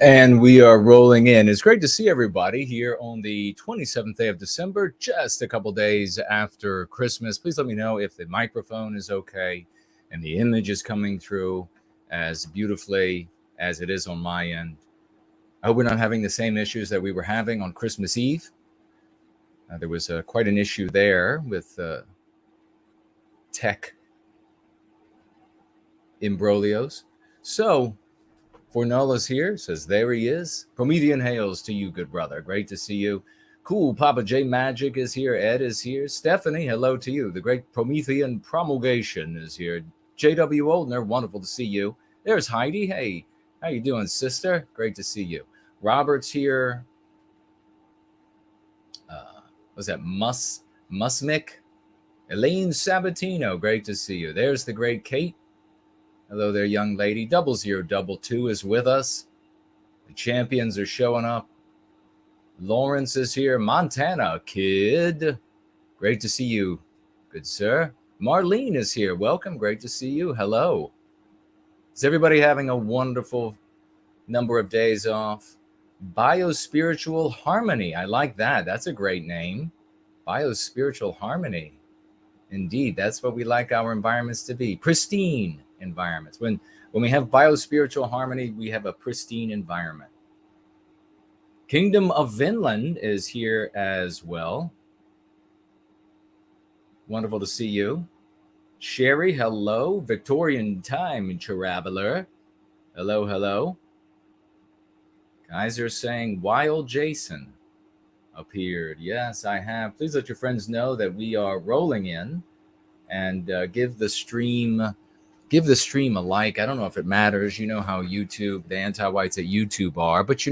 And we are rolling in. It's great to see everybody here on the 27th day of December, just a couple days after Christmas. Please let me know if the microphone is okay and the image is coming through as beautifully as it is on my end. I hope we're not having the same issues that we were having on Christmas Eve. There was quite an issue there with tech imbroglios. So, Fornola's here, says there he is. Promethean hails to you, good brother. Great to see you. Cool, Papa J Magic is here. Ed is here. Stephanie, hello to you. The great Promethean promulgation is here. J.W. Oldner, wonderful to see you. There's Heidi. Hey, how you doing, sister? Great to see you. Robert's here. Was that Musmick? Elaine Sabatino, great to see you. There's the great Kate. Hello there, young lady. 0022 is with us. The champions are showing up. Lawrence is here. Montana, kid. Great to see you, good sir. Marlene is here. Welcome. Great to see you. Hello. Is everybody having a wonderful number of days off? Biospiritual Harmony. I like that. That's a great name. Biospiritual Harmony. Indeed, that's what we like our environments to be. Pristine environments. When we have biospiritual harmony, we have a pristine environment. Kingdom of Vinland is here as well. Wonderful to see you. Sherry, hello. Victorian time traveler. Hello, hello. Guys are saying Wild Jason appeared. Yes, I have. Please let your friends know that we are rolling in, and give the stream a like. I don't know if it matters. You know how YouTube, the anti-whites at YouTube are, but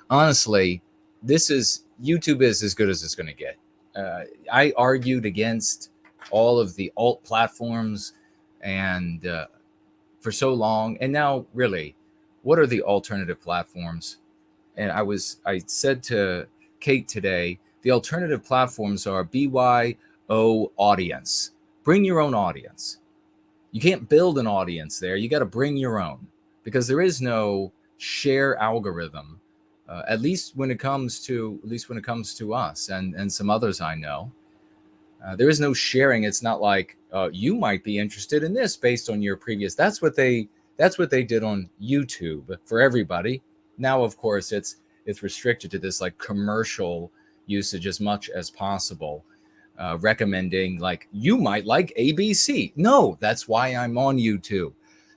honestly, YouTube is as good as it's going to get. I argued against all of the alt platforms and for so long, and now really, what are the alternative platforms? And I said to Kate today, the alternative platforms are BYO audience. Bring your own audience. You can't build an audience there. You got to bring your own, because there is no share algorithm, at least when it comes to us and some others I know. There is no sharing. It's not like you might be interested in this based on your previous. That's what they did on YouTube for everybody. Now, of course, it's restricted to this like commercial usage as much as possible. Recommending like you might like ABC. No, that's why I'm on YouTube.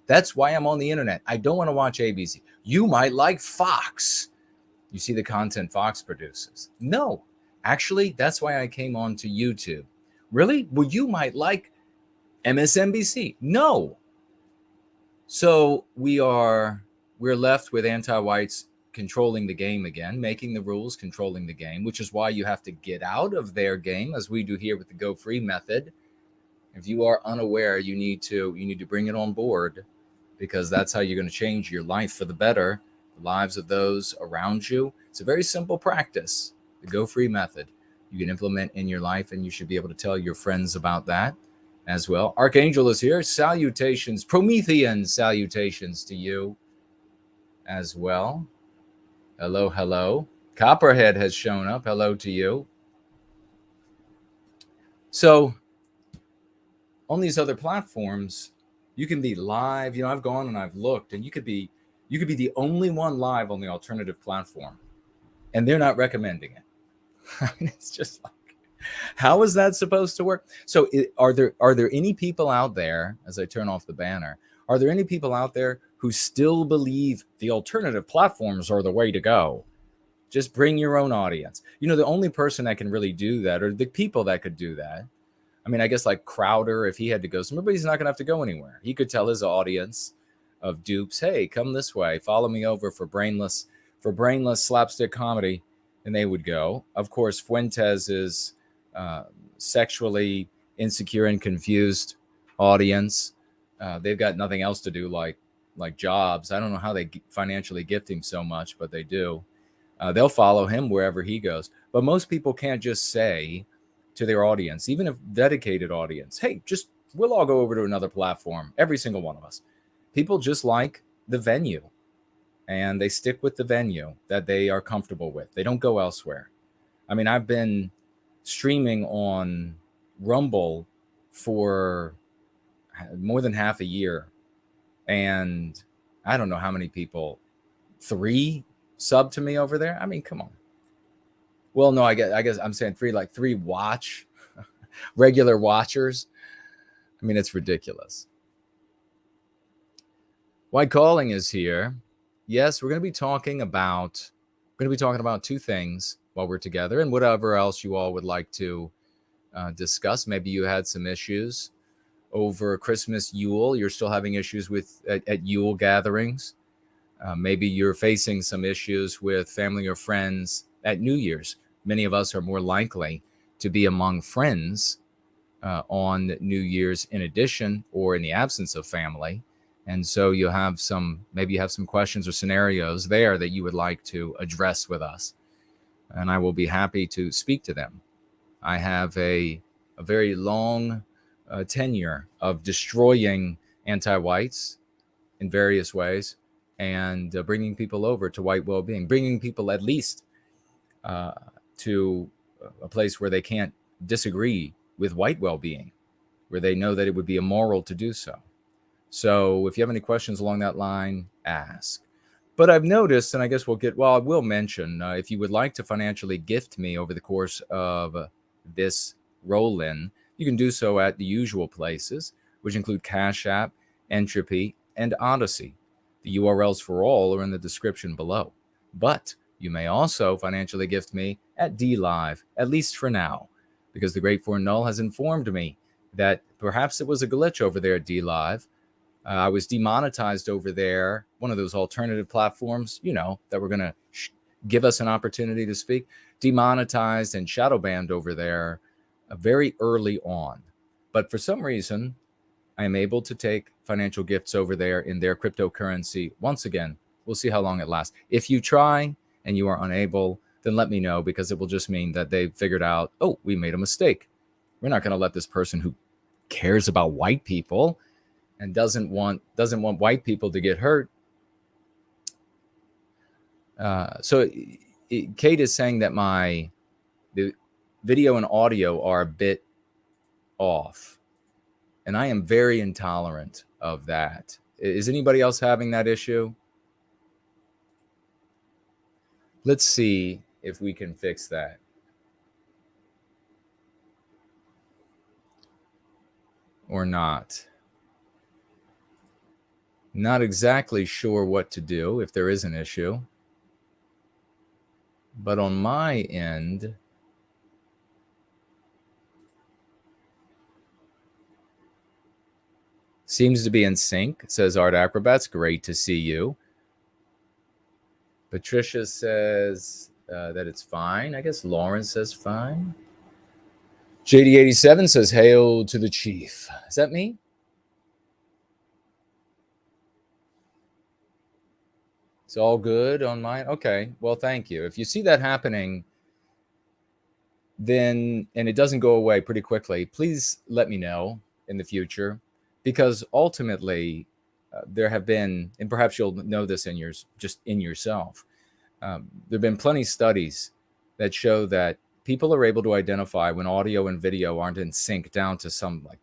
That's why I'm on the internet. I don't want to watch ABC. You might like Fox. You see the content Fox produces. No, actually, that's why I came on to YouTube. Really? Well, you might like MSNBC. No. So we're left with anti-whites controlling the game again, making the rules, controlling the game, which is why you have to get out of their game, as we do here with the Go Free method. If you are unaware, you need to bring it on board, because that's how you're going to change your life for the better, the lives of those around you. It's a very simple practice, the Go Free method. You can implement in your life, and you should be able to tell your friends about that as well. Archangel is here. Salutations, Promethean salutations to you as well. Hello, hello. Copperhead has shown up. Hello to you. So on these other platforms, you can be live. I've gone and I've looked, and you could be the only one live on the alternative platform, and they're not recommending it. I mean, it's just like, how is that supposed to work? So are there any people out there, as I turn off the banner, are there any people out there who still believe the alternative platforms are the way to go? Just bring your own audience. The only person that can really do that, or the people that could do that, I mean, I guess like Crowder, if he had to go somewhere, but he's not going to have to go anywhere. He could tell his audience of dupes, hey, come this way, follow me over for brainless slapstick comedy, and they would go. Of course, Fuentes is sexually insecure and confused audience. They've got nothing else to do like jobs. I don't know how they financially gift him so much, but they do. They'll follow him wherever he goes. But most people can't just say to their audience, even a dedicated audience, hey, we'll all go over to another platform, every single one of us. People just like the venue. and they stick with the venue that they are comfortable with. They don't go elsewhere. I mean, I've been streaming on Rumble for more than half a year, and I don't know how many people, 3 sub to me over there. I mean, come on. Well, no, I guess I'm saying 3, like 3 watch regular watchers. I mean, it's ridiculous. White Calling is here. Yes, we're going to be talking about 2 things while we're together, and whatever else you all would like to discuss. Maybe you had some issues over Christmas Yule. You're still having issues with at Yule gatherings. Maybe you're facing some issues with family or friends at New Year's. Many of us are more likely to be among friends on New Year's in addition or in the absence of family. And so you have some questions or scenarios there that you would like to address with us. And I will be happy to speak to them. I have a very long tenure of destroying anti-whites in various ways and bringing people over to white well-being, bringing people at least to a place where they can't disagree with white well-being, where they know that it would be immoral to do so. So if you have any questions along that line, ask. But I've noticed, and I guess I will mention, if you would like to financially gift me over the course of this roll-in, you can do so at the usual places, which include Cash App, Entropy, and Odyssey. The URLs for all are in the description below. But you may also financially gift me at DLive, at least for now, because the Great Four Null has informed me that perhaps it was a glitch over there at DLive. I was demonetized over there, one of those alternative platforms, that were going to give us an opportunity to speak, demonetized and shadow banned over there very early on. But for some reason, I am able to take financial gifts over there in their cryptocurrency. Once again, we'll see how long it lasts. If you try and you are unable, then let me know, because it will just mean that they figured out, oh, we made a mistake. We're not going to let this person who cares about white people and doesn't want white people to get hurt. Kate is saying that the video and audio are a bit off, and I am very intolerant of that. Is anybody else having that issue? Let's see if we can fix that. Or not. Not exactly sure what to do if there is an issue. But on my end, seems to be in sync, says Art Acrobats. Great to see you. Patricia says that it's fine. I guess Lauren says fine. JD87 says, hail to the chief. Is that me? It's all good on mine? Okay, well, thank you. If you see that happening, then, and it doesn't go away pretty quickly, please let me know in the future, because ultimately there have been, and perhaps you'll know this in yourself, there have been plenty of studies that show that people are able to identify when audio and video aren't in sync down to some like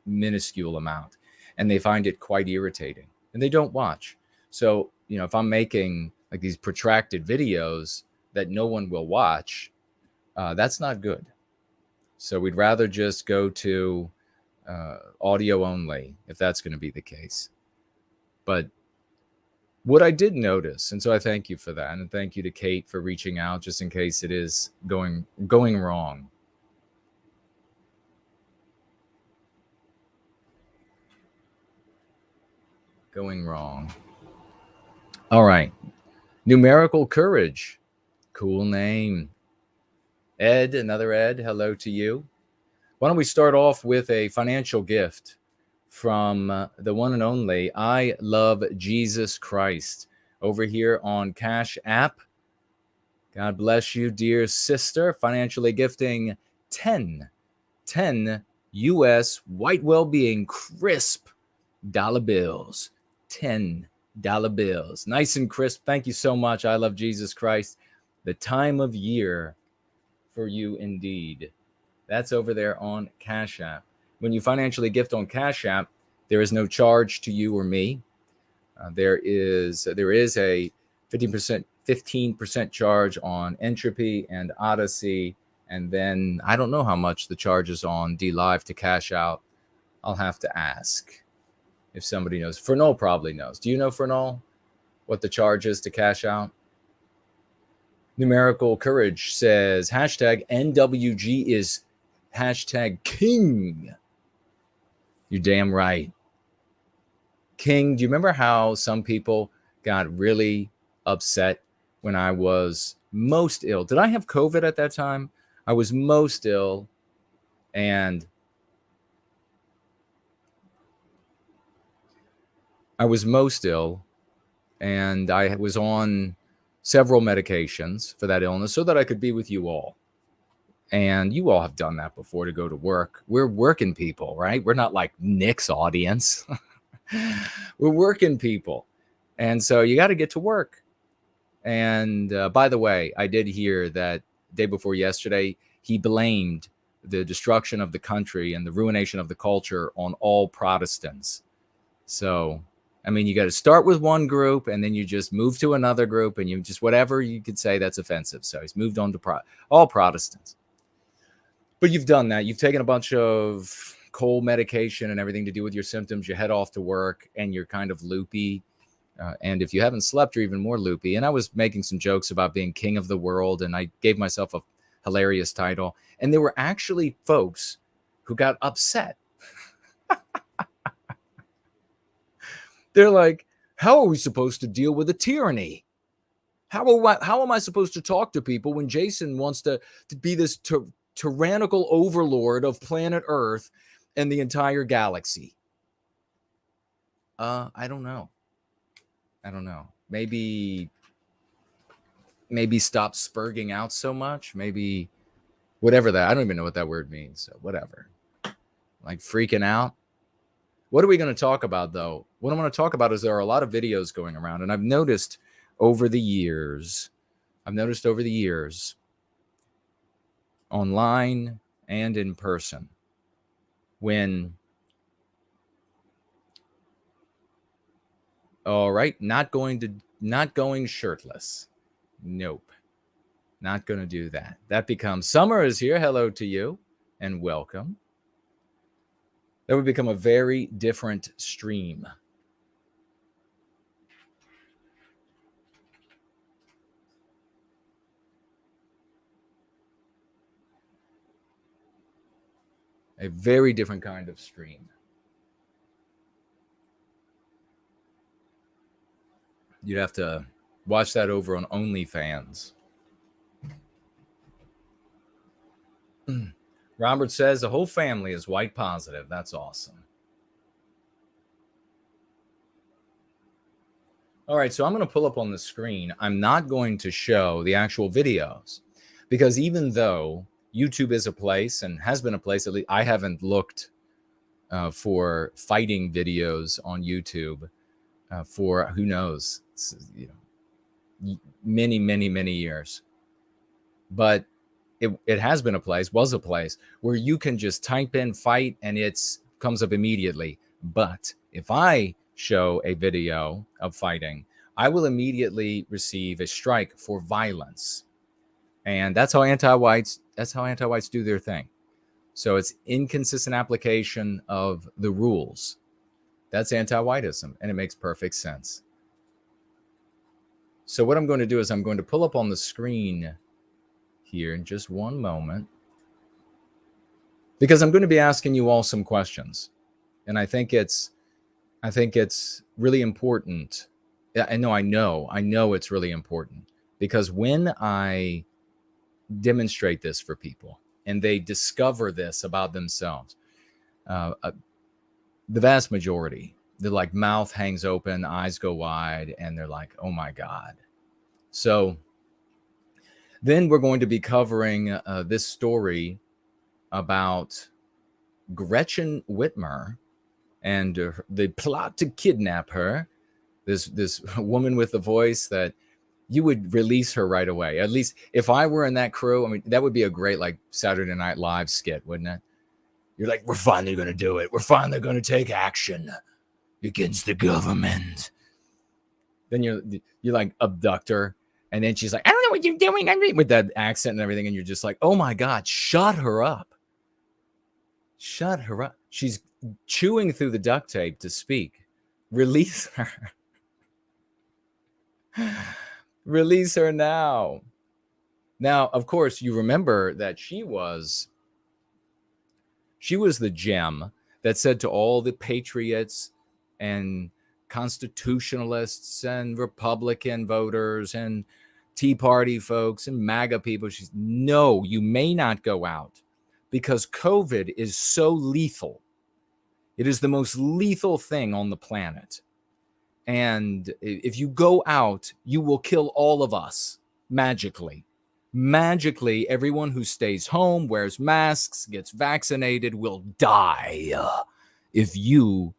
minuscule amount, and they find it quite irritating, and they don't watch. So, if I'm making like these protracted videos that no one will watch, that's not good. So we'd rather just go to audio only if that's going to be the case. But what I did notice, and so I thank you for that, and thank you to Kate for reaching out just in case it is going wrong. Going wrong. All right. Numerical Courage. Cool name. Ed, another Ed, hello to you. Why don't we start off with a financial gift from the one and only I Love Jesus Christ over here on Cash App. God bless you, dear sister, financially gifting 10 U.S. white well-being crisp dollar bills. $10. Dollar bills. Nice and crisp. Thank you so much. I love Jesus Christ. The time of year for you indeed. That's over there on Cash App. When you financially gift on Cash App, there is no charge to you or me. There is a 15% charge on Entropy and Odyssey, and then I don't know how much the charge is on DLive to cash out. I'll have to ask if somebody knows. Fernol probably knows. Do you know, Fernol, what the charge is to cash out? Numerical Courage says hashtag NWG is hashtag king. You're damn right. King, do you remember how some people got really upset when I was most ill? Did I have COVID at that time? I was most ill, and I was on several medications for that illness so that I could be with you all. And you all have done that before to go to work. We're working people, right? We're not like Nick's audience. We're working people. And so you got to get to work. And by the way, I did hear that day before yesterday, he blamed the destruction of the country and the ruination of the culture on all Protestants. So, I mean, you got to start with one group and then you just move to another group and you just whatever you could say that's offensive. So he's moved on to all Protestants. But you've done that. You've taken a bunch of cold medication and everything to do with your symptoms. You head off to work and you're kind of loopy. And if you haven't slept, you're even more loopy. And I was making some jokes about being king of the world, and I gave myself a hilarious title. And there were actually folks who got upset. They're like, how are we supposed to deal with a tyranny? How am I supposed to talk to people when Jason wants to be this tyrannical overlord of planet Earth and the entire galaxy? I don't know. Maybe stop spurging out so much. Maybe whatever that. I don't even know what that word means. So whatever. Like freaking out. What are we going to talk about, though? What I'm going to talk about is there are a lot of videos going around, and I've noticed over the years, online and in person, when, all right, not going shirtless. Nope. Not going to do that. That becomes, summer is here. Hello to you and welcome. That would become a very different stream. A very different kind of stream. You'd have to watch that over on OnlyFans. Robert says the whole family is white positive. That's awesome. All right, so I'm going to pull up on the screen. I'm not going to show the actual videos because even though YouTube is a place and has been a place, at least I haven't looked for fighting videos on YouTube for who knows, many years. But it has been was a place where you can just type in fight and it comes up immediately. But if I show a video of fighting, I will immediately receive a strike for violence. And that's how anti-whites do their thing. So it's inconsistent application of the rules. That's anti-whiteism, and it makes perfect sense. So what I'm going to do is I'm going to pull up on the screen here in just one moment, because I'm going to be asking you all some questions. And I think it's really important. I know it's really important, because when I demonstrate this for people and they discover this about themselves, the vast majority, they're like mouth hangs open, eyes go wide, and they're like, oh my God. So then we're going to be covering this story about Gretchen Whitmer and the plot to kidnap her This woman with the voice that you would release her right away. At least if I were in that crew, I mean, that would be a great like Saturday Night Live skit, wouldn't it? You're like, we're finally going to do it. We're finally going to take action against the government. Then you like abduct her, and then she's like, I don't know what you're doing. I mean, with that accent and everything, and you're just like, oh my God, shut her up. Shut her up. She's chewing through the duct tape to speak. Release her. Release her now. Now, of course, you remember that she was the gem that said to all the patriots and constitutionalists and Republican voters and Tea Party folks and MAGA people, she's, no, you may not go out because COVID is so lethal. It is the most lethal thing on the planet. And if you go out, you will kill all of us magically. Magically, everyone who stays home, wears masks, gets vaccinated will die. If you,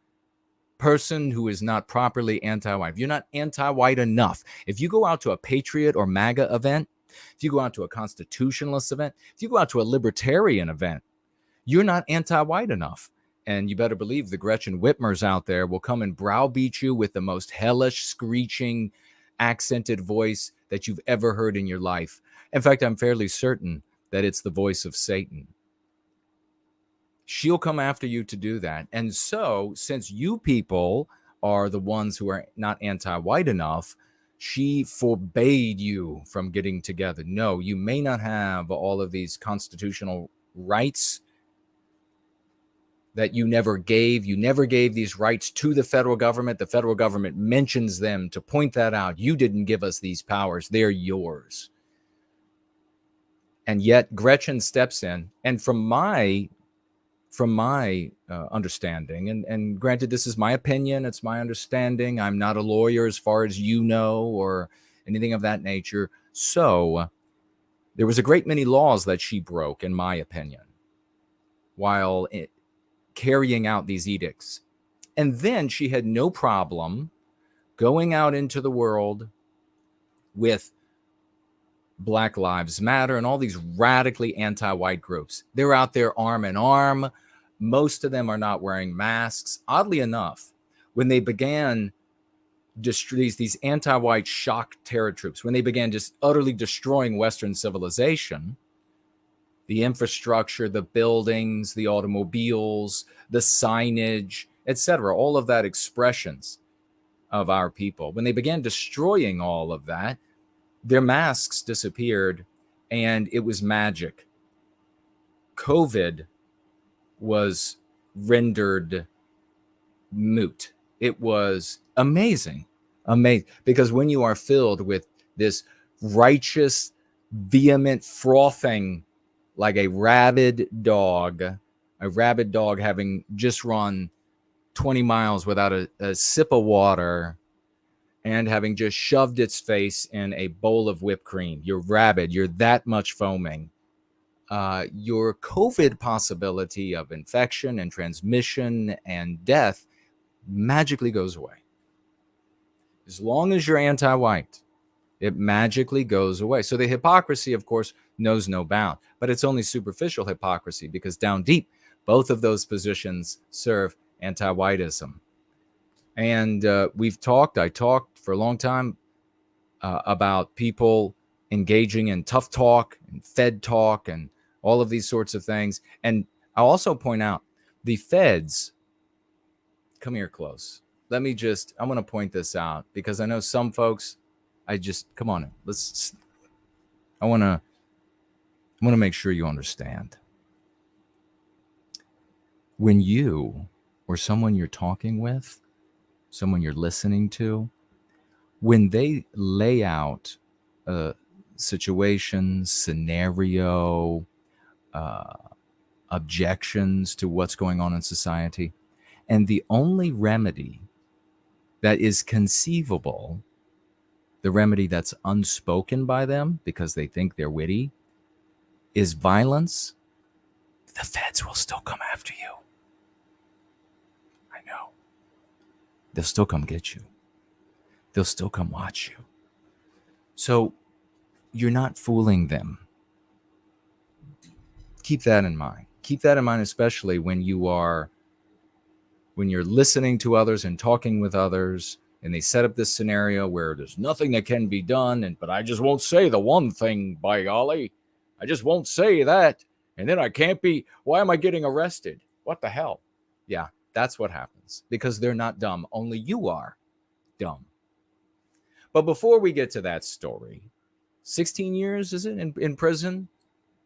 person who is not properly anti-white, if you're not anti-white enough, if you go out to a patriot or MAGA event, if you go out to a constitutionalist event, if you go out to a libertarian event, you're not anti-white enough. And you better believe the Gretchen Whitmers out there will come and browbeat you with the most hellish, screeching, accented voice that you've ever heard in your life. In fact, I'm fairly certain that it's the voice of Satan. She'll come after you to do that. And so, since you people are the ones who are not anti-white enough, she forbade you from getting together. No, you may not have all of these constitutional rights that you never gave. You never gave these rights to the federal government. The federal government mentions them to point that out. You didn't give us these powers. They're yours. And yet Gretchen steps in. And from my understanding, and granted, this is my opinion, it's my understanding. I'm not a lawyer as far as you know or anything of that nature. So there was a great many laws that she broke, in my opinion, while carrying out these edicts. And then she had no problem going out into the world with Black Lives Matter and all these radically anti-white groups. They're out there arm in arm. Most of them are not wearing masks. Oddly enough, when they began these anti-white shock terror troops, when they began just utterly destroying Western civilization, the infrastructure, the buildings, the automobiles, the signage, etc., all of that expressions of our people. When they began destroying all of that, their masks disappeared, and it was magic. COVID was rendered moot. It was amazing, because when you are filled with this righteous, vehement frothing like a rabid dog having just run 20 miles without a sip of water and having just shoved its face in a bowl of whipped cream. You're rabid. You're that much foaming. Your COVID possibility of infection and transmission and death magically goes away. As long as you're anti-white, it magically goes away. So the hypocrisy, of course, knows no bound, but it's only superficial hypocrisy, because down deep, both of those positions serve anti-whiteism. And I talked for a long time about people engaging in tough talk and Fed talk and all of these sorts of things. And I'll also point out the Feds, come here close. I want to point this out, because I know some folks, come on in. I want to make sure you understand. When you or someone you're talking with, someone you're listening to, when they lay out a situation, scenario, objections to what's going on in society, and the only remedy that is conceivable, the remedy that's unspoken by them because they think they're witty, is violence, the Feds will still come after you. I know. They'll still come get you. they'll still come watch you. So you're not fooling them. Keep that in mind. Keep that in mind, especially when you're listening to others and talking with others, and they set up this scenario where there's nothing that can be done, but I just won't say the one thing, by golly. I just won't say that. And then I can't be, why am I getting arrested? What the hell? Yeah, that's what happens, because they're not dumb. Only you are dumb. But before we get to that story, 16 years, is it, in prison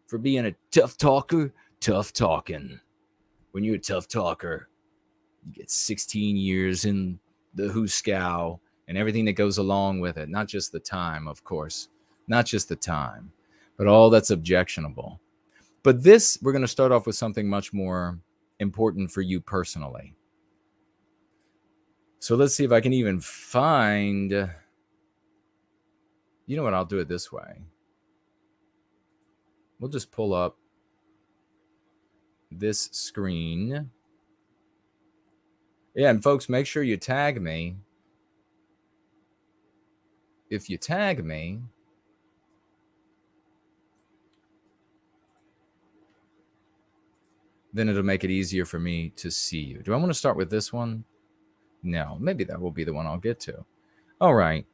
for being a tough talker? Tough talking. When you're a tough talker, you get 16 years in the hooskow and everything that goes along with it. Not just the time, of course. Not just the time, but all that's objectionable. But this, we're going to start off with something much more important for you personally. So let's see if I can even find... You know what? I'll do it this way. We'll just pull up this screen. Yeah, and folks, make sure you tag me. If you tag me, then it'll make it easier for me to see you. Do I want to start with this one? No, maybe that will be the one I'll get to. All right.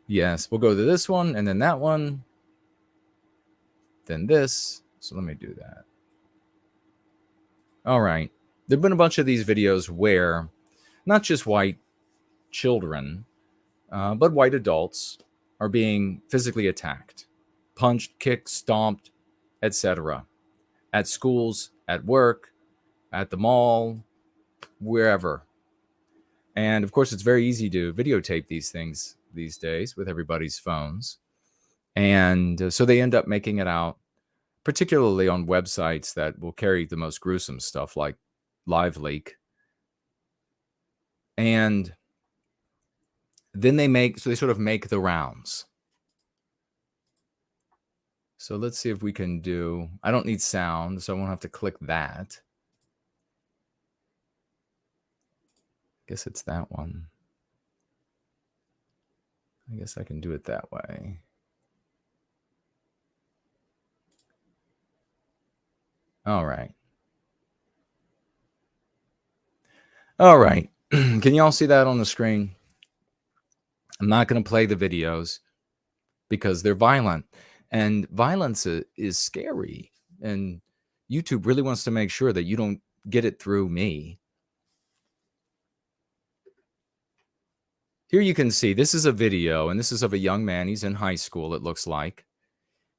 Yes, we'll go to this one, and then that one, then this. So let me do that. All right. There have been a bunch of these videos where not just white children, but white adults are being physically attacked, punched, kicked, stomped, etc. At schools, at work, at the mall, wherever. And of course, it's very easy to videotape these things these days with everybody's phones. And so they end up making it out, particularly on websites that will carry the most gruesome stuff like LiveLeak. And then they sort of make the rounds. So let's see if we can do, I don't need sound, so I won't have to click that. I guess it's that one. I guess I can do it that way. All right. All right. Can you all see that on the screen? I'm not going to play the videos because they're violent, and violence is scary. And YouTube really wants to make sure that you don't get it through me. Here you can see, this is a video, and this is of a young man. He's in high school, it looks like.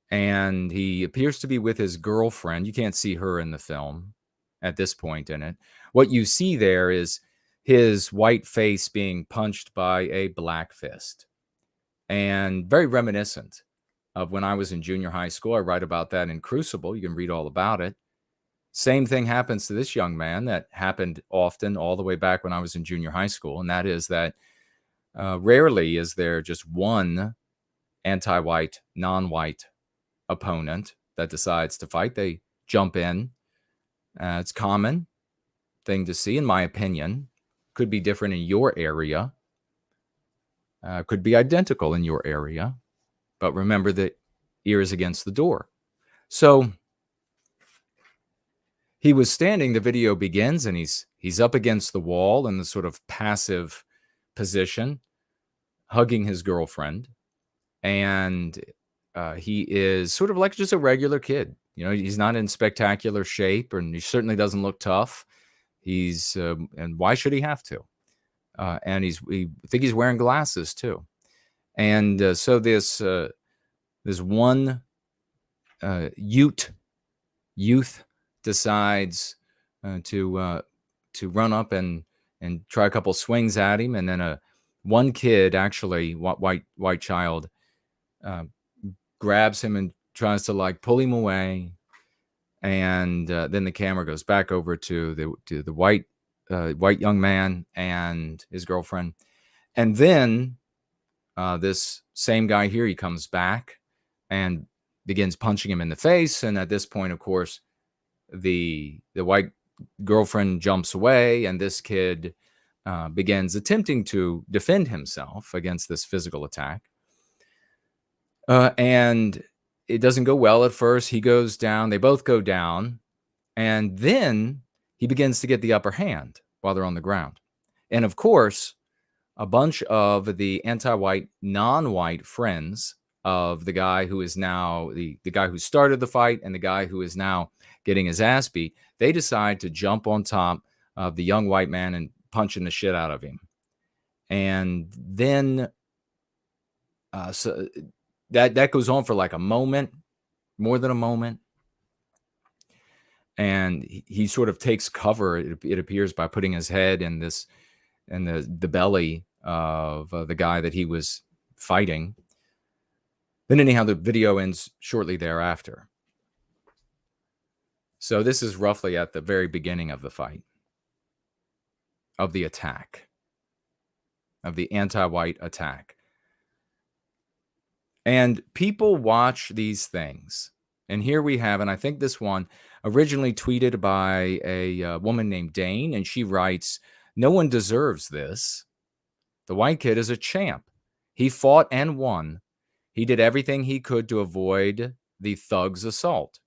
And he appears to be with his girlfriend. You can't see her in the film at this point in it. What you see there is his white face being punched by a black fist. And very reminiscent of when I was in junior high school. I write about that in Crucible. You can read all about it. Same thing happens to this young man that happened often all the way back when I was in junior high school. And that is that rarely is there just one anti-white, non-white opponent that decides to fight. They jump in. It's a common thing to see, in my opinion. Could be different in your area. Could be identical in your area. But remember, the ear is against the door. So he was standing, the video begins, and he's up against the wall in the sort of passive position, hugging his girlfriend. And he is sort of like just a regular kid. You know, he's not in spectacular shape, and he certainly doesn't look tough. And why should he have to? And I think he's wearing glasses too. And so this one youth decides to run up and try a couple swings at him, and then one kid, actually white child, grabs him and tries to like pull him away, and then the camera goes back over to the white young man and his girlfriend, and then this same guy here, he comes back and begins punching him in the face. And at this point, of course, the white girlfriend jumps away, and this kid begins attempting to defend himself against this physical attack. And it doesn't go well at first. He goes down. They both go down. And then he begins to get the upper hand while they're on the ground. And of course, a bunch of the anti-white, non-white friends of the guy who is now the guy who started the fight and the guy who is now getting his ass beat, they decide to jump on top of the young white man and punching the shit out of him. And then so that goes on for like a moment, more than a moment. And he sort of takes cover, it appears, by putting his head in the belly of the guy that he was fighting. Then anyhow, the video ends shortly thereafter. So this is roughly at the very beginning of the fight, of the attack, of the anti-white attack. And people watch these things. And here we have, and I think this one originally tweeted by a woman named Dane, and she writes, "No one deserves this. The white kid is a champ. He fought and won. He did everything he could to avoid the thug's assault.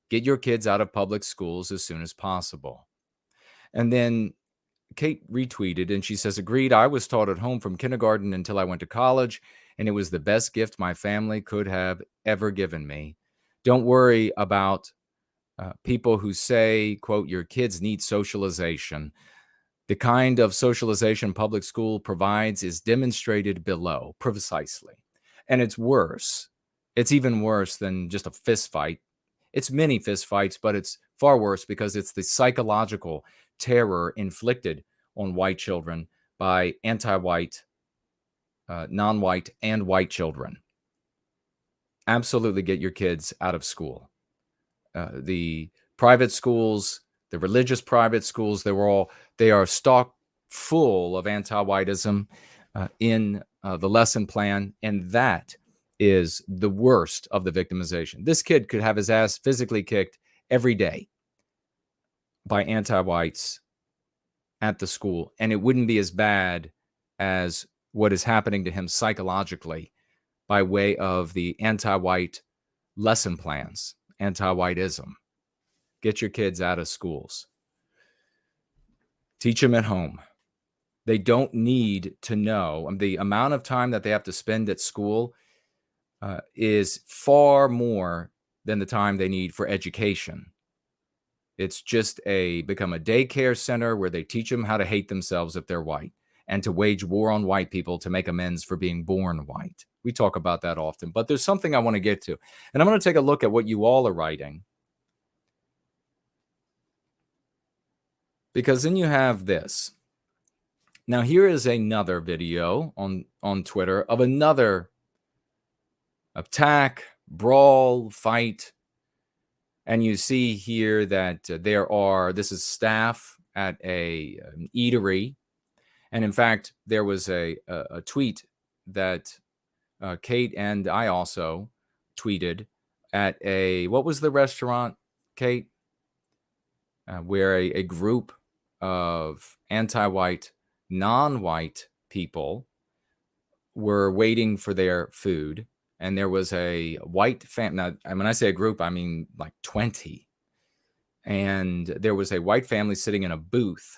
Get your kids out of public schools as soon as possible." And then Kate retweeted, and she says, "Agreed. I was taught at home from kindergarten until I went to college, and it was the best gift my family could have ever given me. Don't worry about people who say, quote, your kids need socialization. The kind of socialization public school provides is demonstrated below, precisely. And it's worse. It's even worse than just a fist fight. It's many fist fights, but it's far worse because it's the psychological terror inflicted on white children by anti-white, non-white, and white children. Absolutely get your kids out of school. The private schools, the religious private schools, they are stock full of anti-whiteism in the lesson plan, and that is the worst of the victimization. This kid could have his ass physically kicked every day by anti-whites at the school, and it wouldn't be as bad as what is happening to him psychologically by way of the anti-white lesson plans, anti-whiteism. Get your kids out of schools. Teach them at home. They don't need to know. The amount of time that they have to spend at school is far more than the time they need for education. It's just become a daycare center where they teach them how to hate themselves if they're white and to wage war on white people to make amends for being born white. We talk about that often, but there's something I want to get to. And I'm going to take a look at what you all are writing. Because then you have this. Now, here is another video on Twitter of another attack, brawl, fight. And you see here that this is staff at an eatery. And in fact, there was a tweet that Kate and I also tweeted at what was the restaurant, Kate? Where a group of anti-white, non-white people were waiting for their food. And there was a white family. Now, when I say a group, I mean like 20. And there was a white family sitting in a booth.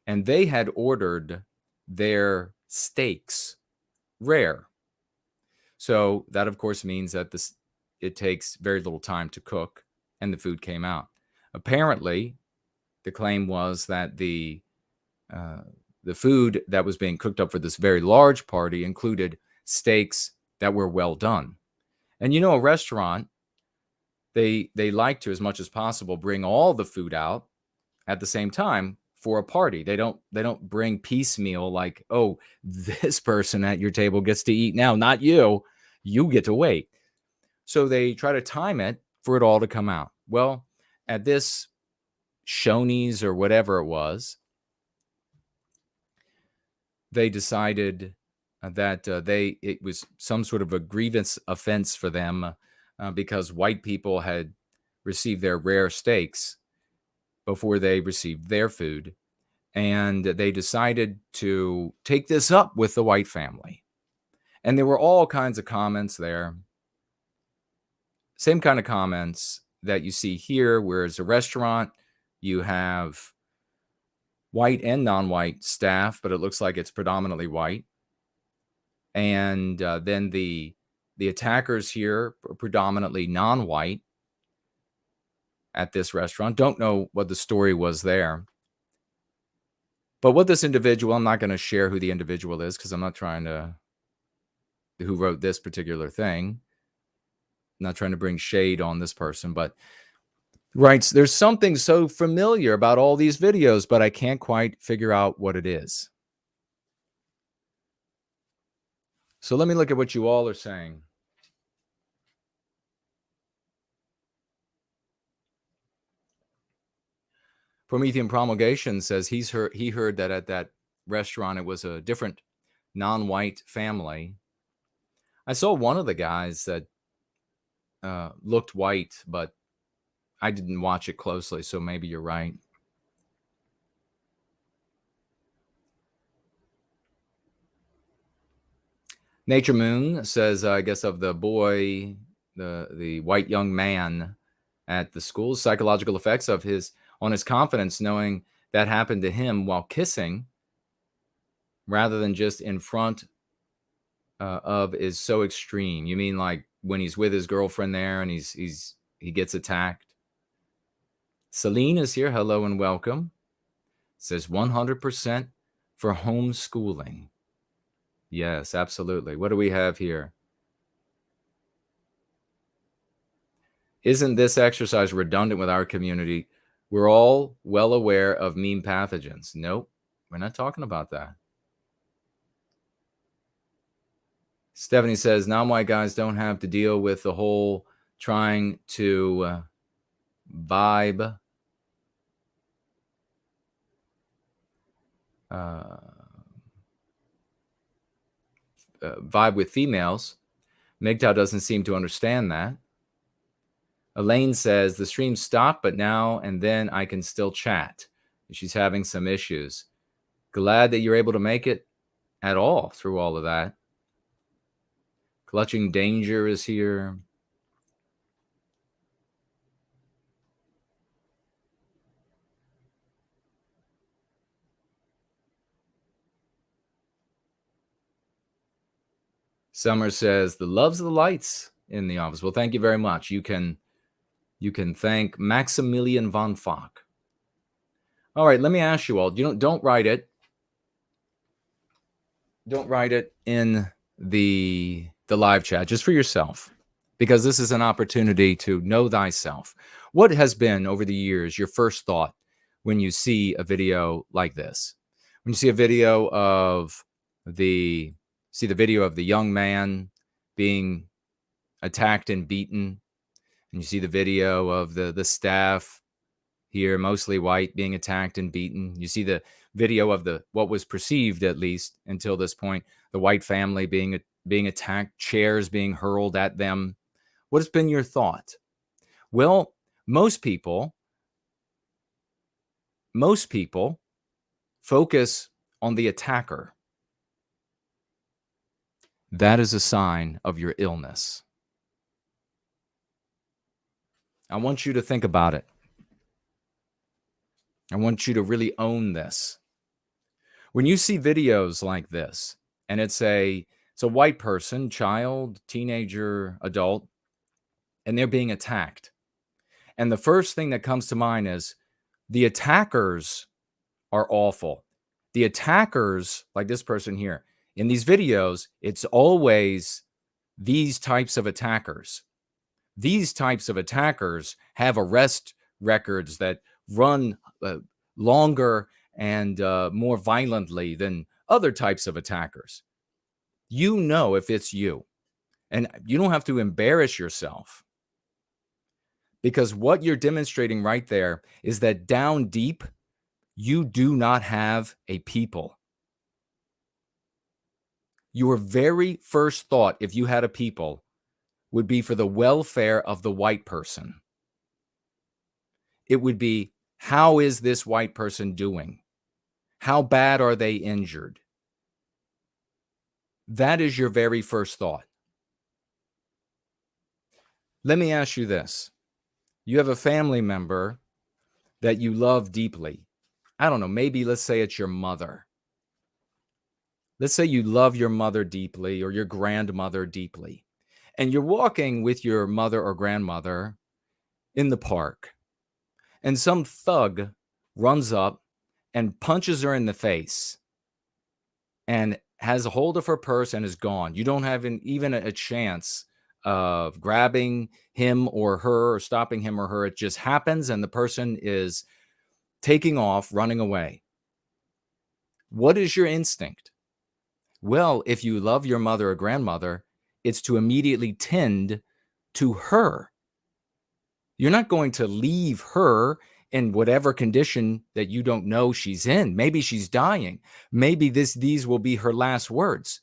And they had ordered their steaks rare. So that, of course, means that it takes very little time to cook, and the food came out. Apparently, the claim was that the food that was being cooked up for this very large party included steaks that were well done. And a restaurant, they like to, as much as possible, bring all the food out at the same time for a party. They don't bring piecemeal like, oh, this person at your table gets to eat now, not you. You get to wait. So they try to time it for it all to come out. Well, at this Shoney's or whatever it was, they decided that it was some sort of a grievance offense for them because white people had received their rare steaks, before they received their food. And they decided to take this up with the white family. And there were all kinds of comments there. Same kind of comments that you see here, whereas a restaurant, you have white and non-white staff, but it looks like it's predominantly white. And then the attackers here are predominantly non-white at this restaurant. Don't know what the story was there. But what this individual, I'm not going to share who the individual is because I'm not trying to, who wrote this particular thing. I'm not trying to bring shade on this person, but writes, there's something so familiar about all these videos, but I can't quite figure out what it is. So let me look at what you all are saying. Promethean Promulgation says he heard that at that restaurant it was a different non-white family. I saw one of the guys that looked white, but I didn't watch it closely, so maybe you're right. Nature Moon says, I guess of the boy, the white young man at the school, psychological effects of on his confidence, knowing that happened to him while kissing rather than just in front of is so extreme. You mean like when he's with his girlfriend there and he gets attacked? Celine is here. Hello and welcome. Says 100% for homeschooling. Yes, absolutely. What do we have here? Isn't this exercise redundant with our community? We're all well aware of meme pathogens. Nope, we're not talking about that. Stephanie says, now my guys don't have to deal with the whole trying to vibe with females. MGTOW doesn't seem to understand that. Elaine says, the stream stopped, but now and then I can still chat. She's having some issues. Glad that you're able to make it at all through all of that. Clutching Danger is here. Summer says, the loves of the lights in the office. Well, thank you very much. You can thank Maximilian von Fock. All right, let me ask you all. Don't write it. Don't write it in the live chat, just for yourself, because this is an opportunity to know thyself. What has been over the years your first thought when you see a video like this? When you see a video of the video of the young man being attacked and beaten, and you see the video of the staff here, mostly white, being attacked and beaten. You see the video of what was perceived, at least until this point, the white family being attacked, chairs being hurled at them. What has been your thought? Well, most people focus on the attacker. That is a sign of your illness. I want you to think about it. I want you to really own this. When you see videos like this, and it's a white person, child, teenager, adult, and they're being attacked, and the first thing that comes to mind is the attackers are awful. The attackers, like this person here, in these videos, it's always these types of attackers. These types of attackers have arrest records that run longer and more violently than other types of attackers. You know if it's you, and you don't have to embarrass yourself, because what you're demonstrating right there is that down deep, you do not have a people. Your very first thought, if you had a people, would be for the welfare of the white person. It would be, How is this white person doing? How bad are they injured? That is your very first thought. Let me ask you this. You have a family member that you love deeply. I don't know, maybe let's say it's your mother. Let's say you love your mother deeply or your grandmother deeply, and you're walking with your mother or grandmother in the park, and some thug runs up and punches her in the face and has a hold of her purse and is gone. You don't have even a chance of grabbing him or her or stopping him or her. It just happens and the person is taking off, running away. What is your instinct? Well, if you love your mother or grandmother, it's to immediately tend to her. You're not going to leave her in whatever condition that you don't know she's in. Maybe she's dying. Maybe these will be her last words.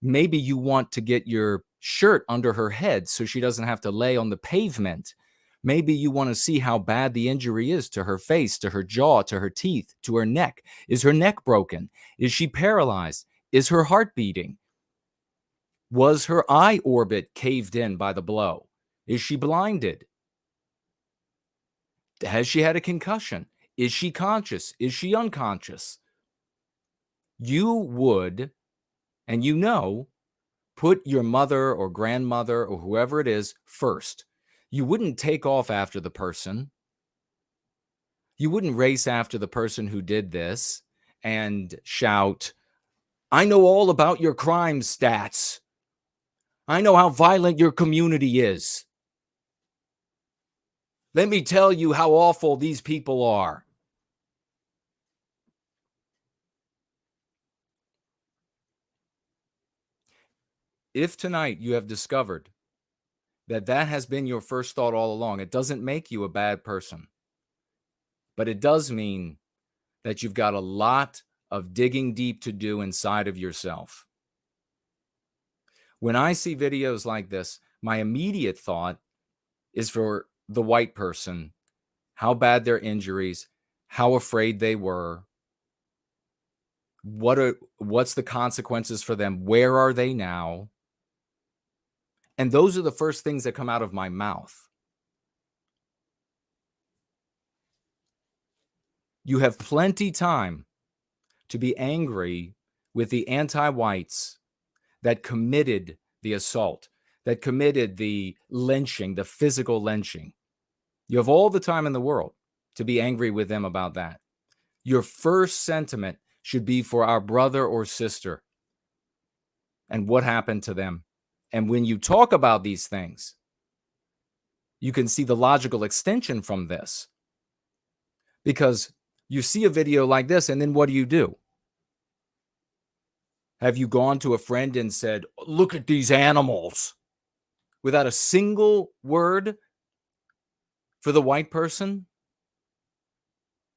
Maybe you want to get your shirt under her head so she doesn't have to lay on the pavement. Maybe you want to see how bad the injury is to her face, to her jaw, to her teeth, to her neck. Is her neck broken? Is she paralyzed? Is her heart beating? Was her eye orbit caved in by the blow? Is she blinded? Has she had a concussion? Is she conscious? Is she unconscious? You would, and you know, put your mother or grandmother or whoever it is first. You wouldn't take off after the person. You wouldn't race after the person who did this and shout, I know all about your crime stats. I know how violent your community is. Let me tell you how awful these people are. If tonight you have discovered that that has been your first thought all along, it doesn't make you a bad person. But it does mean that you've got a lot of digging deep to do inside of yourself. When I see videos like this, my immediate thought is for the white person, how bad their injuries, how afraid they were, what's the consequences for them, where are they now? And those are the first things that come out of my mouth. You have plenty time to be angry with the anti-whites that committed the assault, that committed the lynching, the physical lynching. You have all the time in the world to be angry with them about that. Your first sentiment should be for our brother or sister and what happened to them. And when you talk about these things, you can see the logical extension from this. Because you see a video like this, and then what do? Have you gone to a friend and said, look at these animals, without a single word for the white person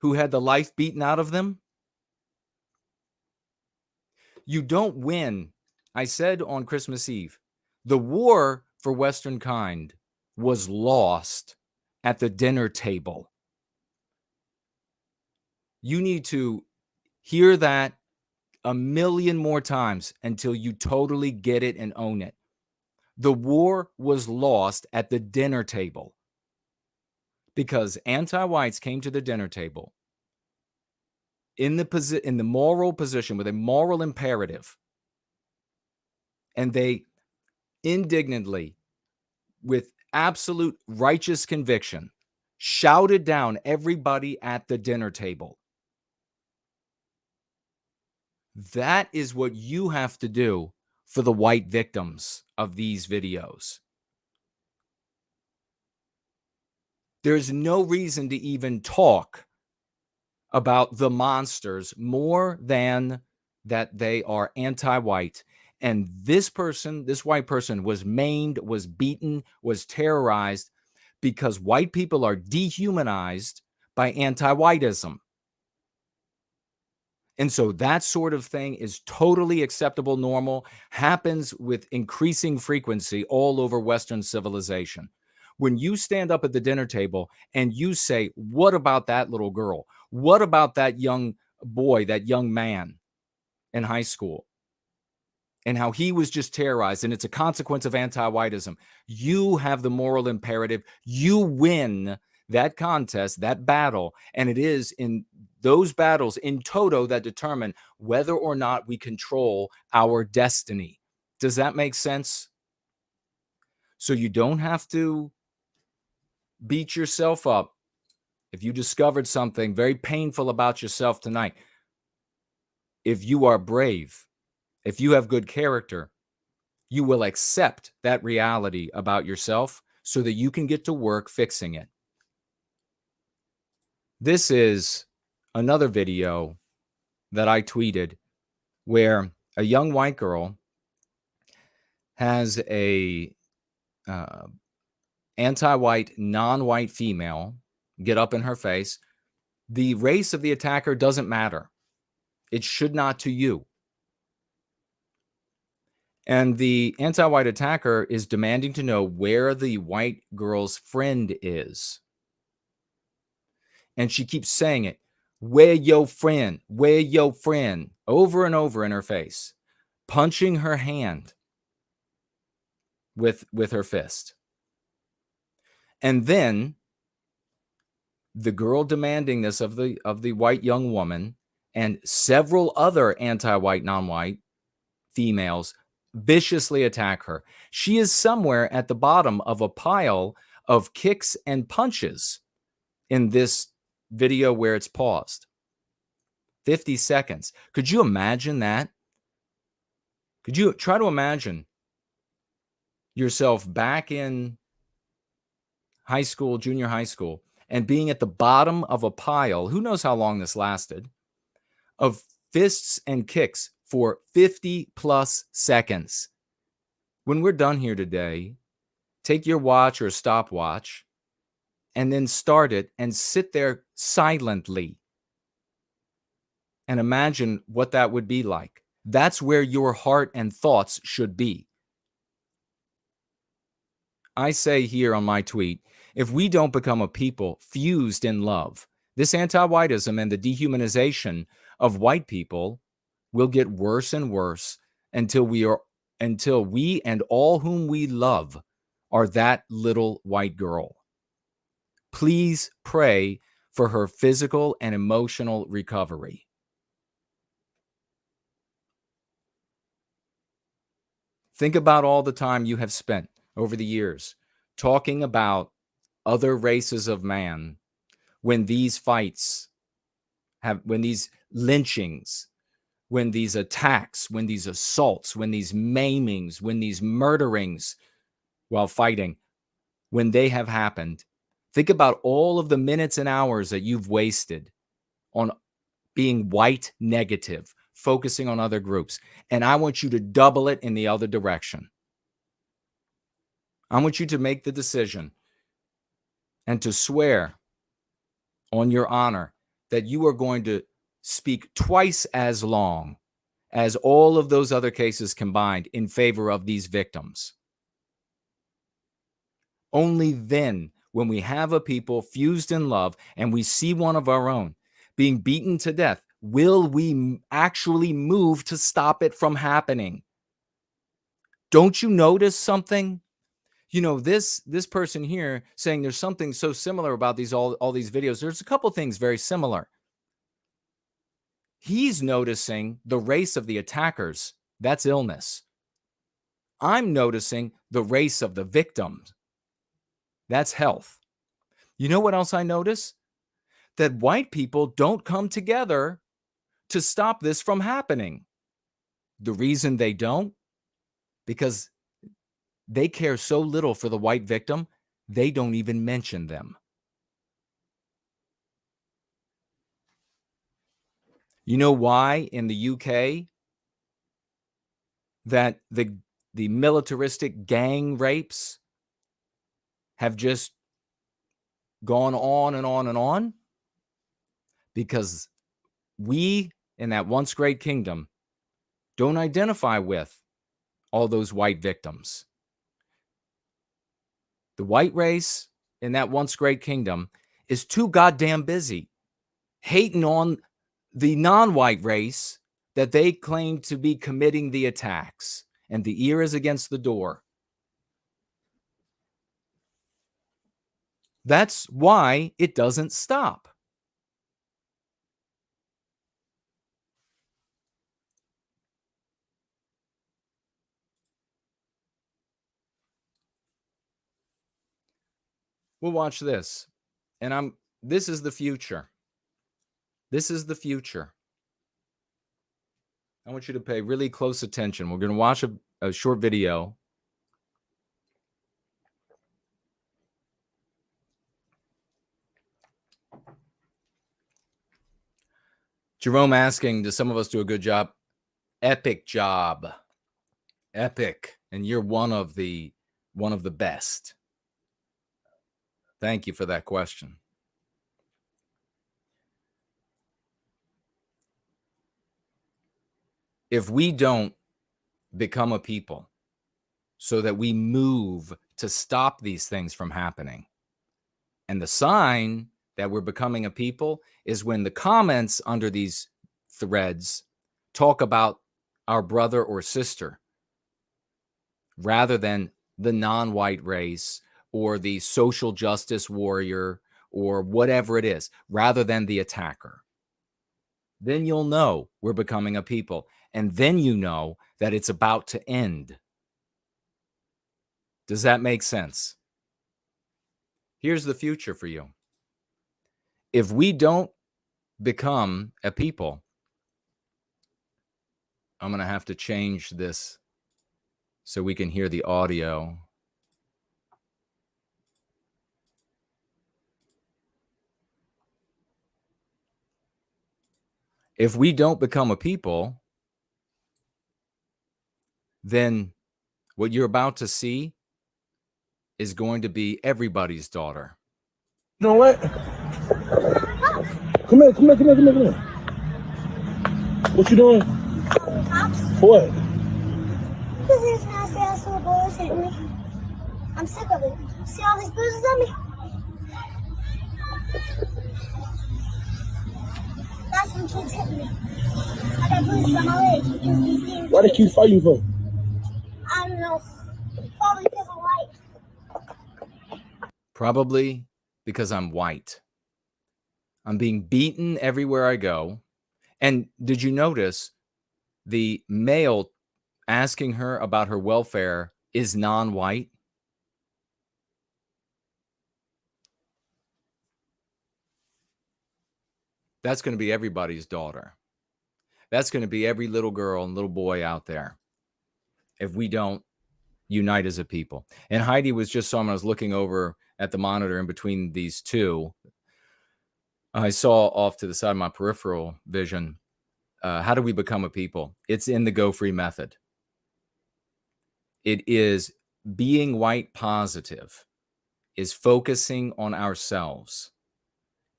who had the life beaten out of them? You don't win. I said on Christmas Eve, the war for Western kind was lost at the dinner table. You need to hear that a million more times until you totally get it and own it. The war was lost at the dinner table because anti-whites came to the dinner table in the moral position with a moral imperative, and they indignantly, with absolute righteous conviction, shouted down everybody at the dinner table. That is what you have to do for the white victims of these videos. There's no reason to even talk about the monsters more than that they are anti-white. And this person, this white person, was maimed, was beaten, was terrorized because white people are dehumanized by anti-whiteism. And so that sort of thing is totally acceptable, normal, happens with increasing frequency all over Western civilization. when you stand up at the dinner table and you say, what about that little girl? What about that young boy, that young man in high school? And how he was just terrorized, and it's a consequence of anti-whiteism. You have the moral imperative. You win that contest, that battle, and it is in those battles in toto that determine whether or not we control our destiny. Does that make sense? So you don't have to beat yourself up if you discovered something very painful about yourself tonight. If you are brave, if you have good character, you will accept that reality about yourself so that you can get to work fixing it. This is another video that I tweeted where a young white girl has a anti-white, non-white female get up in her face. The race of the attacker doesn't matter. It should not to you. And the anti-white attacker is demanding to know where the white girl's friend is. And she keeps saying it, where your friend, over and over in her face, punching her hand with her fist. And then the girl demanding this of the white young woman and several other anti-white, non-white females viciously attack her. She is somewhere at the bottom of a pile of kicks and punches in this video where it's paused. 50 seconds. Could you imagine that? Could you try to imagine yourself back in high school, junior high school, and being at the bottom of a pile, who knows how long this lasted, of fists and kicks for 50 plus seconds. When we're done here today, take your watch or stopwatch and then start it and sit there silently and imagine what that would be like. That's where your heart and thoughts should be. I say here on my tweet, if we don't become a people fused in love, this anti-whiteism and the dehumanization of white people will get worse and worse until we and all whom we love are that little white girl. Please pray for her physical and emotional recovery. Think about all the time you have spent over the years talking about other races of man when these fights when these lynchings, when these attacks, when these assaults, when these maimings, when these murderings while fighting, when they have happened. Think about all of the minutes and hours that you've wasted on being white negative, focusing on other groups. And I want you to double it in the other direction. I want you to make the decision and to swear on your honor that you are going to speak twice as long as all of those other cases combined in favor of these victims. Only then, when we have a people fused in love and we see one of our own being beaten to death, will we actually move to stop it from happening. Don't you notice something? You know, this person here saying there's something so similar about all these videos. There's a couple things very similar. He's noticing the race of the attackers. That's illness. I'm noticing the race of the victims. That's health. You know what else I notice? That white people don't come together to stop this from happening. The reason they don't? Because they care so little for the white victim, they don't even mention them. You know why in the UK that the militaristic gang rapes have just gone on and on and on? Because we in that once great kingdom don't identify with all those white victims. The white race in that once great kingdom is too goddamn busy hating on the non-white race that they claim to be committing the attacks. And the ear is against the door. That's why it doesn't stop. We'll watch this. And this is the future. This is the future. I want you to pay really close attention. We're going to watch a short video. Jerome asking, does some of us do a good job? Epic job. Epic. And you're one of the best. Thank you for that question. If we don't become a people so that we move to stop these things from happening, and the sign that we're becoming a people is when the comments under these threads talk about our brother or sister rather than the non-white race or the social justice warrior or whatever it is, rather than the attacker. Then you'll know we're becoming a people. And then you know that it's about to end. Does that make sense? Here's the future for you. If we don't become a people, I'm going to have to change this so we can hear the audio. If we don't become a people, then what you're about to see is going to be everybody's daughter. You know what? Come here. What you doing? For what? Because this nasty ass little boy is hitting me. I'm sick of it. See all these bruises on me? That's when kids hit me. I got bruises on my legs because these kids. Why they keep fighting for? I don't know. Probably because I'm white. Probably because I'm white. I'm being beaten everywhere I go. And did you notice the male asking her about her welfare is non-white? That's going to be everybody's daughter. That's going to be every little girl and little boy out there if we don't unite as a people. And Heidi was just saw when I was looking over at the monitor in between these two. I saw off to the side of my peripheral vision, how do we become a people? It's in the Go Free method. It is being white positive, is focusing on ourselves,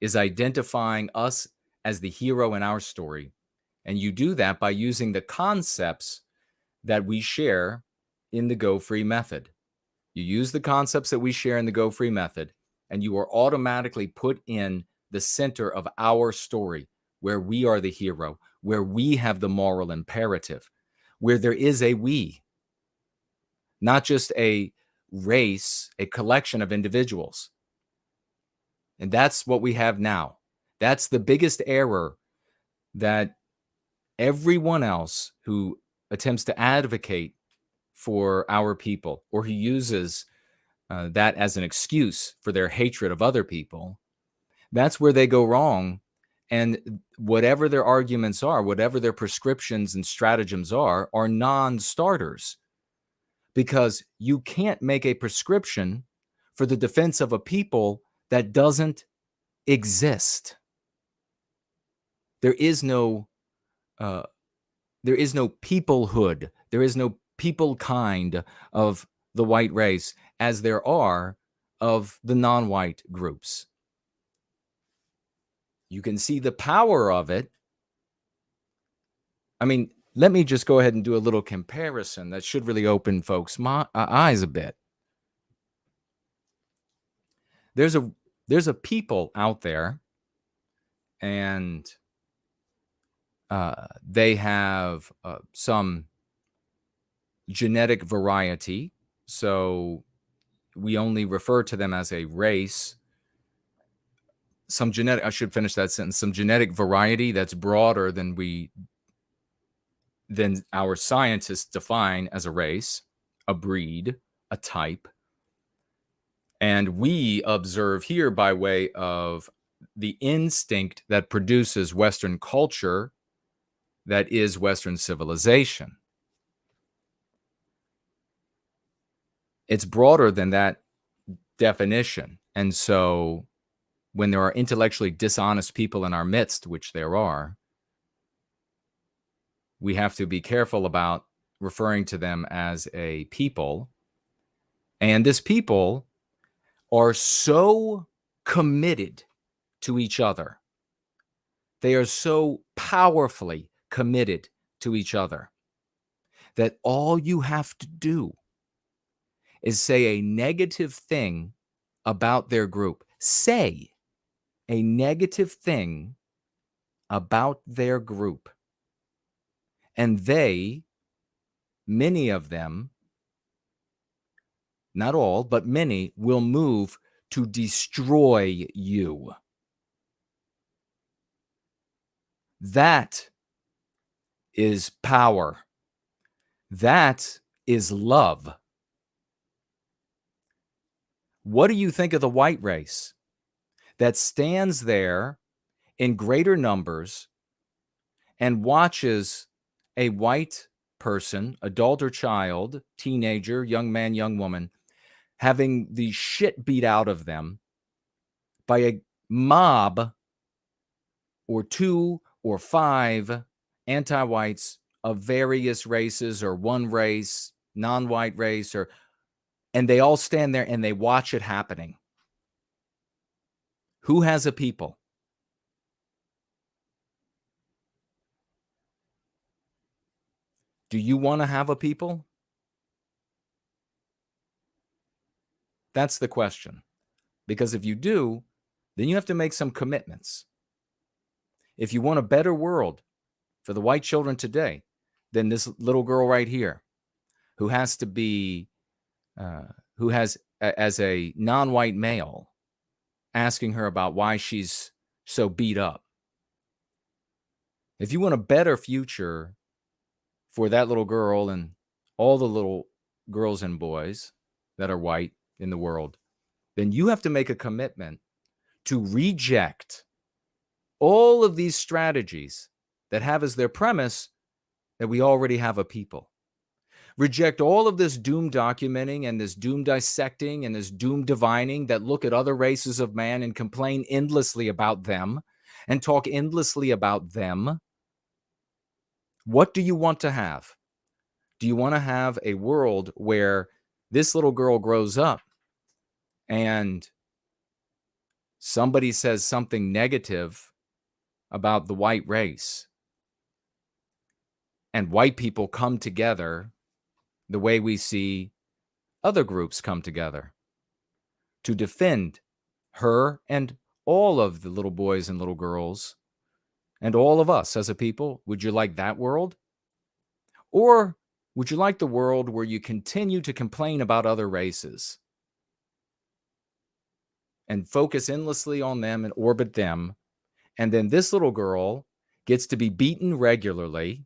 is identifying us as the hero in our story. And you do that by using the concepts that we share in the Go Free method. You use the concepts that we share in the Go Free method, and you are automatically put in the center of our story, where we are the hero, where we have the moral imperative, where there is a we, not just a race, a collection of individuals. And that's what we have now. That's the biggest error that everyone else who attempts to advocate for our people, or who uses that as an excuse for their hatred of other people, that's where they go wrong. And whatever their arguments are, whatever their prescriptions and stratagems are non-starters. Because you can't make a prescription for the defense of a people that doesn't exist. There is no peoplehood. There is no people kind of the white race as there are of the non-white groups. You can see the power of it. I mean, let me just go ahead and do a little comparison that should really open folks' eyes a bit. there's a people out there, and they have some genetic variety. So we only refer to them as a race. I should finish that sentence. Some genetic variety that's broader than our scientists define as a race, a breed, a type. And we observe here, by way of the instinct that produces Western culture, that is Western civilization. It's broader than that definition. And so when there are intellectually dishonest people in our midst, which there are, we have to be careful about referring to them as a people. And this people are so committed to each other. They are so powerfully committed to each other that all you have to do is say a negative thing about their group. Say a negative thing about their group. And many of them, not all, but many, will move to destroy you. That is power. That is love. What do you think of the white race that stands there in greater numbers and watches a white person, adult or child, teenager, young man, young woman, having the shit beat out of them by a mob or 2 or 5 anti-whites of various races, or one race, non-white race, and they all stand there and they watch it happening? Who has a people? Do you want to have a people? That's the question. Because if you do, then you have to make some commitments. If you want a better world for the white children today, then this little girl right here, who has as a non-white male, asking her about why she's so beat up. If you want a better future for that little girl and all the little girls and boys that are white in the world, then you have to make a commitment to reject all of these strategies that have as their premise that we already have a people. Reject all of this doom documenting and this doom dissecting and this doom divining that look at other races of man and complain endlessly about them and talk endlessly about them. What do you want to have? Do you want to have a world where this little girl grows up and somebody says something negative about the white race, and white people come together the way we see other groups come together to defend her and all of the little boys and little girls and all of us as a people? Would you like that world? Or would you like the world where you continue to complain about other races and focus endlessly on them and orbit them, and then this little girl gets to be beaten regularly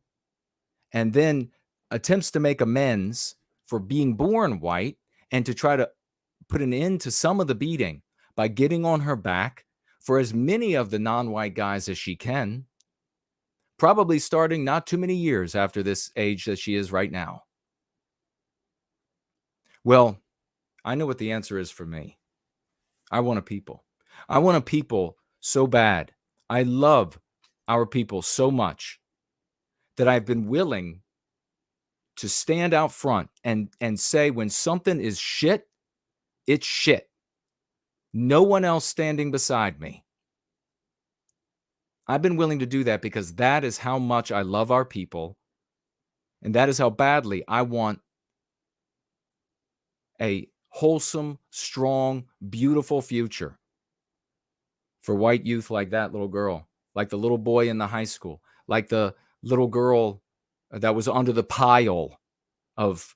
and then attempts to make amends for being born white and to try to put an end to some of the beating by getting on her back for as many of the non-white guys as she can, probably starting not too many years after this age that she is right now? Well, I know what the answer is for me. I want a people. I want a people so bad. I love our people so much that I've been willing to stand out front and say when something is shit, it's shit. No one else standing beside me. I've been willing to do that because that is how much I love our people, and that is how badly I want a wholesome, strong, beautiful future for white youth like that little girl, like the little boy in the high school, like the little girl that was under the pile of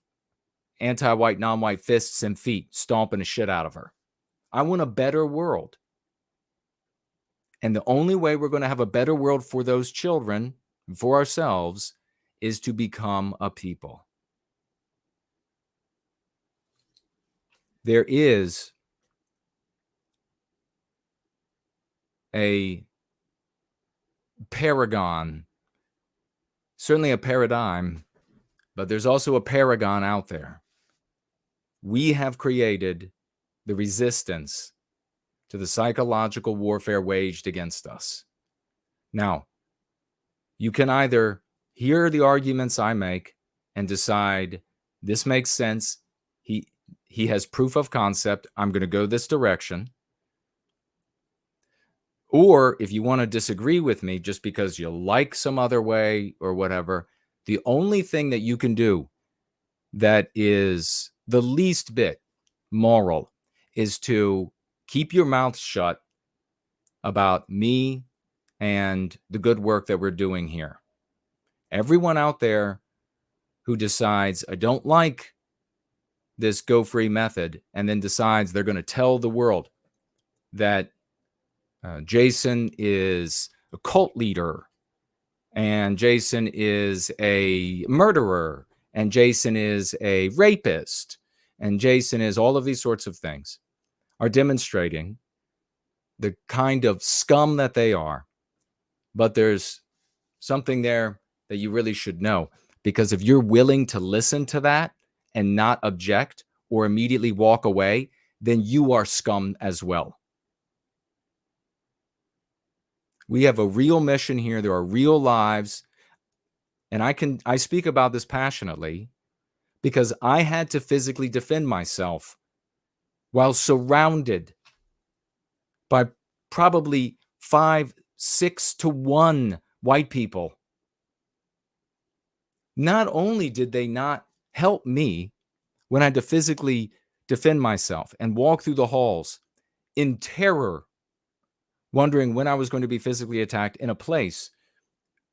anti-white, non-white fists and feet stomping the shit out of her. I want a better world. And the only way we're going to have a better world for those children, for ourselves, is to become a people. There is a paragon, certainly a paradigm, but there's also a paragon out there. We have created the resistance to the psychological warfare waged against us. Now, you can either hear the arguments I make and decide this makes sense. He has proof of concept. I'm going to go this direction. Or if you want to disagree with me just because you like some other way or whatever, the only thing that you can do that is the least bit moral is to keep your mouth shut about me and the good work that we're doing here. Everyone out there who decides, I don't like this go free method, and then decides they're going to tell the world that Jason is a cult leader, and Jason is a murderer, and Jason is a rapist, and Jason is all of these sorts of things, are demonstrating the kind of scum that they are. But there's something there that you really should know, because if you're willing to listen to that and not object or immediately walk away, then you are scum as well. We have a real mission here. There are real lives. And I speak about this passionately because I had to physically defend myself while surrounded by probably 5, 6 to 1 white people. Not only did they not help me when I had to physically defend myself and walk through the halls in terror, wondering when I was going to be physically attacked in a place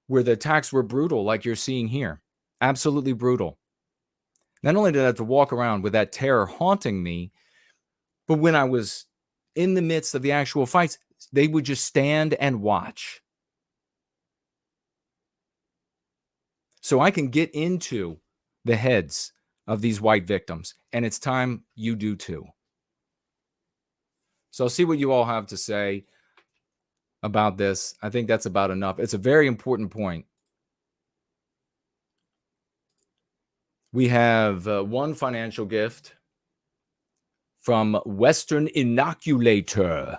where the attacks were brutal, like you're seeing here. Absolutely brutal. Not only did I have to walk around with that terror haunting me, but when I was in the midst of the actual fights, they would just stand and watch. So I can get into the heads of these white victims, and it's time you do too. So I'll see what you all have to say about this. I think that's about enough. It's a very important point. We have one financial gift from Western Inoculator.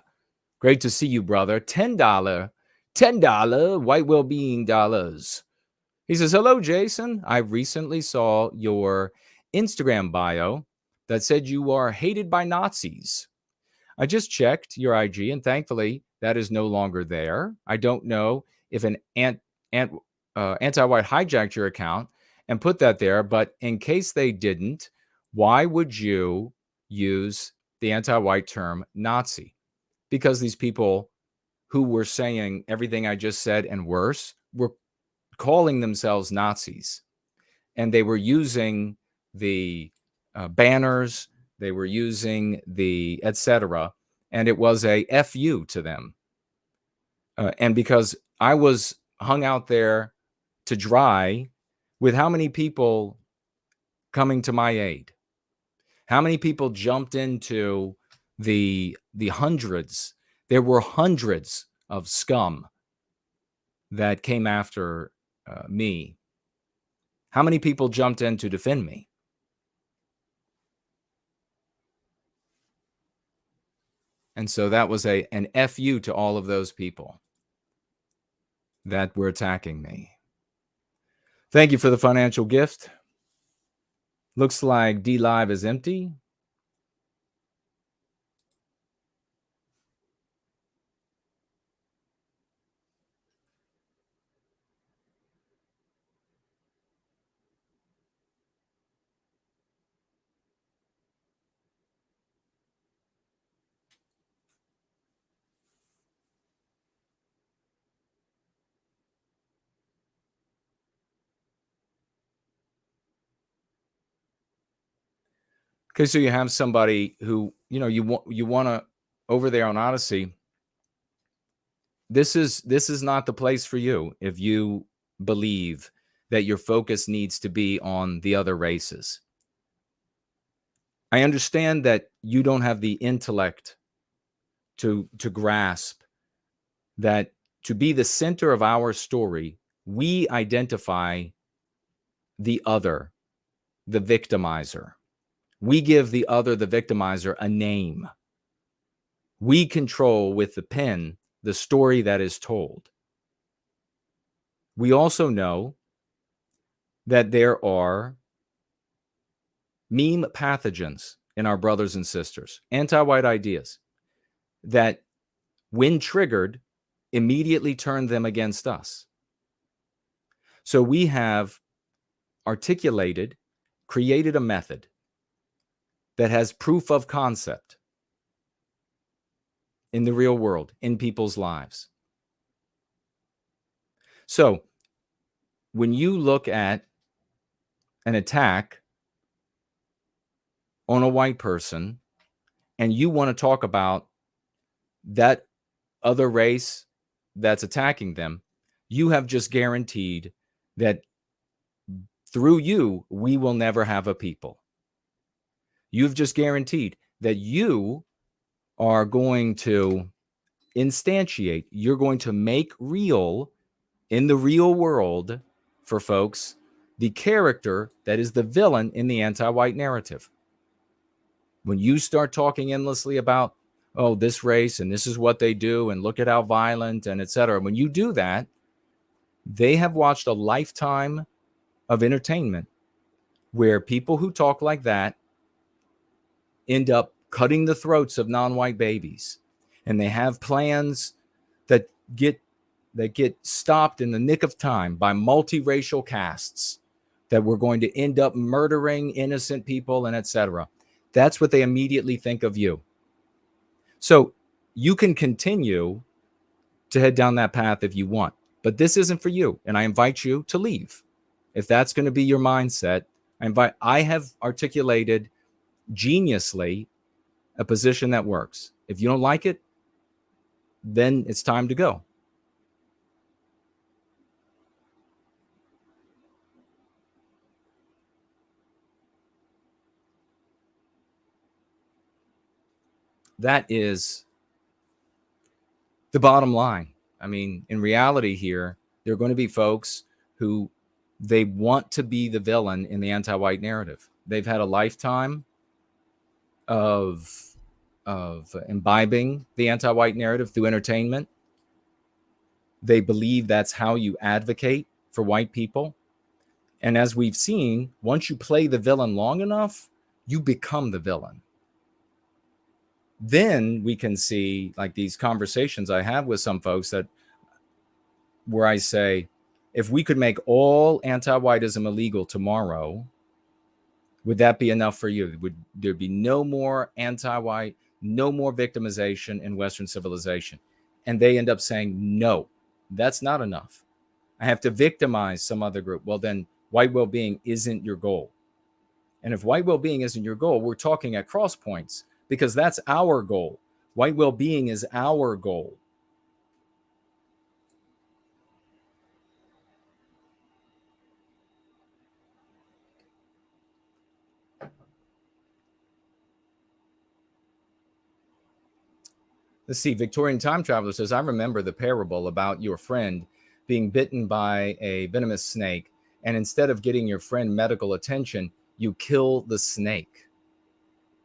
Great to see you, brother. $10 white well-being dollars. He says, hello, Jason. I recently saw your Instagram bio that said you are hated by Nazis. I just checked your IG, and thankfully that is no longer there. I don't know if an anti-white hijacked your account and put that there, but in case they didn't, why would you use the anti-white term Nazi? Because these people who were saying everything I just said and worse were calling themselves Nazis, and they were using the banners, they were using the etc., and it was a FU to them. And because I was hung out there to dry with how many people coming to my aid, how many people jumped into the hundreds. There were hundreds of scum that came after me. How many people jumped in to defend me? And so that was an FU to all of those people that were attacking me. Thank you for the financial gift. Looks like D Live is empty. Okay, so you have somebody who, you want to, over there on Odyssey, this is not the place for you if you believe that your focus needs to be on the other races. I understand that you don't have the intellect to grasp that to be the center of our story, we identify the other, the victimizer. We give the other, the victimizer, a name. We control with the pen the story that is told. We also know that there are meme pathogens in our brothers and sisters, anti-white ideas that, when triggered, immediately turn them against us. So we have articulated, created a method that has proof of concept in the real world, in people's lives. So when you look at an attack on a white person and you want to talk about that other race that's attacking them, you have just guaranteed that through you, we will never have a people. You've just guaranteed that you are going to instantiate, you're going to make real in the real world for folks the character that is the villain in the anti-white narrative. When you start talking endlessly about, oh, this race and this is what they do and look at how violent and etc., when you do that, they have watched a lifetime of entertainment where people who talk like that end up cutting the throats of non-white babies, and they have plans that get stopped in the nick of time by multiracial castes that we're going to end up murdering innocent people and etc. That's what they immediately think of you. So you can continue to head down that path if you want, but this isn't for you, and I invite you to leave. If that's going to be your mindset, I have articulated geniusly a position that works. If you don't like it, then it's time to go. That is the bottom line. I mean, in reality here, there are going to be folks who they want to be the villain in the anti-white narrative. They've had a lifetime of imbibing the anti-white narrative through entertainment. They believe that's how you advocate for white people. And as we've seen, once you play the villain long enough, you become the villain. Then we can see, like, these conversations I have with some folks where I say, if we could make all anti-whiteism illegal tomorrow, would that be enough for you? Would there be no more anti-white, no more victimization in Western civilization? And they end up saying, no, that's not enough. I have to victimize some other group. Well, then white well-being isn't your goal. And if white well-being isn't your goal, we're talking at cross points, because that's our goal. White well-being is our goal. Let's see. Victorian Time Traveler says, I remember the parable about your friend being bitten by a venomous snake, and instead of getting your friend medical attention, you kill the snake.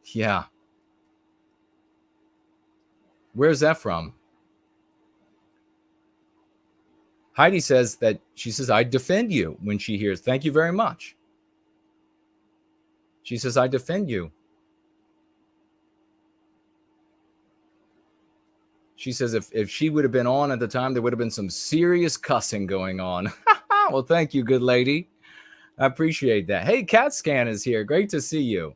Yeah. Where's that from? Heidi says that she says, I defend you when she hears. Thank you very much. She says, I defend you. She says, if she would have been on at the time, there would have been some serious cussing going on. Well, thank you, good lady. I appreciate that. Hey, Cat Scan is here. Great to see you.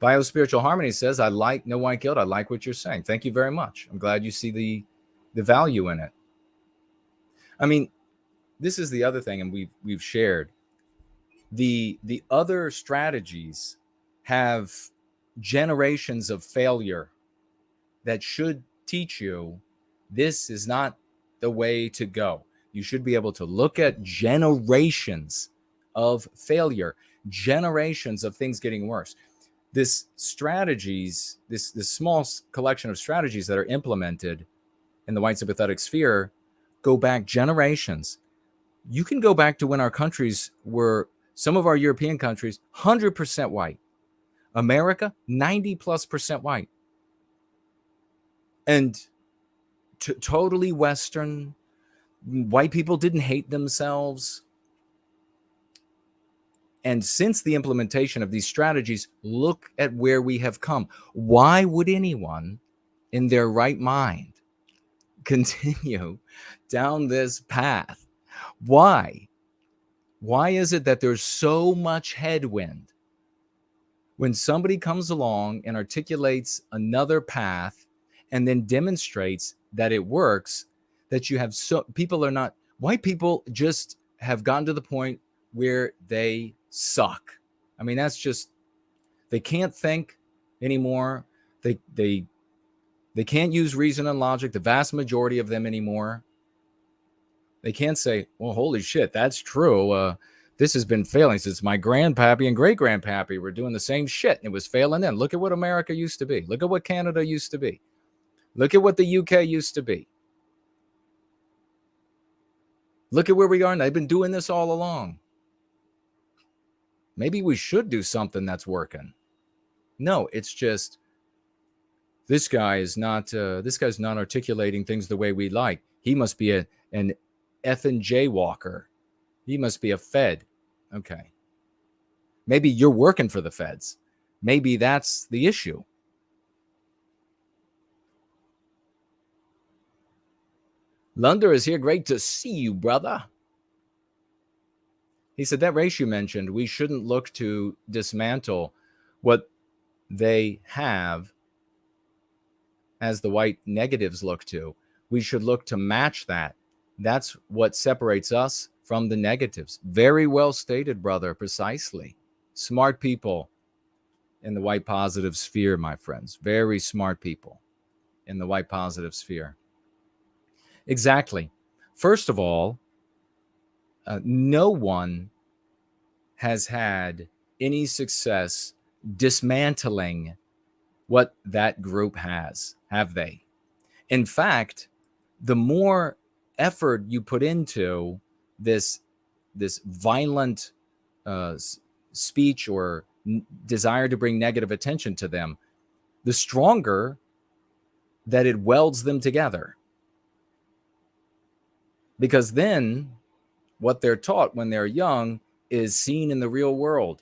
Biospiritual Harmony says, I like No White Guilt. I like what you're saying. Thank you very much. I'm glad you see the value in it. I mean, this is the other thing, and we've shared the other strategies have generations of failure that should teach you this is not the way to go. You should be able to look at generations of failure, generations of things getting worse. This strategies, this small collection of strategies that are implemented in the white sympathetic sphere go back generations. You can go back to when our countries were, some of our European countries, 100% white. America, 90+% white. And totally Western. White people didn't hate themselves. And since the implementation of these strategies, look at where we have come. Why would anyone in their right mind continue down this path? Why? Why is it that there's so much headwind when somebody comes along and articulates another path and then demonstrates that it works, that you have people are not, white people just have gotten to the point where they suck. I mean, that's just, they can't think anymore. They can't use reason and logic, the vast majority of them anymore. They can't say, well, holy shit, that's true. This has been failing since my grandpappy and great-grandpappy were doing the same shit, and it was failing then. Look at what America used to be. Look at what Canada used to be. Look at what the UK used to be. Look at where we are, and they've been doing this all along. Maybe we should do something that's working. No, it's just this guy's not articulating things the way we like. He must be an effing jaywalker. He must be a Fed. Okay. Maybe you're working for the Feds. Maybe that's the issue. Lunder is here. Great to see you, brother. He said that race you mentioned, we shouldn't look to dismantle what they have as the white negatives look to. We should look to match that. That's what separates us from the negatives. Very well stated, brother. Precisely. Smart people in the white positive sphere, my friends. Very smart people in the white positive sphere. Exactly. First of all, no one has had any success dismantling what that group has, have they? In fact, the more effort you put into this violent speech or desire to bring negative attention to them, the stronger that it welds them together. Because then what they're taught when they're young is seen in the real world.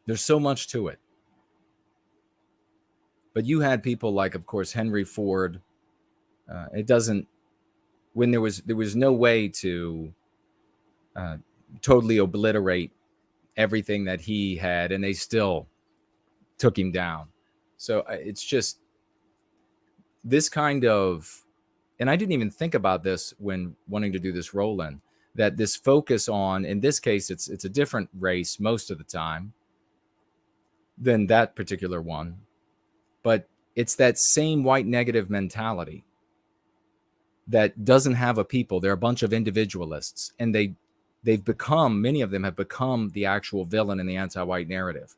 There's so much to it. But you had people like, of course, Henry Ford. When there was no way to totally obliterate everything that he had, and they still took him down. So it's just this kind of, and I didn't even think about this when wanting to do this roll-in, that this focus on, in this case, it's a different race most of the time than that particular one, but it's that same white negative mentality that doesn't have a people. They're a bunch of individualists, and they've become, many of them have become the actual villain in the anti-white narrative.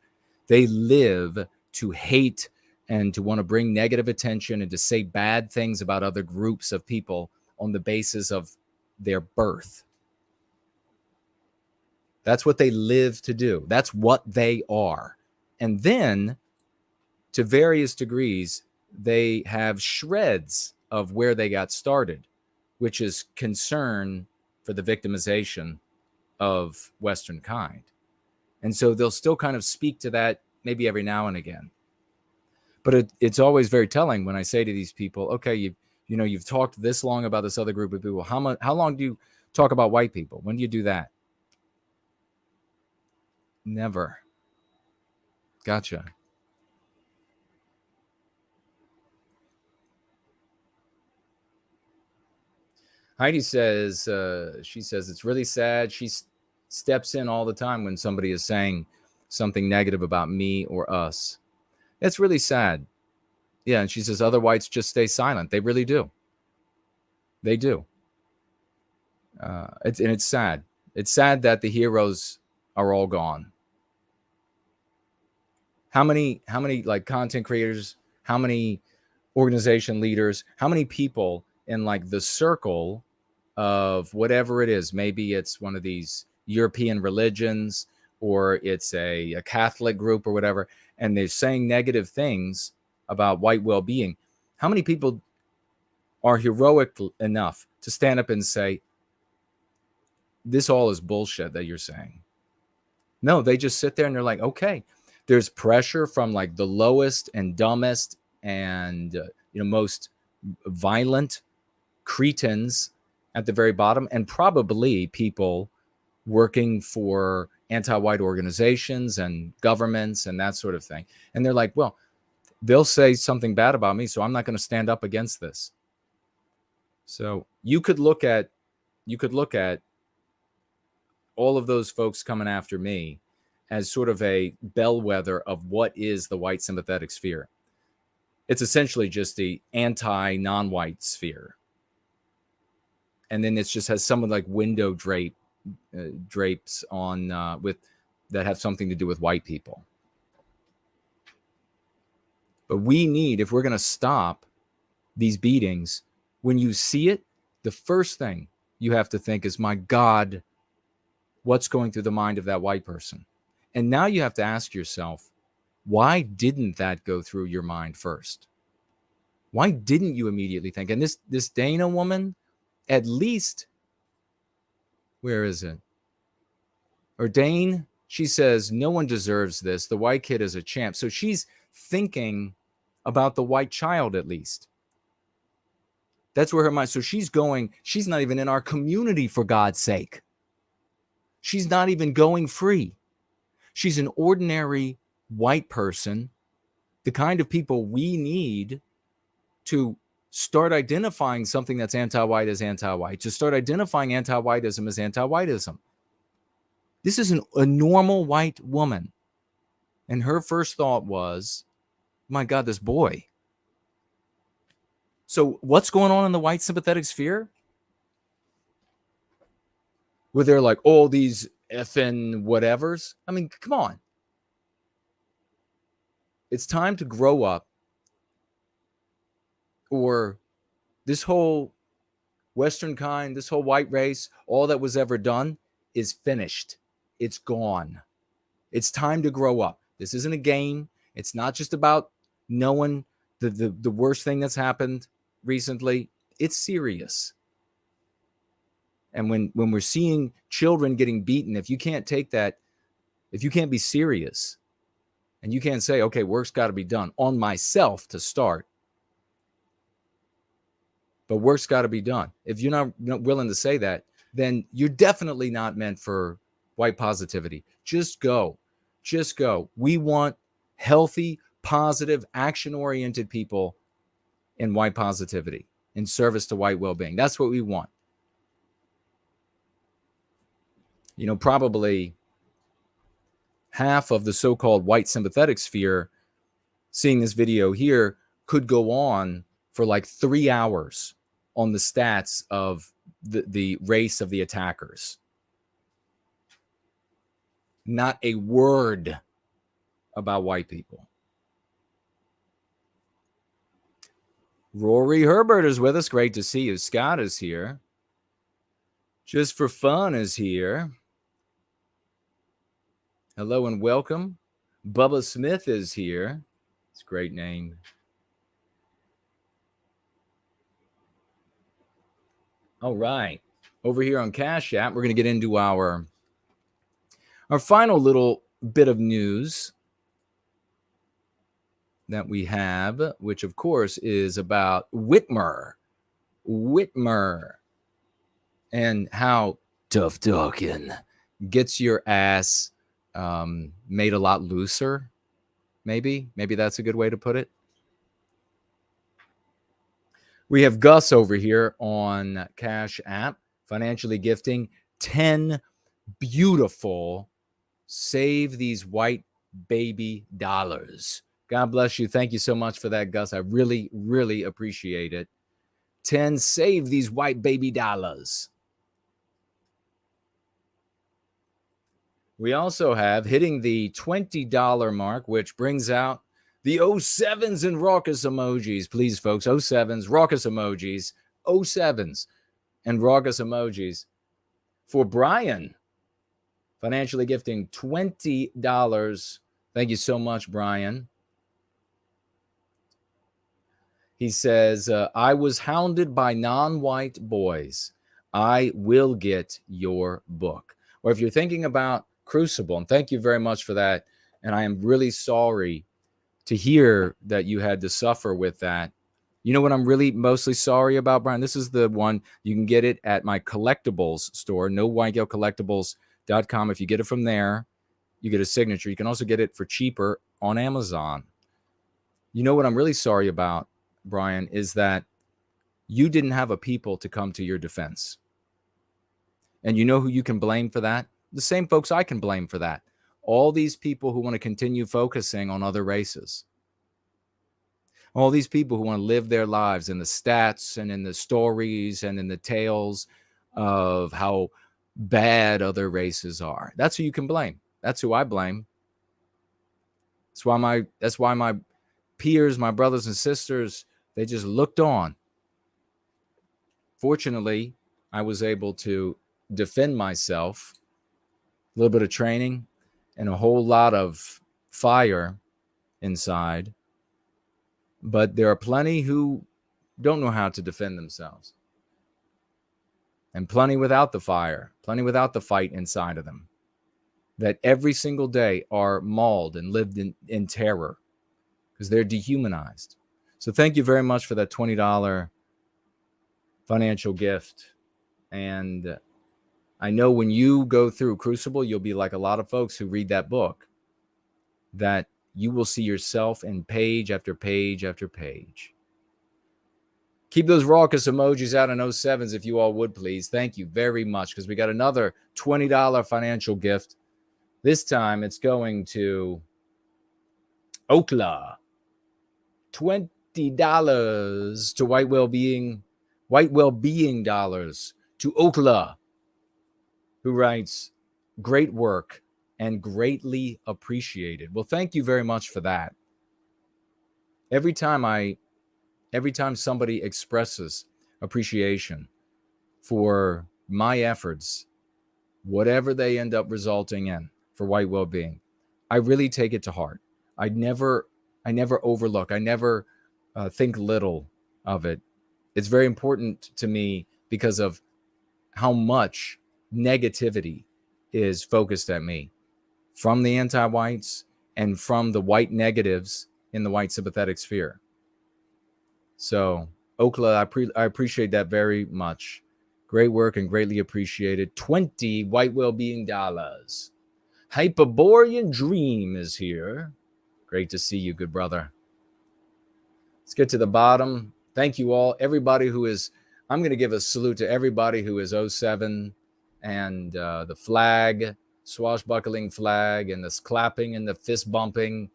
They live to hate and to want to bring negative attention and to say bad things about other groups of people on the basis of their birth. That's what they live to do. That's what they are. And then, to various degrees, they have shreds of where they got started, which is concern for the victimization of Western kind. And so they'll still kind of speak to that maybe every now and again. But it's always very telling when I say to these people, okay, you've talked this long about this other group of people. How long do you talk about white people? When do you do that? Never. Gotcha. Heidi says, she says, it's really sad. She steps in all the time when somebody is saying something negative about me or us. It's really sad. Yeah, and she says, other whites just stay silent. They really do. They do. It's sad. It's sad that the heroes are all gone. How many like content creators, how many organization leaders, how many people in like the circle of whatever it is, maybe it's one of these European religions or it's a Catholic group or whatever, and they're saying negative things about white well-being. How many people are heroic enough to stand up and say, this all is bullshit that you're saying? No, they just sit there and they're like, okay. There's pressure from like the lowest and dumbest and most violent cretins at the very bottom, and probably people working for anti-white organizations and governments and that sort of thing. And they're like, well, they'll say something bad about me, so I'm not going to stand up against this. So you could look at all of those folks coming after me as sort of a bellwether of what is the white sympathetic sphere. It's essentially just the anti-non-white sphere. And then it just has someone like window drapes on with that have something to do with white people. But we need, if we're going to stop these beatings, when you see it, the first thing you have to think is, my God, what's going through the mind of that white person? And now you have to ask yourself, why didn't that go through your mind first? Why didn't you immediately think? And this Dana woman, at least, where is it? Or Dane, she says, no one deserves this. The white kid is a champ. So she's thinking about the white child, at least. That's where her mind, so she's going, she's not even in our community, for God's sake. She's not even going free. She's an ordinary white person, the kind of people we need to start identifying something that's anti-white as anti-white, to start identifying anti-whiteism as anti-whiteism. This is a normal white woman. And her first thought was, my God, this boy. So what's going on in the white sympathetic sphere? Where they're like, all these effing whatevers. I mean, come on. It's time to grow up, or this whole Western kind, this whole white race, all that was ever done is finished. It's gone. It's time to grow up. This isn't a game. It's not just about knowing the worst thing that's happened recently. It's serious. And when we're seeing children getting beaten, if you can't take that, if you can't be serious, and you can't say, okay, work's got to be done on myself to start, but work's got to be done. If you're not willing to say that, then you're definitely not meant for white positivity. Just go. Just go. We want healthy, positive, action-oriented people in white positivity, in service to white well-being. That's what we want. You know, probably half of the so-called white sympathetic sphere seeing this video here could go on for like 3 hours on the stats of the race of the attackers. Not a word about white people. Rory Herbert is with us. Great to see you. Scott is here. Just for Fun is here. Hello and welcome. Bubba Smith is here. It's a great name. All right. Over here on Cash App, we're going to get into our final little bit of news that we have, which of course is about Whitmer. Whitmer. And how tough talking gets your ass made a lot looser. Maybe that's a good way to put it. We have Gus over here on Cash App, financially gifting 10 beautiful Save These White Baby Dollars. God bless you. Thank you so much for that, Gus. I really, really appreciate it. 10 Save These White Baby Dollars. We also have hitting the $20 mark, which brings out the 07s and raucous emojis. Please, folks, 07s, raucous emojis, 07s and raucous emojis for Brian. Financially gifting $20. Thank you so much, Brian. He says, I was hounded by non-white boys. I will get your book. Or if you're thinking about Crucible, and thank you very much for that. And I am really sorry to hear that you had to suffer with that. You know what I'm really mostly sorry about, Brian? This is the one. You can get it at my collectibles store, nowhitegalcollectibles.com. If you get it from there, you get a signature. You can also get it for cheaper on Amazon. You know what I'm really sorry about, Brian, is that you didn't have a people to come to your defense. And you know who you can blame for that? The same folks I can blame for that. All these people who want to continue focusing on other races. All these people who want to live their lives in the stats and in the stories and in the tales of how bad other races are. That's who you can blame. That's who I blame. That's why my peers, my brothers and sisters, they just looked on. Fortunately, I was able to defend myself. A little bit of training and a whole lot of fire inside. But there are plenty who don't know how to defend themselves. And plenty without the fire, plenty without the fight inside of them, that every single day are mauled and lived in terror because they're dehumanized. So thank you very much for that $20 financial gift. And I know when you go through Crucible, you'll be like a lot of folks who read that book, that you will see yourself in page after page after page. Keep those raucous emojis out in 07s if you all would, please. Thank you very much, because we got another $20 financial gift. This time it's going to Okla. $20 to White Well-Being dollars to Okla, who writes, great work and greatly appreciated. Well, thank you very much for that. Every time somebody expresses appreciation for my efforts, whatever they end up resulting in for white well-being, I really take it to heart. I never overlook. I never think little of it. It's very important to me because of how much negativity is focused at me from the anti-whites and from the white negatives in the white sympathetic sphere. So, Okla, I appreciate that very much. Great work and greatly appreciated. 20 white well-being dollars. Hyperborean Dream is here. Great to see you, good brother. Let's get to the bottom. Thank you all. Everybody who is, I'm going to give a salute to everybody who is 07 and the flag, swashbuckling flag, and this clapping and the fist bumping.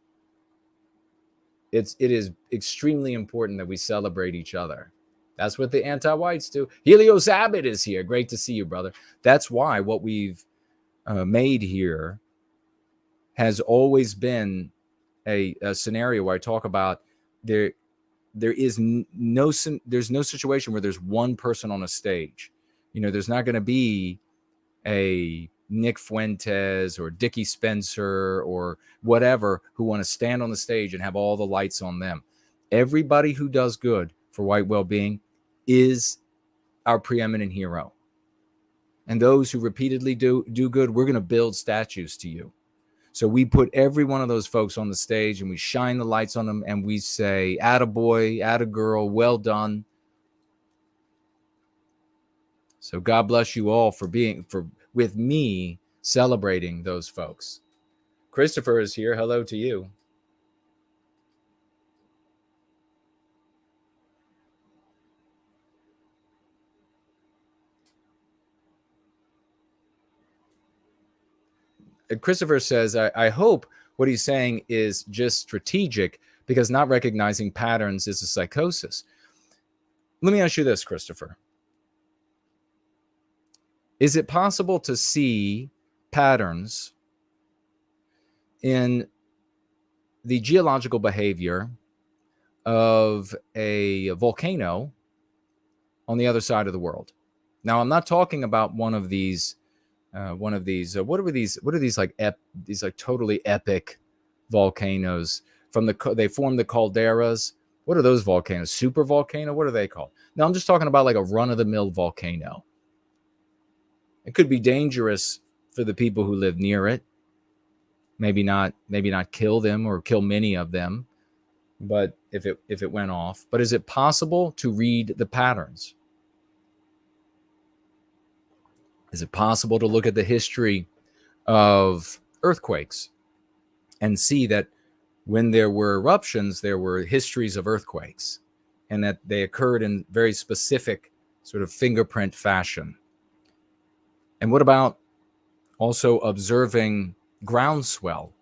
It is extremely important that we celebrate each other. That's what the anti-whites do. Helios Abbott is here. Great to see you, brother. That's why what we've made here has always been a scenario where I talk about there's no situation where there's one person on a stage. You know, there's not going to be a Nick Fuentes or Dickie Spencer or whatever who want to stand on the stage and have all the lights on them. Everybody who does good for white well-being is our preeminent hero. And those who repeatedly do good, we're going to build statues to you. So we put every one of those folks on the stage and we shine the lights on them and we say, attaboy, attagirl, well done. So God bless you all for with me celebrating those folks. Christopher is here. Hello to you. Christopher says, I hope what he's saying is just strategic because not recognizing patterns is a psychosis. Let me ask you this, Christopher. Is it possible to see patterns in the geological behavior of a volcano on the other side of the world? Now, I'm not talking about one of these what are these like these like totally epic volcanoes from they form the calderas. What are those volcanoes? Super volcano? What are they called? No, I'm just talking about like a run-of-the-mill volcano. It could be dangerous for the people who live near it. Maybe not kill them or kill many of them, but if it went off. But is it possible to read the patterns? Is it possible to look at the history of earthquakes and see that when there were eruptions, there were histories of earthquakes and that they occurred in very specific sort of fingerprint fashion? And what about also observing groundswell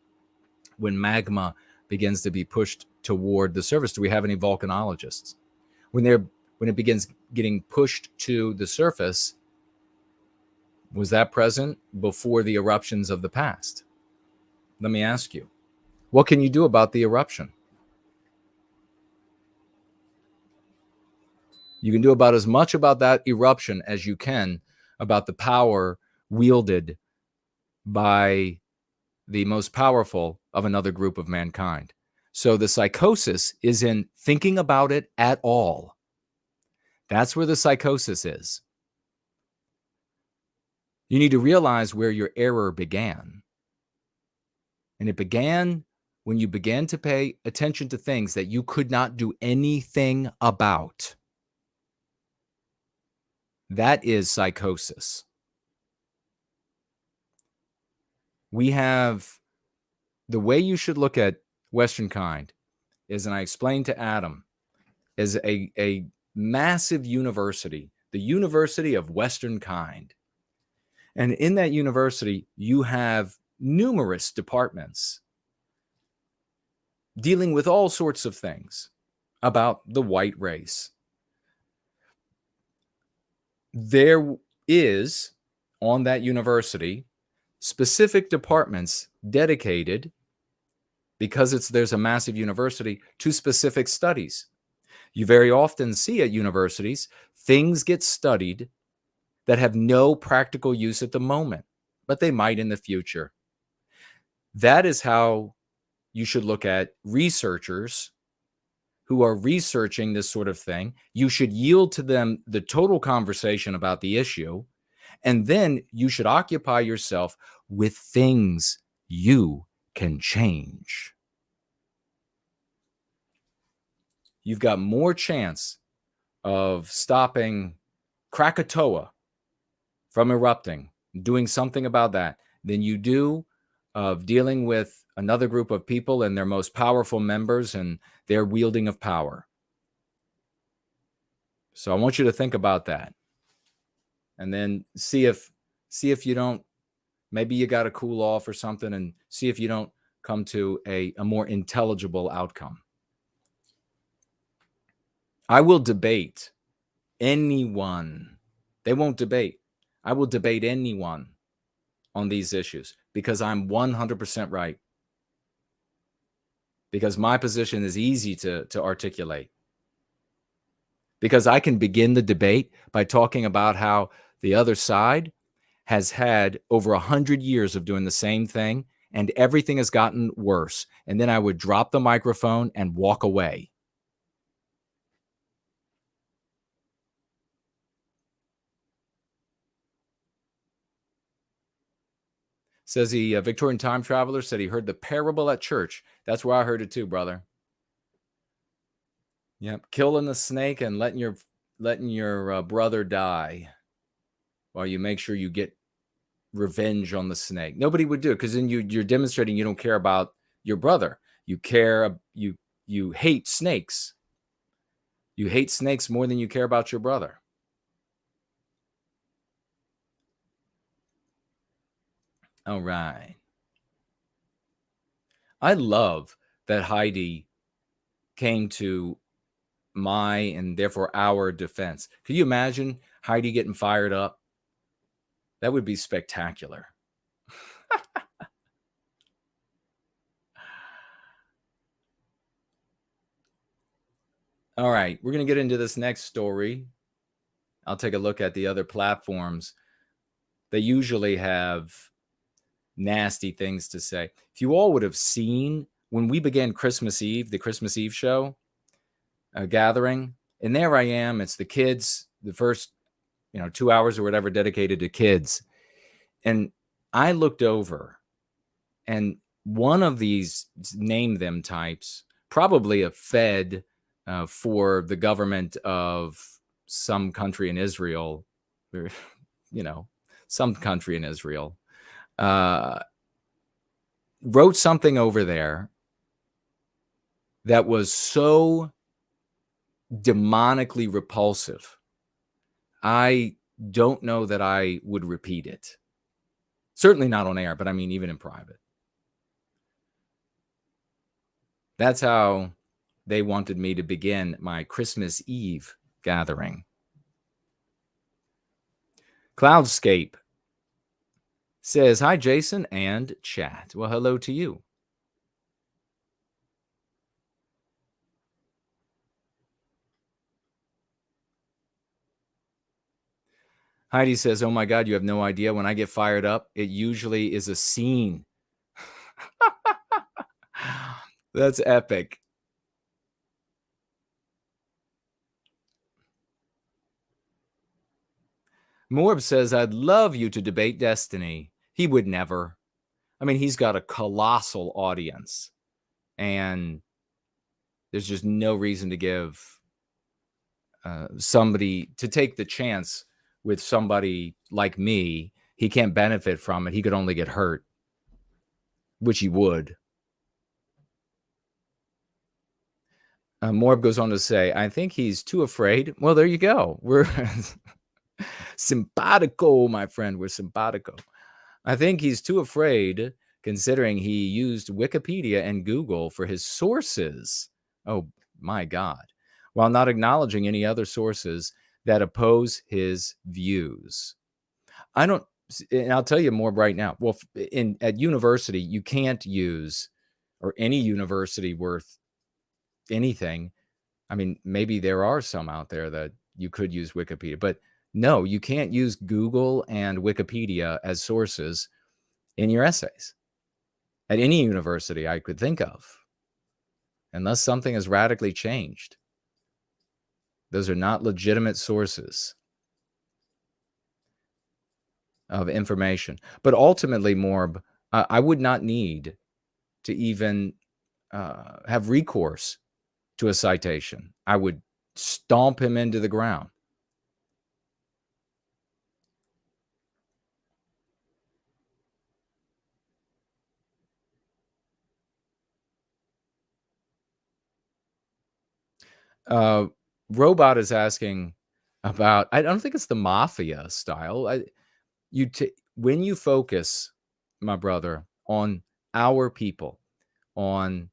when magma begins to be pushed toward the surface? Do we have any volcanologists? When it begins getting pushed to the surface, was that present before the eruptions of the past? Let me ask you, what can you do about the eruption? You can do about as much about that eruption as you can about the power wielded by the most powerful of another group of mankind. So the psychosis is in thinking about it at all. That's where the psychosis is. You need to realize where your error began. And it began when you began to pay attention to things that you could not do anything about. That is psychosis. We have the way you should look at Western kind is, and I explained to Adam, is a massive university, the University of Western Kind. And in that university, you have numerous departments dealing with all sorts of things about the white race. There is, on that university, specific departments dedicated, because there's a massive university, to specific studies. You very often see at universities, things get studied that have no practical use at the moment, but they might in the future. That is how you should look at researchers who are researching this sort of thing. You should yield to them the total conversation about the issue, and then you should occupy yourself with things you can change. You've got more chance of stopping Krakatoa from erupting, doing something about that, than you do of dealing with another group of people and their most powerful members and their wielding of power. So I want you to think about that. And then see if you don't, maybe you got to cool off or something, and see if you don't come to a more intelligible outcome. I will debate anyone. They won't debate. I will debate anyone on these issues because I'm 100% right. Because my position is easy to articulate. Because I can begin the debate by talking about how the other side has had over 100 years of doing the same thing, and everything has gotten worse. And then I would drop the microphone and walk away. Says the Victorian time traveler said he heard the parable at church. That's where I heard it too, brother. Yep, killing the snake and letting your brother die while you make sure you get revenge on the snake. Nobody would do it because then you're demonstrating you don't care about your brother. You hate snakes. You hate snakes more than you care about your brother. All right. I love that Heidi came to my and therefore our defense. Could you imagine Heidi getting fired up? That would be spectacular. All right, we're going to get into this next story. I'll take a look at the other platforms. They usually have nasty things to say. If you all would have seen when we began Christmas Eve, the Christmas Eve show gathering, and there I am. It's the kids, the first 2 hours or whatever dedicated to kids. And I looked over, and one of these, name them types, probably a Fed for the government of some country in Israel, or, some country in Israel, wrote something over there that was so demonically repulsive. I don't know that I would repeat it. Certainly not on air, but I mean, even in private. That's how they wanted me to begin my Christmas Eve gathering. Cloudscape says, hi, Jason and chat. Well, hello to you. Heidi says, oh my God, you have no idea. When I get fired up, it usually is a scene. That's epic. Morb says, I'd love you to debate Destiny. He would never. I mean, he's got a colossal audience, and there's just no reason to give somebody to take the chance with somebody like me. He can't benefit from it. He could only get hurt, which he would. Morb goes on to say, I think he's too afraid. Well, there you go. We're simpatico, my friend. We're simpatico. I think he's too afraid, considering he used Wikipedia and Google for his sources. Oh, my God. While not acknowledging any other sources that oppose his views. And I'll tell you more right now. Well, at university, you can't use, or any university worth anything. I mean, maybe there are some out there that you could use Wikipedia, but no, you can't use Google and Wikipedia as sources in your essays at any university I could think of, unless something has radically changed. Those are not legitimate sources of information. But ultimately, Morb, I would not need to even have recourse to a citation. I would stomp him into the ground. Robot is asking about, I don't think it's the mafia style. When you focus, my brother, on our people, on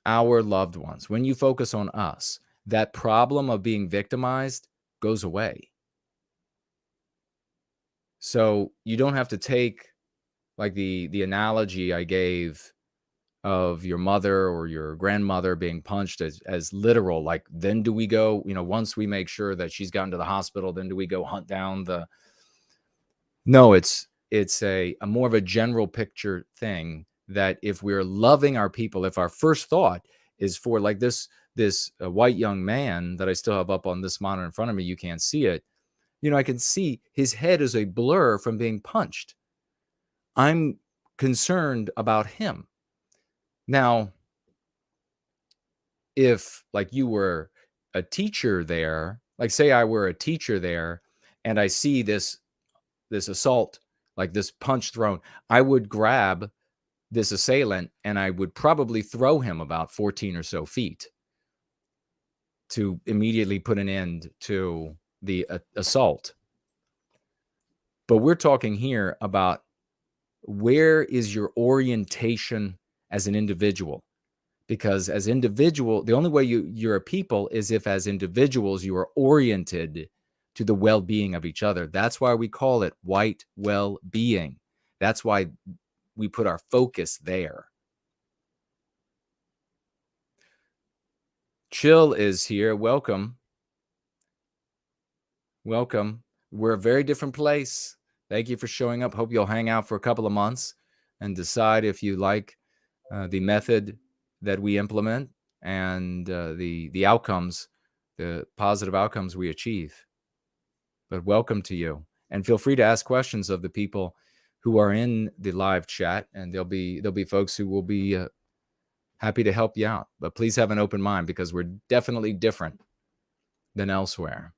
our loved ones, when you focus on us, that problem of being victimized goes away. So you don't have to take like the analogy I gave of your mother or your grandmother being punched as literal. Like, then do we go, once we make sure that she's gotten to the hospital, then do we go hunt down the... No, it's a more of a general picture thing, that if we're loving our people, if our first thought is for like this white young man that I still have up on this monitor in front of me, you can't see it. I can see his head is a blur from being punched. I'm concerned about him. Now, if like you were a teacher there, like say I were a teacher there and I see this assault, like this punch thrown, I would grab this assailant and I would probably throw him about 14 or so feet to immediately put an end to the assault. But we're talking here about, where is your orientation as an individual. Because as individual, the only way you're a people is if as individuals you are oriented to the well-being of each other. That's why we call it white well-being. That's why we put our focus there. Chill is here. Welcome. Welcome. We're a very different place. Thank you for showing up. Hope you'll hang out for a couple of months and decide if you like the method that we implement and the outcomes, the positive outcomes we achieve. But welcome to you. And feel free to ask questions of the people who are in the live chat, and there'll be folks who will be happy to help you out. But please have an open mind, because we're definitely different than elsewhere.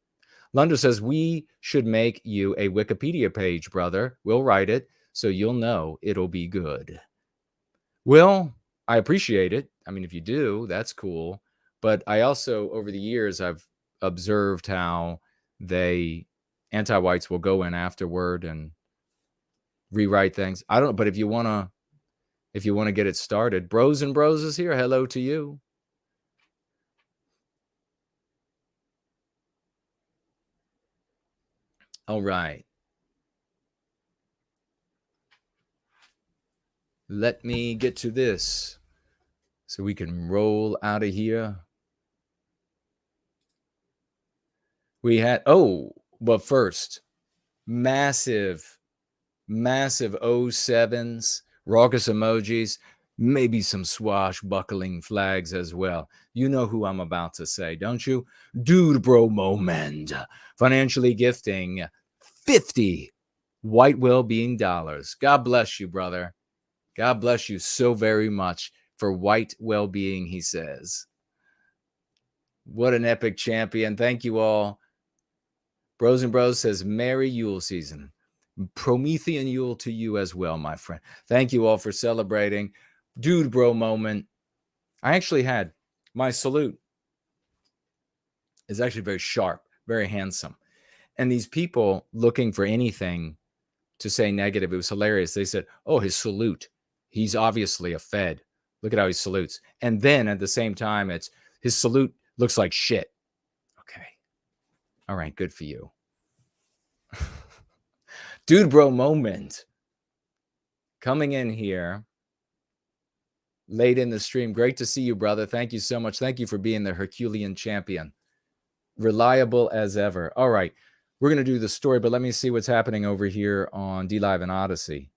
Lunder says, we should make you a Wikipedia page, brother. We'll write it so you'll know it'll be good. Well, I appreciate it. I mean, if you do, that's cool. But I also, over the years, I've observed how anti-whites will go in afterward and rewrite things. I don't know, but if you want to get it started, Bros and Bros is here. Hello to you. All right. Let me get to this so we can roll out of here. But first, massive 07s, raucous emojis, maybe some swashbuckling flags as well. You know who I'm about to say, don't you? Dude Bro Moment, financially gifting 50 white well-being dollars. God bless you, brother. God bless you so very much for white well-being, he says. What an epic champion. Thank you all. Bros and Bros says, Merry Yule season. Promethean Yule to you as well, my friend. Thank you all for celebrating. Dude Bro Moment. I actually had my salute is actually very sharp, very handsome. And these people looking for anything to say negative, it was hilarious. They said, oh, his salute. He's obviously a Fed. Look at how he salutes. And then at the same time, it's his salute looks like shit. Okay. All right. Good for you. Dude Bro Moment. Coming in here late in the stream. Great to see you, brother. Thank you so much. Thank you for being the Herculean champion. Reliable as ever. All right. We're going to do the story, but let me see what's happening over here on D-Live and Odyssey.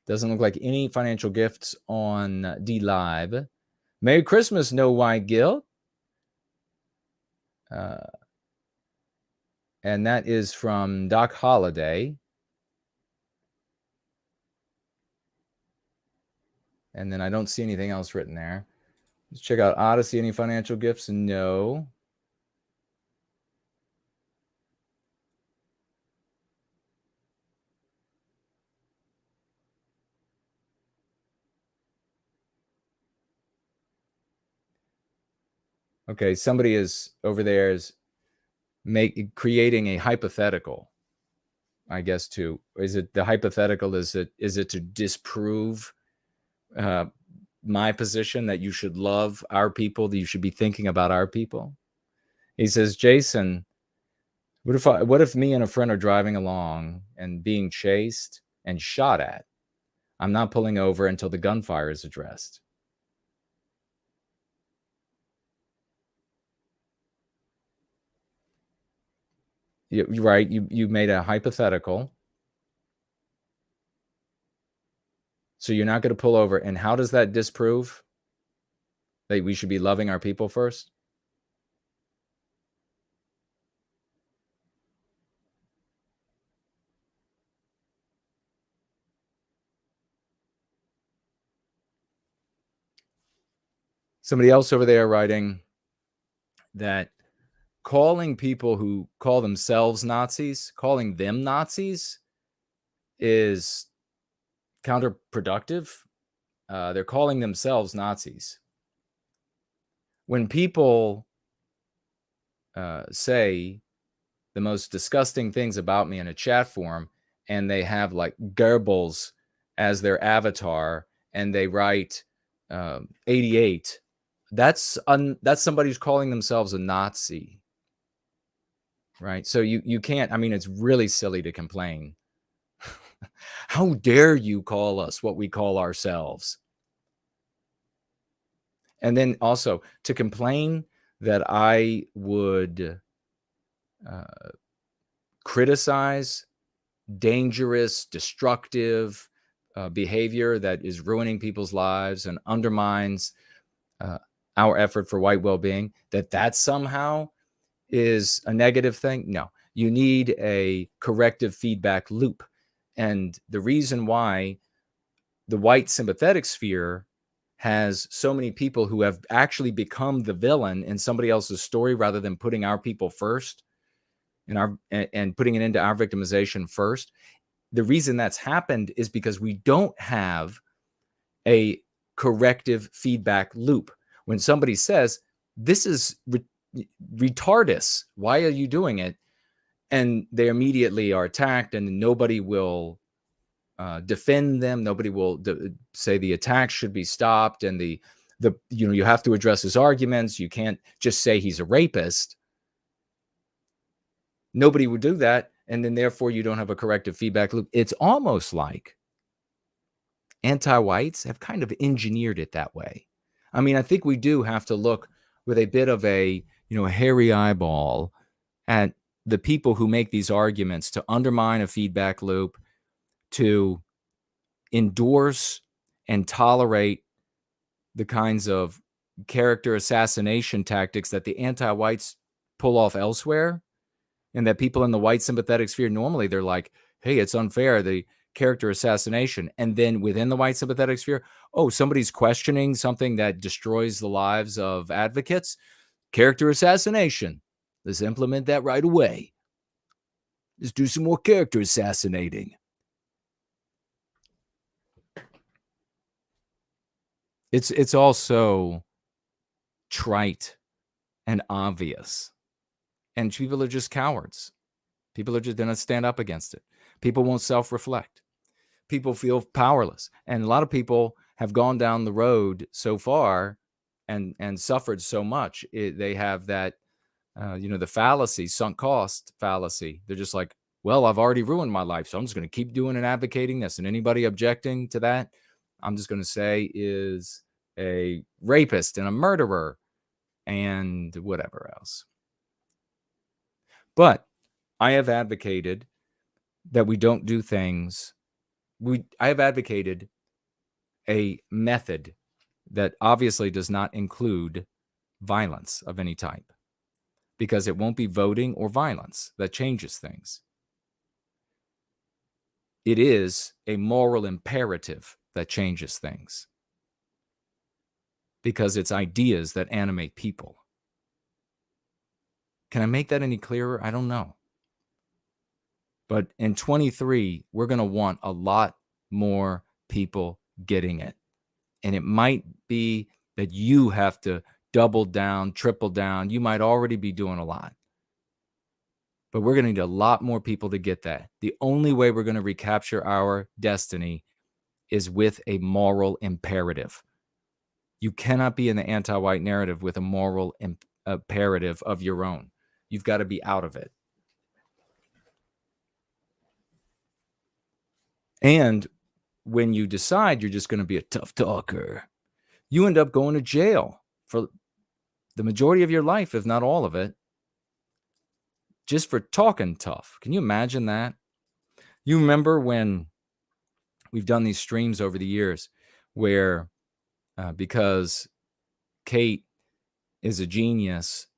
Doesn't look like any financial gifts on D-Live. Merry Christmas, No White Guilt. And that is from Doc Holliday. And then I don't see anything else written there. Let's check out Odyssey. Any financial gifts? No. Okay, somebody is over there is creating a hypothetical, I guess, is it the hypothetical? Is it to disprove my position that you should love our people, that you should be thinking about our people? He says, Jason, what if me and a friend are driving along and being chased and shot at? I'm not pulling over until the gunfire is addressed. You're right. You made a hypothetical. So you're not going to pull over. And how does that disprove that we should be loving our people first? Somebody else over there writing that calling people who call themselves Nazis, calling them Nazis is counterproductive. They're calling themselves Nazis. When people say the most disgusting things about me in a chat forum, and they have like Goebbels as their avatar, and they write 88, that's somebody who's calling themselves a Nazi, right? So you can't, I mean, it's really silly to complain. How dare you call us what we call ourselves? And then also to complain that I would criticize dangerous, destructive behavior that is ruining people's lives and undermines our effort for white well-being, that somehow is a negative thing. No, you need a corrective feedback loop. And the reason why the white sympathetic sphere has so many people who have actually become the villain in somebody else's story rather than putting our people first and putting it into our victimization first. The reason that's happened is because we don't have a corrective feedback loop. When somebody says, this is retardus, why are you doing it? And they immediately are attacked, and nobody will defend them. Nobody will say the attack should be stopped, and you have to address his arguments. You can't just say he's a rapist. Nobody would do that, and then therefore you don't have a corrective feedback loop. It's almost like anti-whites have kind of engineered it that way. I mean, I think we do have to look with a bit of a hairy eyeball at the people who make these arguments to undermine a feedback loop, to endorse and tolerate the kinds of character assassination tactics that the anti-whites pull off elsewhere, and that people in the white sympathetic sphere, normally they're like, hey, it's unfair, the character assassination. And then within the white sympathetic sphere, oh, somebody's questioning something that destroys the lives of advocates, character assassination. Let's implement that right away. Let's do some more character assassinating. It's also trite and obvious. And people are just cowards. People are just going to stand up against it. People won't self-reflect. People feel powerless. And a lot of people have gone down the road so far and suffered so much. They have that, the fallacy, sunk cost fallacy. They're just like, well, I've already ruined my life, so I'm just going to keep doing and advocating this. And anybody objecting to that, I'm just going to say is a rapist and a murderer and whatever else. But I have advocated that we don't do things. I have advocated a method that obviously does not include violence of any type, because it won't be voting or violence that changes things. It is a moral imperative that changes things, because it's ideas that animate people. Can I make that any clearer? I don't know. But in 23, we're going to want a lot more people getting it. And it might be that you have to double down, triple down. You might already be doing a lot. But we're going to need a lot more people to get that. The only way we're going to recapture our destiny is with a moral imperative. You cannot be in the anti-white narrative with a moral imperative of your own. You've got to be out of it. And when you decide you're just going to be a tough talker, you end up going to jail for the majority of your life, if not all of it, just for talking tough. Can you imagine that? You remember when we've done these streams over the years where because Kate is a genius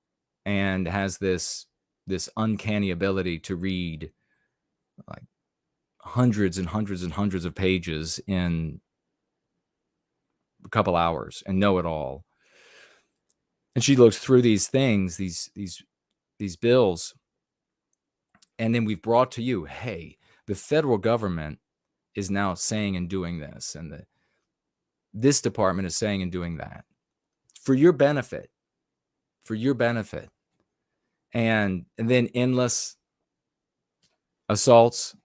and has this uncanny ability to read like hundreds and hundreds and hundreds of pages in a couple hours and know it all. And she looks through these things, these bills, and then we've brought to you, hey, the federal government is now saying and doing this, and this department is saying and doing that for your benefit. And then endless assaults,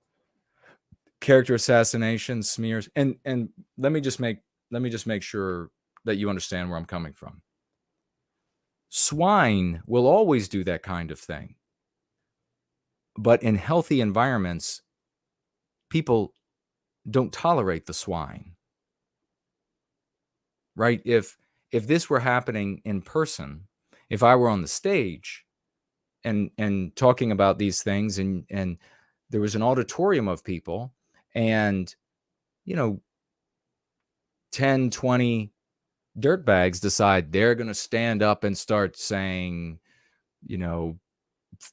character assassinations, smears. And let me just make let me just make sure that you understand where I'm coming from. Swine will always do that kind of thing. But in healthy environments, people don't tolerate the swine. Right? If this were happening in person, if I were on the stage and talking about these things and there was an auditorium of people and 10, 20 dirtbags decide they're going to stand up and start saying,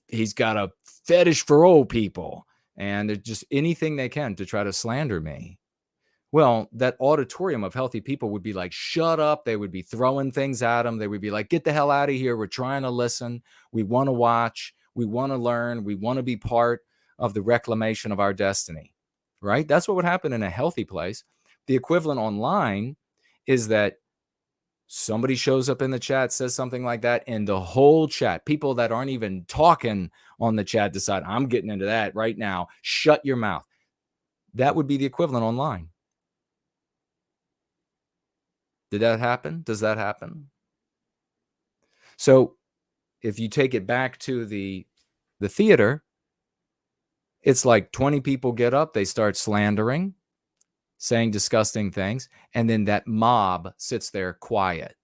he's got a fetish for old people, and they're just anything they can to try to slander me. Well, that auditorium of healthy people would be like, shut up. They would be throwing things at them. They would be like, get the hell out of here. We're trying to listen. We want to watch. We want to learn. We want to be part of the reclamation of our destiny, right? That's what would happen in a healthy place. The equivalent online is that somebody shows up in the chat, says something like that, and the whole chat, people that aren't even talking on the chat, decide, I'm getting into that right now. Shut your mouth. That would be the equivalent online. Did that happen? Does that happen? So if you take it back to the theater, it's like 20 people get up, they start slandering, saying disgusting things, and then that mob sits there quiet.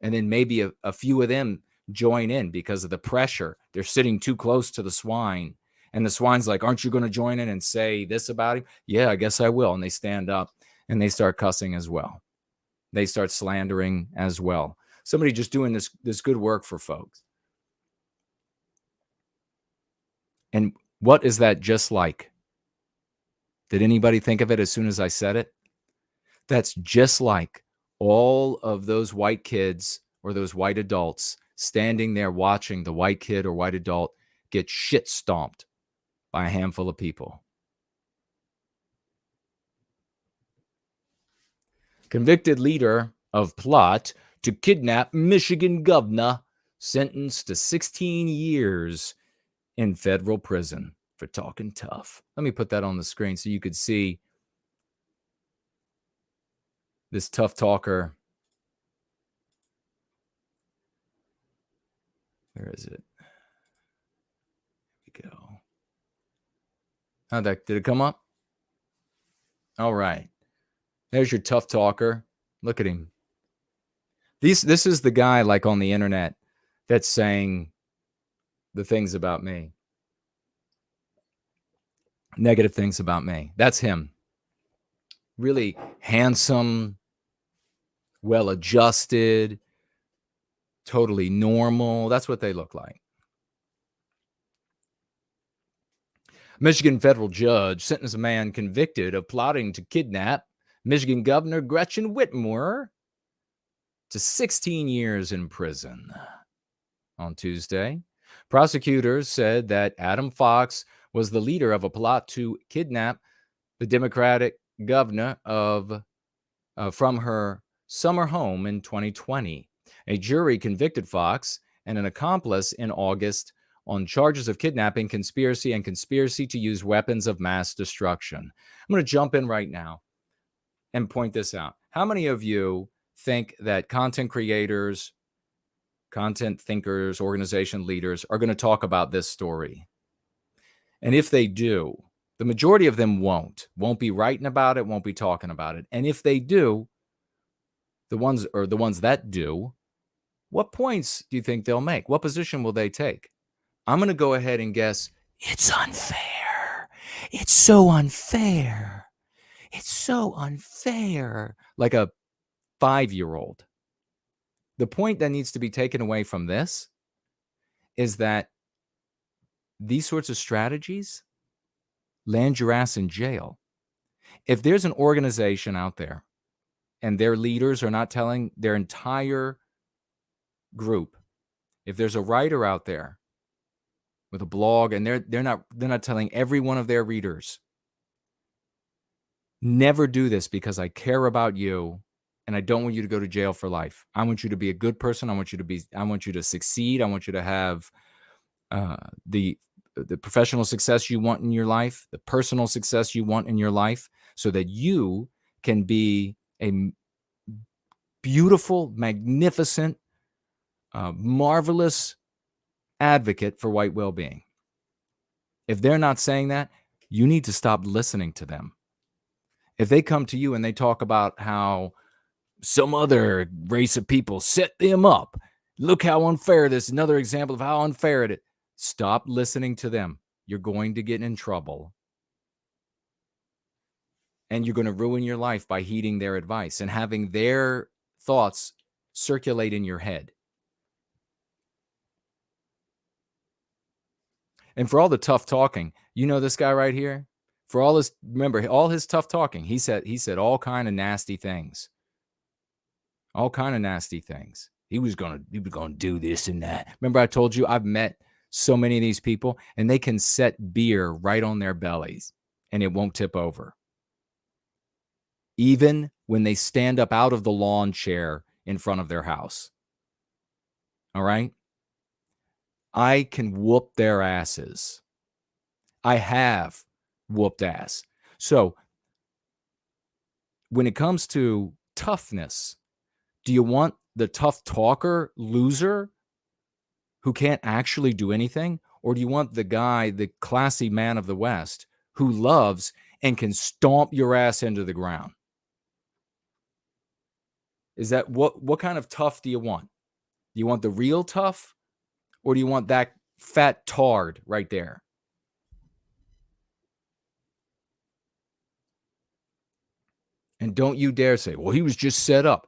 And then maybe a few of them join in because of the pressure. They're sitting too close to the swine. And the swine's like, aren't you going to join in and say this about him? Yeah, I guess I will. And they stand up and they start cussing as well. They start slandering as well. Somebody just doing this good work for folks. And what is that just like? Did anybody think of it as soon as I said it? That's just like all of those white kids or those white adults standing there watching the white kid or white adult get shit stomped by a handful of people. Convicted leader of plot to kidnap Michigan governor sentenced to 16 years in federal prison for talking tough. Let me put that on the screen so you could see this tough talker. Where is it? Here we go. Did it come up? All right. There's your tough talker. Look at him. This is the guy like on the internet that's saying the things about me. Negative things about me. That's him. Really handsome, well-adjusted, totally normal. That's what they look like. Michigan federal judge sentenced a man convicted of plotting to kidnap Michigan Governor Gretchen Whitmer to 16 years in prison on Tuesday. Prosecutors said that Adam Fox was the leader of a plot to kidnap the Democratic governor from her summer home in 2020. A jury convicted Fox and an accomplice in August on charges of kidnapping, conspiracy, and conspiracy to use weapons of mass destruction. I'm going to jump in right now and point this out. How many of you think that content creators, content thinkers, organization leaders are going to talk about this story? And if they do, the majority of them won't be writing about it, won't be talking about it. And if they do, the ones that do, what points do you think they'll make? What position will they take? I'm going to go ahead and guess it's unfair. It's so unfair. It's so unfair. Like a 5-year-old. The point that needs to be taken away from this is that these sorts of strategies land your ass in jail. If there's an organization out there and their leaders are not telling their entire group, if there's a writer out there with a blog and they're not telling every one of their readers, never do this because I care about you and I don't want you to go to jail for life. I want you to be a good person. I want you to succeed. I want you to have the professional success you want in your life, the personal success you want in your life, so that you can be a beautiful, magnificent, marvelous advocate for white well-being. If they're not saying that, you need to stop listening to them. If they come to you and they talk about how some other race of people set them up, look how unfair this is, another example of how unfair it is. Stop listening to them. You're going to get in trouble. And you're going to ruin your life by heeding their advice and having their thoughts circulate in your head. And for all the tough talking, you know this guy right here? For all his, remember, all his tough talking, he said all kind of nasty things. All kind of nasty things. He was gonna do this and that. Remember, I told you I've met so many of these people, and they can set beer right on their bellies, and it won't tip over. Even when they stand up out of the lawn chair in front of their house. All right? I can whoop their asses. I have whooped ass. So when it comes to toughness, do you want the tough talker loser who can't actually do anything? Or do you want the guy, the classy man of the West, who loves and can stomp your ass into the ground? Is that what kind of tough do you want? Do you want the real tough? Or do you want that fat tard right there? And don't you dare say, well, he was just set up.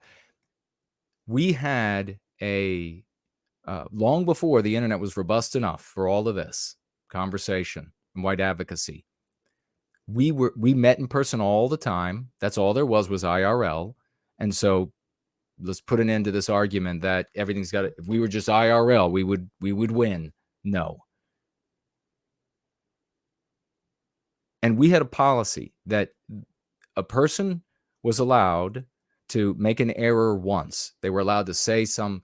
We had long before the internet was robust enough for all of this conversation and white advocacy, we met in person all the time. That's all there was IRL. And so let's put an end to this argument that everything's got to, if we were just IRL, we would win. No. And we had a policy that a person was allowed to make an error once. They were allowed to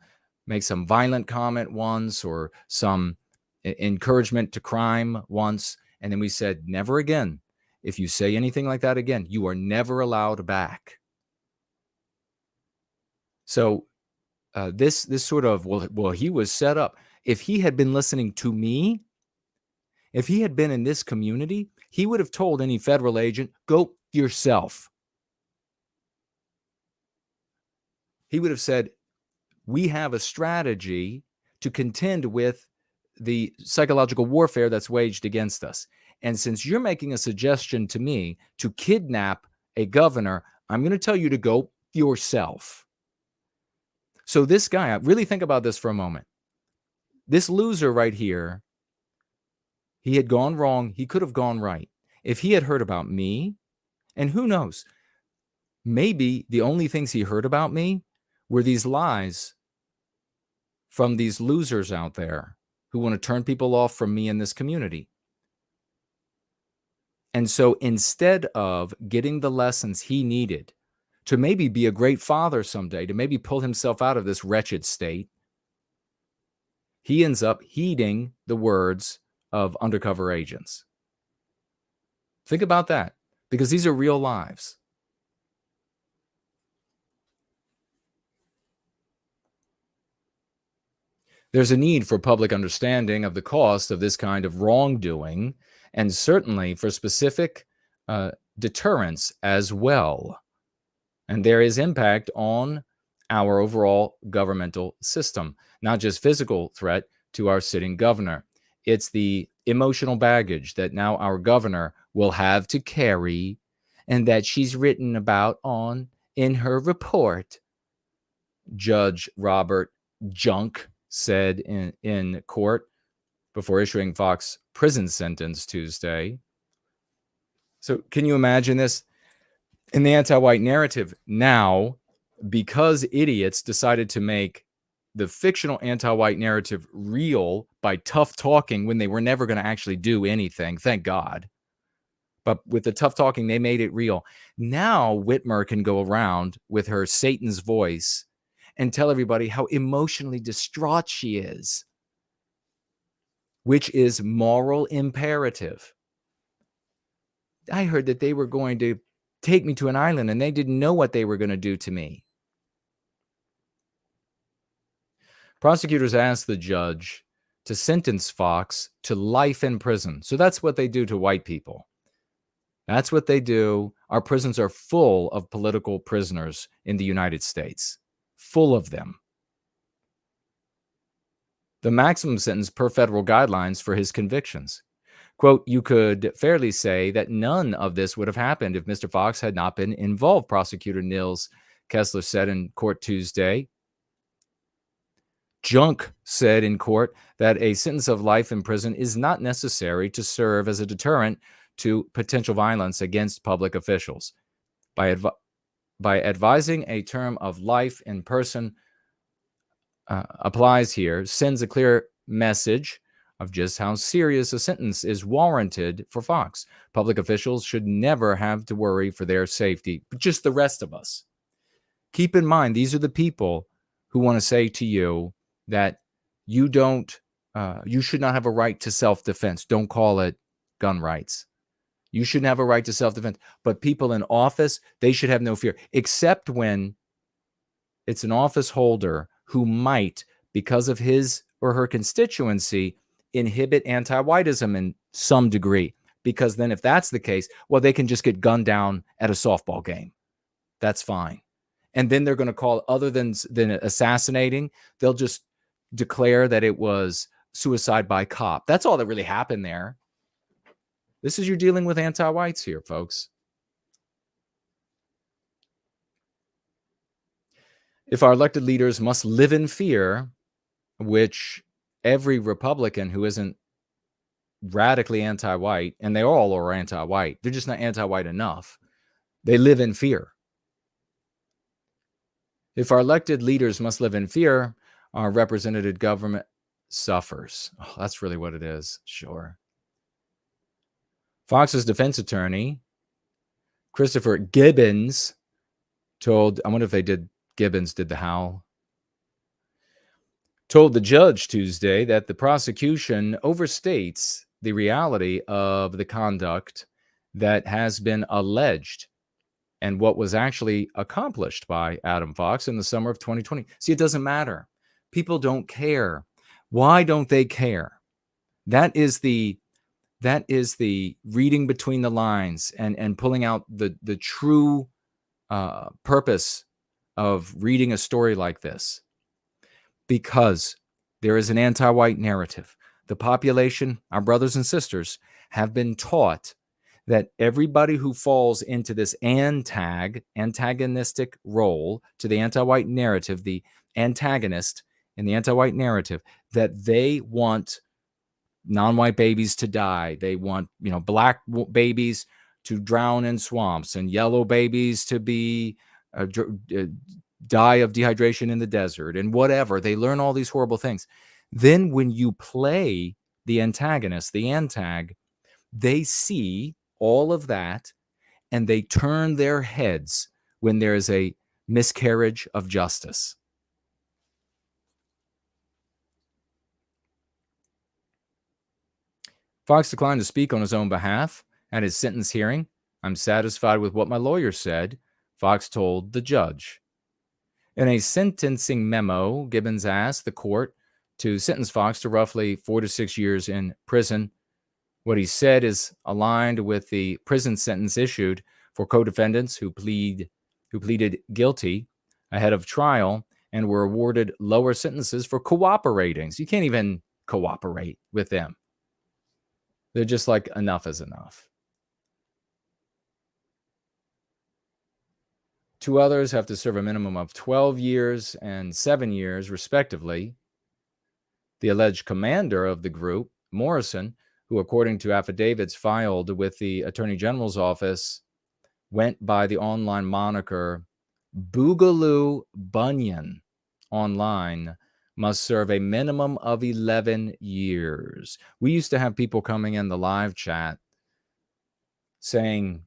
make some violent comment once, or some encouragement to crime once. And then we said, never again. If you say anything like that again, you are never allowed back. So this sort of, well, he was set up. If he had been listening to me, if he had been in this community, he would have told any federal agent, go yourself. He would have said, we have a strategy to contend with the psychological warfare that's waged against us. And since you're making a suggestion to me to kidnap a governor, I'm going to tell you to go yourself. So this guy, really think about this for a moment. This loser right here, he had gone wrong. He could have gone right. If he had heard about me, and who knows, maybe the only things he heard about me were these lies from these losers out there who want to turn people off from me in this community. And so instead of getting the lessons he needed to maybe be a great father someday, to maybe pull himself out of this wretched state, he ends up heeding the words of undercover agents. Think about that, because these are real lives. There's a need for public understanding of the cost of this kind of wrongdoing, and certainly for specific deterrence as well. And there is impact on our overall governmental system, not just physical threat to our sitting governor. It's the emotional baggage that now our governor will have to carry, and that she's written about in her report. Judge Robert Junk said in court before issuing Fox prison sentence Tuesday. So can you imagine this? In the anti-white narrative now, because idiots decided to make the fictional anti-white narrative real by tough talking when they were never going to actually do anything, thank God. But with the tough talking, they made it real. Now Whitmer can go around with her Satan's voice and tell everybody how emotionally distraught she is, which is moral imperative. I heard that they were going to take me to an island and they didn't know what they were going to do to me. Prosecutors asked the judge to sentence Fox to life in prison. So that's what they do to white people. That's what they do. Our prisons are full of political prisoners in the United States, full of them. The maximum sentence per federal guidelines for his convictions. Quote, you could fairly say that none of this would have happened if Mr. Fox had not been involved, Prosecutor Nils Kessler said in court Tuesday. Junk said in court that a sentence of life in prison is not necessary to serve as a deterrent to potential violence against public officials. By advising a term of life in prison applies here, sends a clear message of just how serious a sentence is warranted for Fox. Public officials should never have to worry for their safety, but just the rest of us. Keep in mind, these are the people who want to say to you that you should not have a right to self-defense. Don't call it gun rights. You shouldn't have a right to self-defense. But people in office, they should have no fear, except when it's an office holder who might, because of his or her constituency, inhibit anti-whiteism in some degree. Because then if that's the case, well, they can just get gunned down at a softball game. That's fine. And then they're going to call, other than assassinating, they'll just declare that it was suicide by cop. That's all that really happened there. This is, you're dealing with anti-whites here, folks. If our elected leaders must live in fear, which every Republican who isn't radically anti-white, and they all are anti-white, they're just not anti-white enough, they live in fear. If our elected leaders must live in fear, our representative government suffers. Oh, that's really what it is. Sure. Fox's defense attorney, Christopher Gibbons, told, I wonder if Gibbons did the howl, told the judge Tuesday that the prosecution overstates the reality of the conduct that has been alleged and what was actually accomplished by Adam Fox in the summer of 2020. See, it doesn't matter. People don't care. Why don't they care? That is the reading between the lines and pulling out the true purpose of reading a story like this. Because there is an anti-white narrative. The population, our brothers and sisters, have been taught that everybody who falls into this antagonistic role to the anti-white narrative, the antagonist in the anti-white narrative, that they want non-white babies to die. They want, black babies to drown in swamps and yellow babies to be die of dehydration in the desert and whatever. They learn all these horrible things. Then when you play the antagonist, the antag, they see all of that and they turn their heads when there is a miscarriage of justice. Fox declined to speak on his own behalf at his sentence hearing. I'm satisfied with what my lawyer said, Fox told the judge. In a sentencing memo, Gibbons asked the court to sentence Fox to roughly 4 to 6 years in prison. What he said is aligned with the prison sentence issued for co-defendants who pleaded guilty ahead of trial and were awarded lower sentences for cooperating. So you can't even cooperate with them. They're just like, enough is enough. 2 others have to serve a minimum of 12 years and 7 years, respectively. The alleged commander of the group, Morrison, who, according to affidavits filed with the Attorney General's office, went by the online moniker Boogaloo Bunyan online, must serve a minimum of 11 years. We used to have people coming in the live chat saying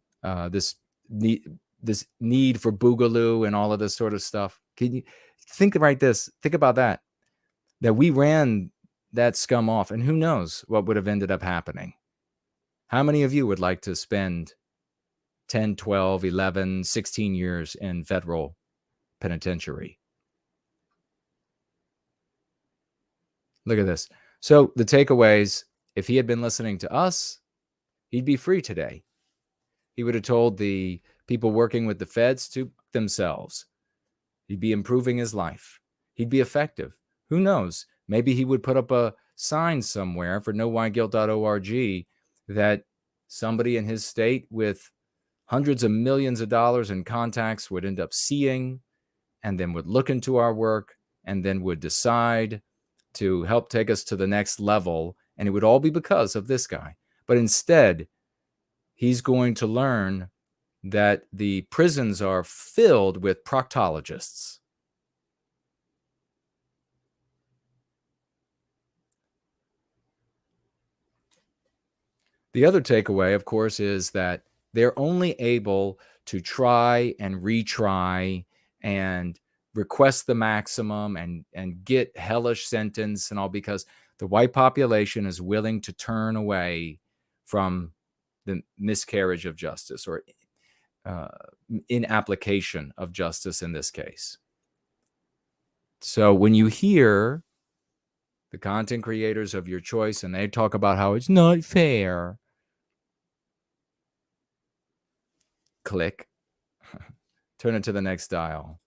this need for Boogaloo and all of this sort of stuff. Can you think about that we ran that scum off, and who knows what would have ended up happening. How many of you would like to spend 10, 12, 11, 16 years in federal penitentiary. Look at this. So the takeaways, if he had been listening to us, he'd be free today. He would have told the people working with the feds to themselves. He'd be improving his life. He'd be effective. Who knows? Maybe he would put up a sign somewhere for knowwhyguilt.org that somebody in his state with hundreds of millions of dollars in contacts would end up seeing, and then would look into our work, and then would decide to help take us to the next level. And it would all be because of this guy. But instead, he's going to learn that the prisons are filled with proctologists. The other takeaway, of course, is that they're only able to try and retry and request the maximum and get hellish sentence and all because the white population is willing to turn away from the miscarriage of justice or inapplication of justice in this case. So when you hear the content creators of your choice and they talk about how it's not fair, click, turn it to the next dial.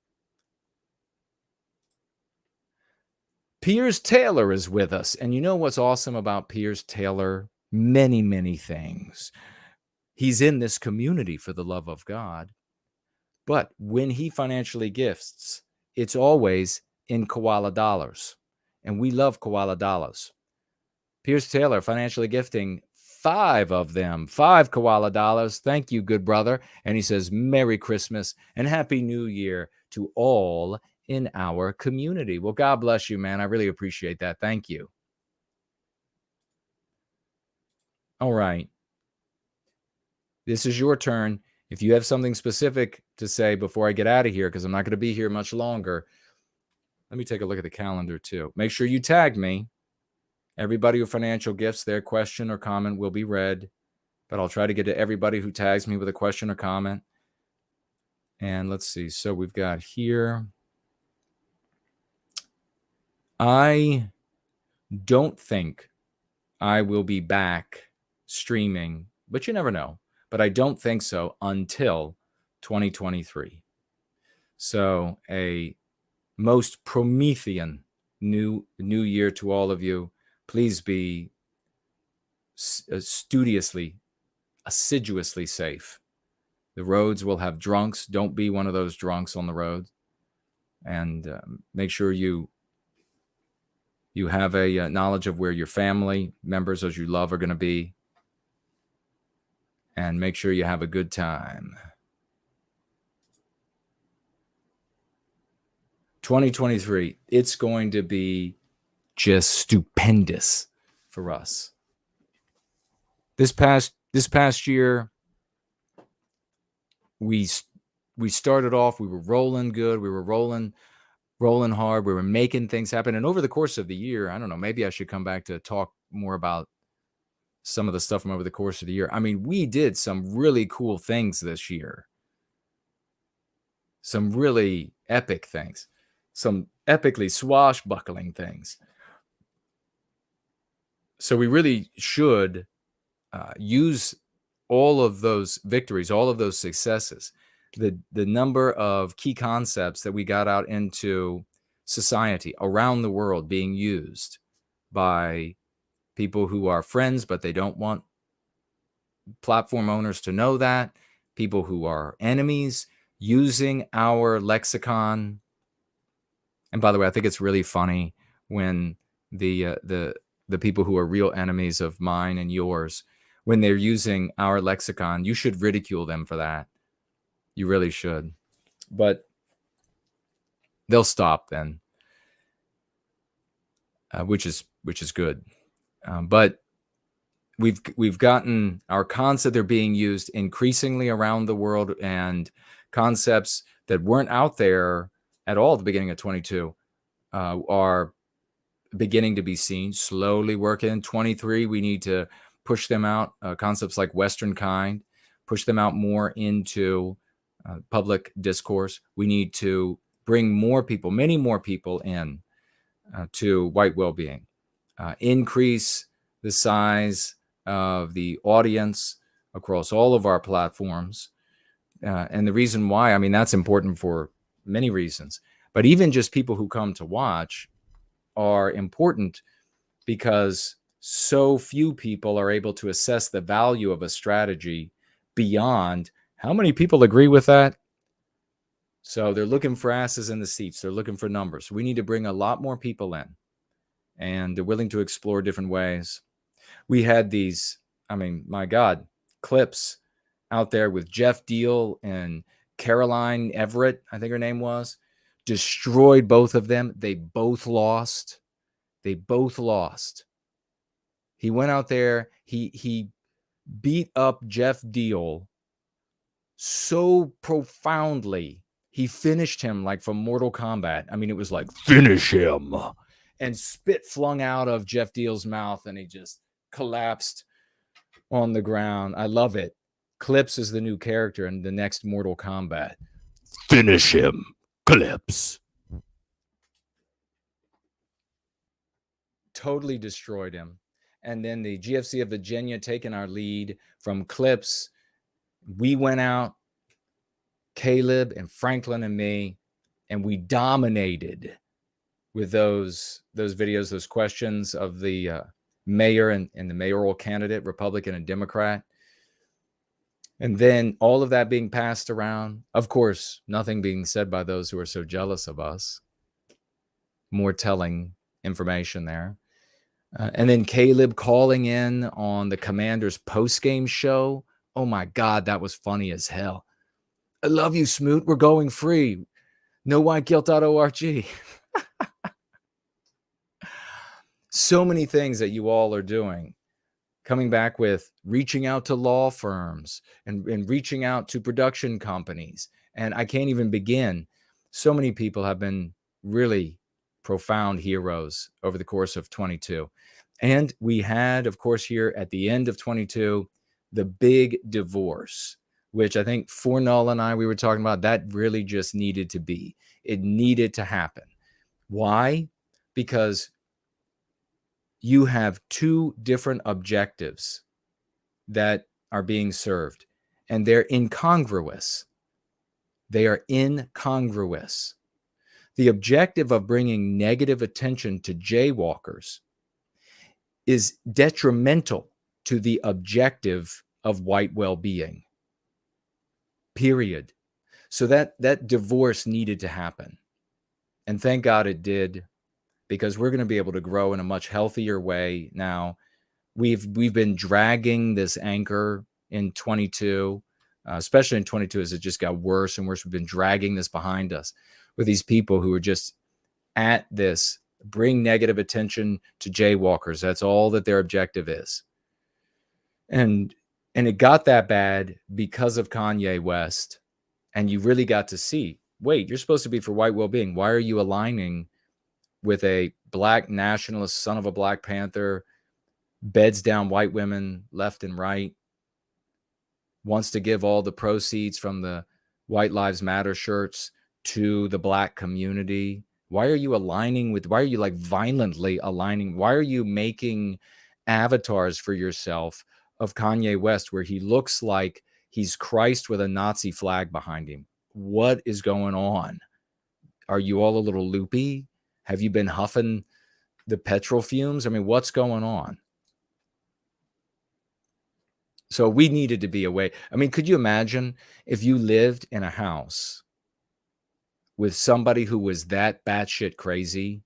Piers Taylor is with us. And you know what's awesome about Piers Taylor? Many, many things. He's in this community for the love of God. But when he financially gifts, it's always in koala dollars. And we love koala dollars. Piers Taylor financially gifting 5 of them, 5 koala dollars. Thank you, good brother. And he says, Merry Christmas and Happy New Year to all in our community. Well, God bless you, man. I really appreciate that. Thank you. All right. This is your turn. If you have something specific to say before I get out of here, because I'm not going to be here much longer, let me take a look at the calendar too. Make sure you tag me. Everybody with financial gifts, their question or comment will be read, but I'll try to get to everybody who tags me with a question or comment. And let's see. So we've got here. I don't think I will be back streaming, but you never know. But I don't think so until 2023. So a most Promethean new year to all of you. Please be assiduously safe. The roads will have drunks. Don't be one of those drunks on the road. And make sure you have a knowledge of where your family members, those you love, are going to be. And make sure you have a good time. 2023, it's going to be just stupendous for us. This past year, we started off, we were rolling good, we were rolling hard, we were making things happen. And over the course of the year, I don't know, maybe I should come back to talk more about some of the stuff from over the course of the year. I mean, we did some really cool things this year. Some really epic things. Some epically swashbuckling things. So we really should use all of those victories, all of those successes, the number of key concepts that we got out into society around the world being used by people who are friends, but they don't want platform owners to know that, people who are enemies using our lexicon. And by the way, I think it's really funny when the people who are real enemies of mine and yours, when they're using our lexicon, you should ridicule them for that. You really should. But they'll stop then, which is good. But we've gotten our concepts, they're being used increasingly around the world, and concepts that weren't out there at all at the beginning of 22 are beginning to be seen, slowly working. 23, we need to push them out. Concepts like Western kind, push them out more into public discourse. We need to bring more people, many more people in to white well-being, increase the size of the audience across all of our platforms. And the reason why, I mean, that's important for many reasons, but even just people who come to watch are important because so few people are able to assess the value of a strategy beyond how many people agree with that. So they're looking for asses in the seats. They're looking for numbers. We need to bring a lot more people in, and they're willing to explore different ways. We had these, I mean, my God, clips out there with Jeff Deal and Caroline Everett, I think her name was, destroyed both of them. They both lost. They both lost. He went out there, he beat up Jeff Deal so profoundly. He finished him like from Mortal Kombat. I mean, it was like, finish him. And spit flung out of Jeff Deal's mouth, and he just collapsed on the ground. I love it. Clips is the new character in the next Mortal Kombat. Finish him, Clips. Totally destroyed him. And then the GFC of Virginia taking our lead from Clips. We went out, Caleb and Franklin and me, and we dominated with those videos, those questions of the mayor and the mayoral candidate, Republican and Democrat. And then all of that being passed around. Of course, nothing being said by those who are so jealous of us. More telling information there. And then Caleb calling in on the Commanders post-game show. Oh my God, that was funny as hell. I love you, Smoot. We're going free. NoWhiteGuilt.org. So many things that you all are doing. Coming back with reaching out to law firms and reaching out to production companies. And I can't even begin. So many people have been really profound heroes over the course of 22. And we had, of course, here at the end of 22, the big divorce, which I think for Null and I, we were talking about, that really just needed to be. It needed to happen. Why? Because you have two different objectives that are being served, and they're incongruous. They are incongruous. The objective of bringing negative attention to jaywalkers is detrimental to the objective of white well-being. Period. So that divorce needed to happen. And thank God it did, because we're going to be able to grow in a much healthier way now. We've been dragging this anchor in 22, especially in 22 as it just got worse and worse. We've been dragging this behind us with these people who are just at this, bring negative attention to jaywalkers. That's all that their objective is. And it got that bad because of Kanye West. And you really got to see, wait, you're supposed to be for white well-being. Why are you aligning with a black nationalist, son of a Black Panther, beds down white women left and right, wants to give all the proceeds from the White Lives Matter shirts to the black community? Why are you aligning with, why are you like violently aligning? Why are you making avatars for yourself of Kanye West where he looks like he's Christ with a Nazi flag behind him? What is going on? Are you all a little loopy? Have you been huffing the petrol fumes? I mean, what's going on? So we needed to be away. I mean, could you imagine if you lived in a house with somebody who was that batshit crazy,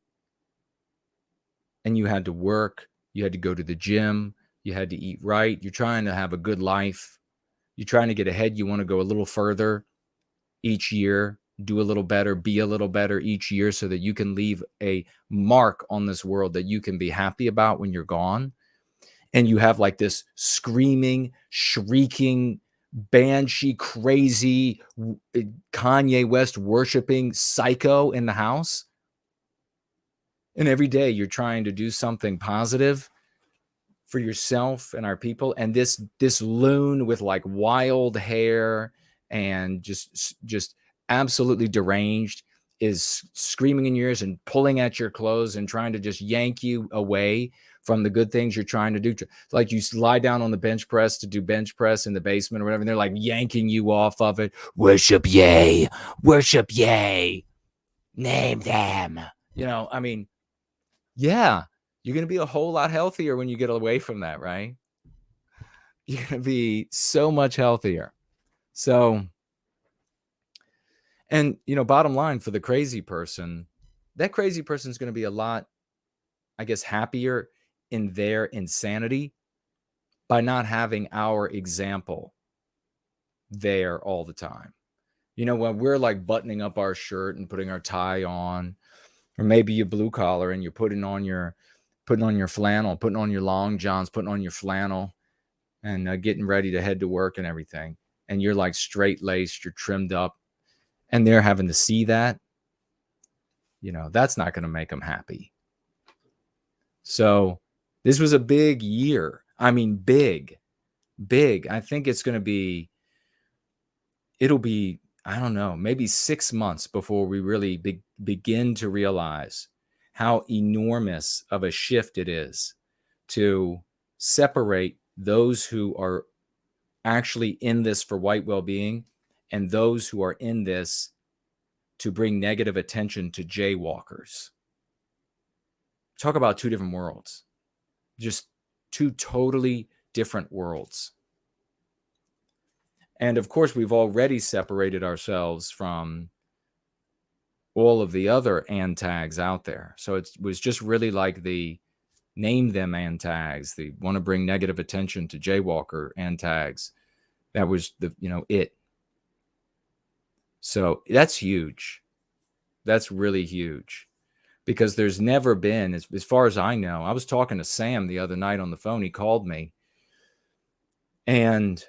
and you had to work, you had to go to the gym, you had to eat right, you're trying to have a good life, you're trying to get ahead, you want to go a little further each year, do a little better, be a little better each year so that you can leave a mark on this world that you can be happy about when you're gone. And you have like this screaming, shrieking, banshee, crazy Kanye West worshiping psycho in the house. And every day you're trying to do something positive for yourself and our people. And this loon with like wild hair and just absolutely deranged is screaming in your ears and pulling at your clothes and trying to just yank you away from the good things you're trying to do. Like you lie down on the bench press to do bench press in the basement or whatever, and they're like yanking you off of it. Worship yay, name them. I mean, yeah, you're going to be a whole lot healthier when you get away from that, right? You're going to be so much healthier. So, and, bottom line for the crazy person, that crazy person is going to be a lot, I guess, happier in their insanity by not having our example there all the time. When we're like buttoning up our shirt and putting our tie on, or maybe you blue collar and you're putting on your flannel, putting on your long johns, putting on your flannel, and getting ready to head to work and everything. And you're like straight laced, you're trimmed up, and they're having to see that. That's not going to make them happy. So this was a big year. I mean, big. I think it'll be, I don't know, maybe 6 months before we really begin to realize how enormous of a shift it is to separate those who are actually in this for white well-being and those who are in this to bring negative attention to jaywalkers. Talk about two different worlds. Just two totally different worlds. And of course, we've already separated ourselves from all of the other tags out there. So it was just really like the name them tags. They want to bring negative attention to jaywalker tags. That was it. So that's huge. That's really huge. Because there's never been, as far as I know, I was talking to Sam the other night on the phone. He called me. And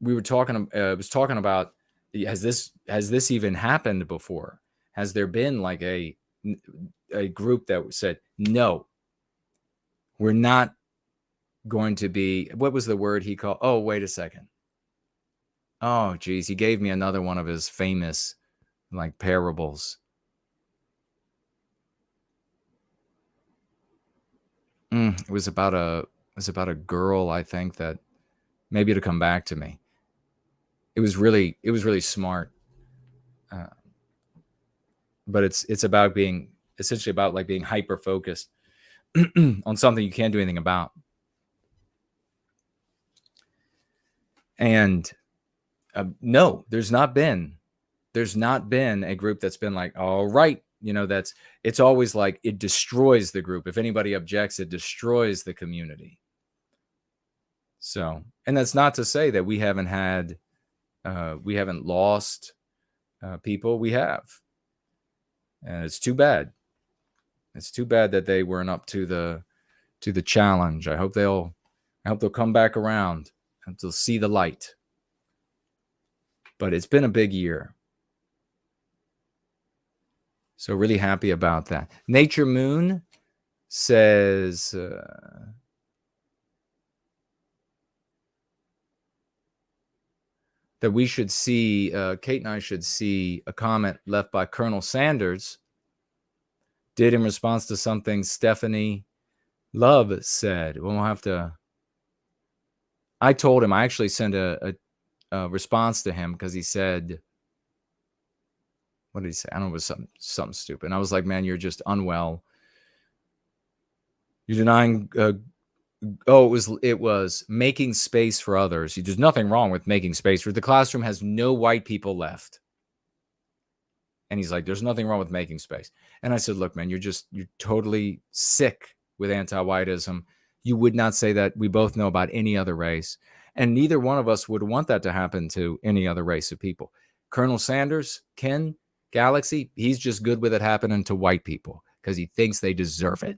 we were talking, was talking about, has this even happened before? Has there been like a group that said, no, we're not going to be, what was the word he called? Oh, wait a second. Oh, geez. He gave me another one of his famous like parables. It was about a girl, I think, that maybe it'll come back to me. It was really smart. But it's about being essentially about like being hyper focused on something you can't do anything about. And no, there's not been a group that's been like, all right, it's always like it destroys the group. If anybody objects, it destroys the community. So, and that's not to say that we haven't lost people. We have. And it's too bad. It's too bad that they weren't up to the challenge. I hope they'll come back around and they'll see the light. But it's been a big year. So really happy about that. Nature Moon says that we should see, Kate and I should see a comment left by Colonel Sanders did in response to something Stephanie Love said. We'll have to, I told him, I actually sent a response to him because he said, what did he say? I don't know, it was something stupid. And I was like, man, you're just unwell. You're denying, it was making space for others. There's nothing wrong with making space. The classroom has no white people left. And he's like, there's nothing wrong with making space. And I said, look, man, you're totally sick with anti-whiteism. You would not say that. We both know about any other race. And neither one of us would want that to happen to any other race of people. Colonel Sanders, Ken, Galaxy, he's just good with it happening to white people because he thinks they deserve it.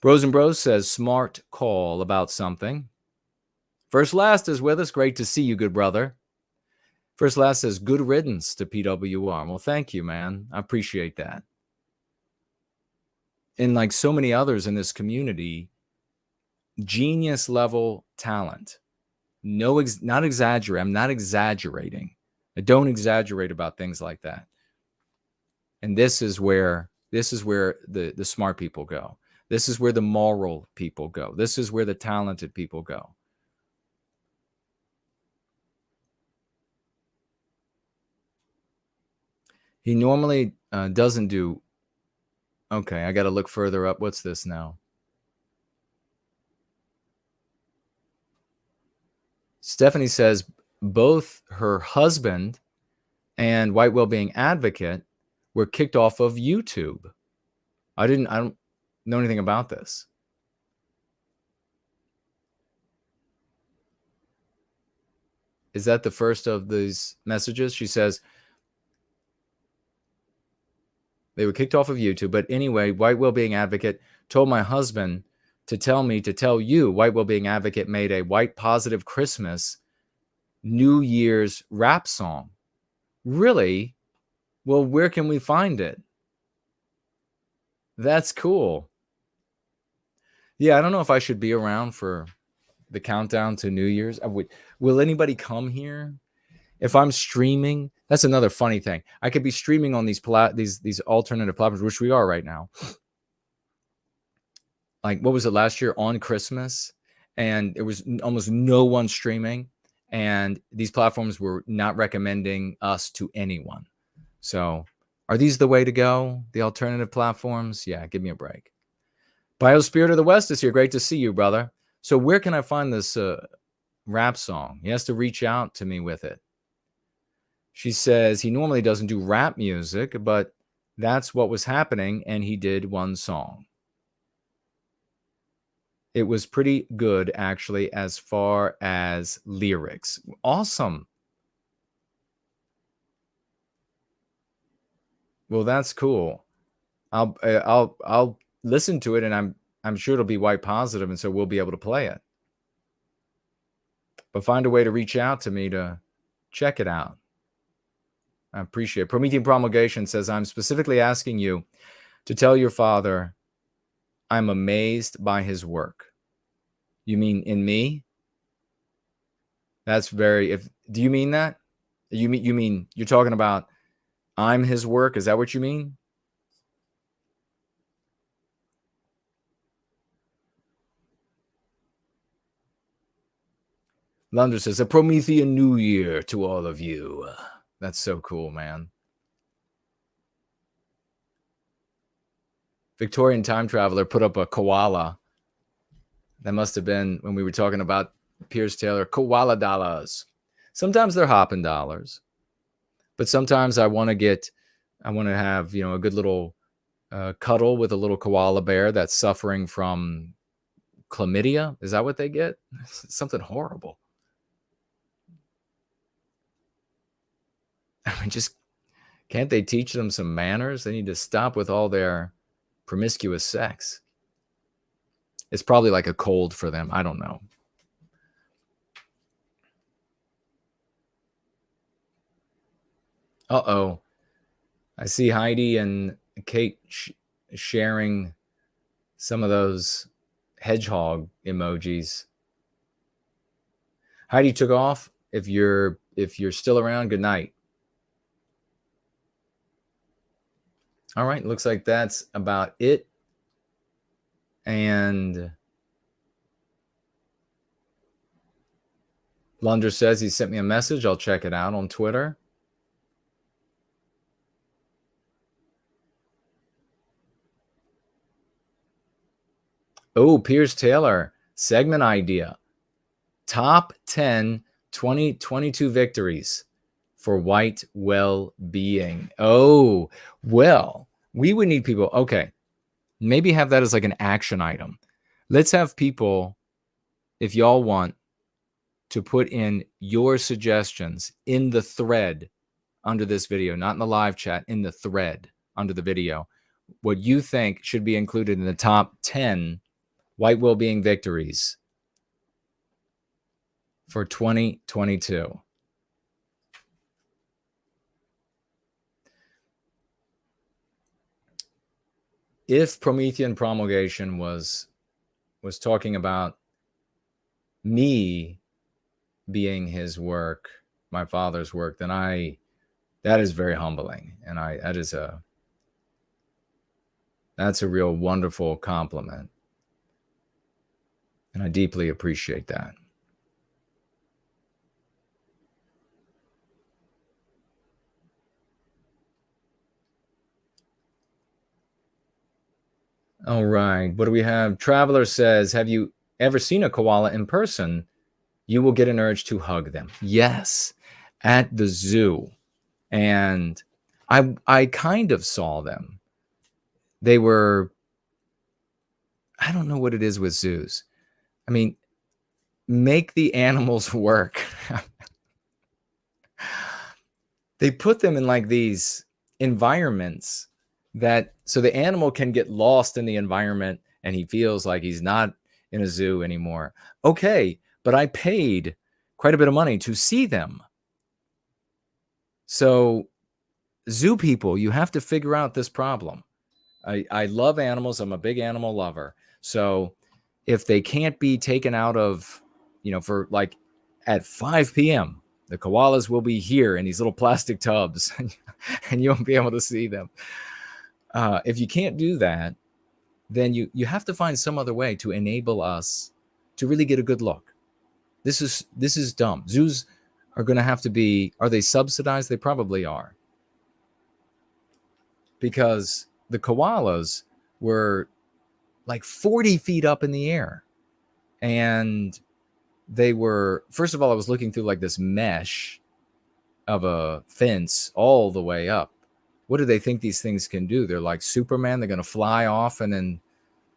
Bros and Bros says, smart call about something. First Last is with us. Great to see you, good brother. First Last says, good riddance to PWR. Well, thank you, man. I appreciate that. And like so many others in this community, genius level talent. No, not exaggerate. I'm not exaggerating. I don't exaggerate about things like that. And this is where the smart people go. This is where the moral people go. This is where the talented people go. He normally doesn't do. Okay, I got to look further up. What's this now? Stephanie says both her husband and White Wellbeing Advocate were kicked off of YouTube. I don't know anything about this. Is that the first of these messages? She says they were kicked off of YouTube. But anyway, White Wellbeing Advocate told my husband to tell me to tell you White Wellbeing Advocate made a white positive Christmas New Year's rap song. Really? Well, where can we find it? That's cool. Yeah, I don't know if I should be around for the countdown to New Year's. Will anybody come here? If I'm streaming, that's another funny thing. I could be streaming on these alternative platforms, which we are right now. Like, what was it last year on Christmas? And there was almost no one streaming. And these platforms were not recommending us to anyone. So are these the way to go? The alternative platforms? Yeah, give me a break. Biospirit of the West is here. Great to see you, brother. So where can I find this rap song? He has to reach out to me with it. She says he normally doesn't do rap music, but that's what was happening, and he did one song. It was pretty good, actually, as far as lyrics. Awesome. Well, that's cool. I'll listen to it, and I'm sure it'll be white positive, and so we'll be able to play it. But find a way to reach out to me to check it out. I appreciate it. Promethean Promulgation says, I'm specifically asking you to tell your father I'm amazed by his work. You mean in me? That's very, do you mean that? You mean you're talking about I'm his work? Is that what you mean? Lunder says, a Promethean New Year to all of you. That's so cool, man. Victorian Time Traveler put up a koala. That must have been when we were talking about Piers Taylor. Koala dollars. Sometimes they're hopping dollars. But sometimes I want to have, a good little cuddle with a little koala bear that's suffering from chlamydia. Is that what they get? Something horrible. I mean, just can't they teach them some manners? They need to stop with all their promiscuous sex. It's probably like a cold for them. I don't know. Uh-oh. I see Heidi and Kate sharing some of those hedgehog emojis. Heidi took off. If you're still around, good night. All right, looks like that's about it. And Lunder says he sent me a message. I'll check it out on Twitter. Oh, Piers Taylor, segment idea. Top 10 2022 victories for white well-being. Oh, well, we would need people. Okay, maybe have that as like an action item. Let's have people, if y'all want, to put in your suggestions in the thread under this video, not in the live chat, in the thread under the video, what you think should be included in the top 10 white well-being victories for 2022. if Promethean promulgation was talking about me being his work, my father's work, then that is very humbling, and that's a real wonderful compliment, and I deeply appreciate that. All right, what do we have? Traveler says, have you ever seen a koala in person? You will get an urge to hug them. Yes, at the zoo. And I kind of saw them. They were, I don't know what it is with zoos. I mean, make the animals work. They put them in like these environments that so the animal can get lost in the environment and he feels like he's not in a zoo anymore. Okay, but I paid quite a bit of money to see them. So zoo people, you have to figure out this problem. I love animals. I'm a big animal lover. So if they can't be taken out of, for like at 5 p.m., the koalas will be here in these little plastic tubs and you won't be able to see them. If you can't do that, then you have to find some other way to enable us to really get a good look. This is dumb. Zoos are going to have to be, are they subsidized? They probably are. Because the koalas were like 40 feet up in the air. And they were, first of all, I was looking through like this mesh of a fence all the way up. What do they think these things can do? They're like Superman. They're going to fly off and then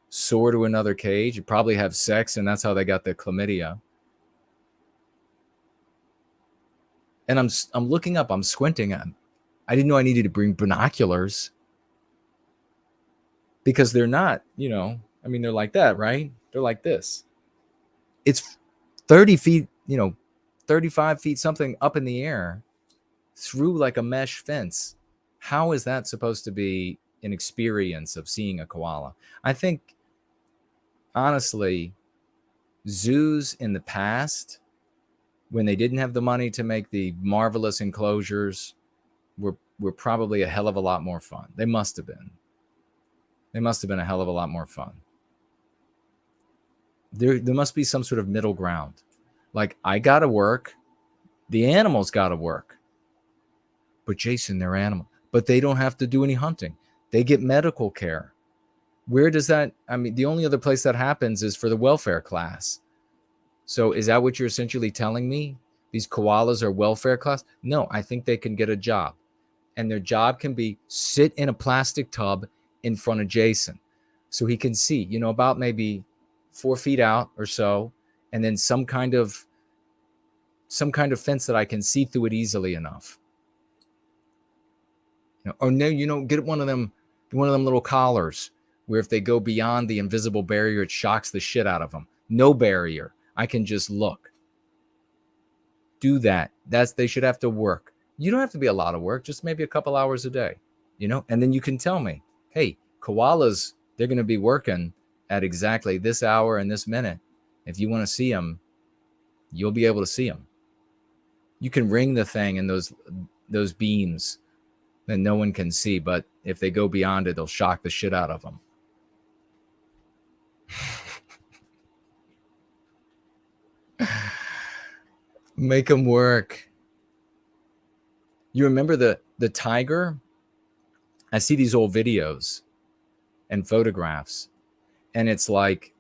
soar to another cage. You probably have sex, and that's how they got the chlamydia. And I'm looking up. I'm squinting. I didn't know I needed to bring binoculars because they're not, they're like that, right? They're like this. It's 30 feet, 35 feet something up in the air through like a mesh fence. How is that supposed to be an experience of seeing a koala? I think, honestly, zoos in the past, when they didn't have the money to make the marvelous enclosures, were probably a hell of a lot more fun. They must have been. They must have been a hell of a lot more fun. There must be some sort of middle ground. Like, I got to work. The animals got to work. But Jason, they're animals. But they don't have to do any hunting. They get medical care. Where does that, the only other place that happens is for the welfare class. So is that what you're essentially telling me? These koalas are welfare class? No, I think they can get a job. And their job can be sit in a plastic tub in front of Jason. So he can see, about maybe 4 feet out or so. And then some kind of fence that I can see through it easily enough. Or no, get one of them little collars where if they go beyond the invisible barrier, it shocks the shit out of them. No barrier. I can just look. Do that. They should have to work. You don't have to be a lot of work, just maybe a couple hours a day, and then you can tell me, hey, koalas, they're going to be working at exactly this hour and this minute. If you want to see them, you'll be able to see them. You can ring the thing and those beams that no one can see, but if they go beyond it, they'll shock the shit out of them. Make them work. You remember the tiger? I see these old videos and photographs, and it's like,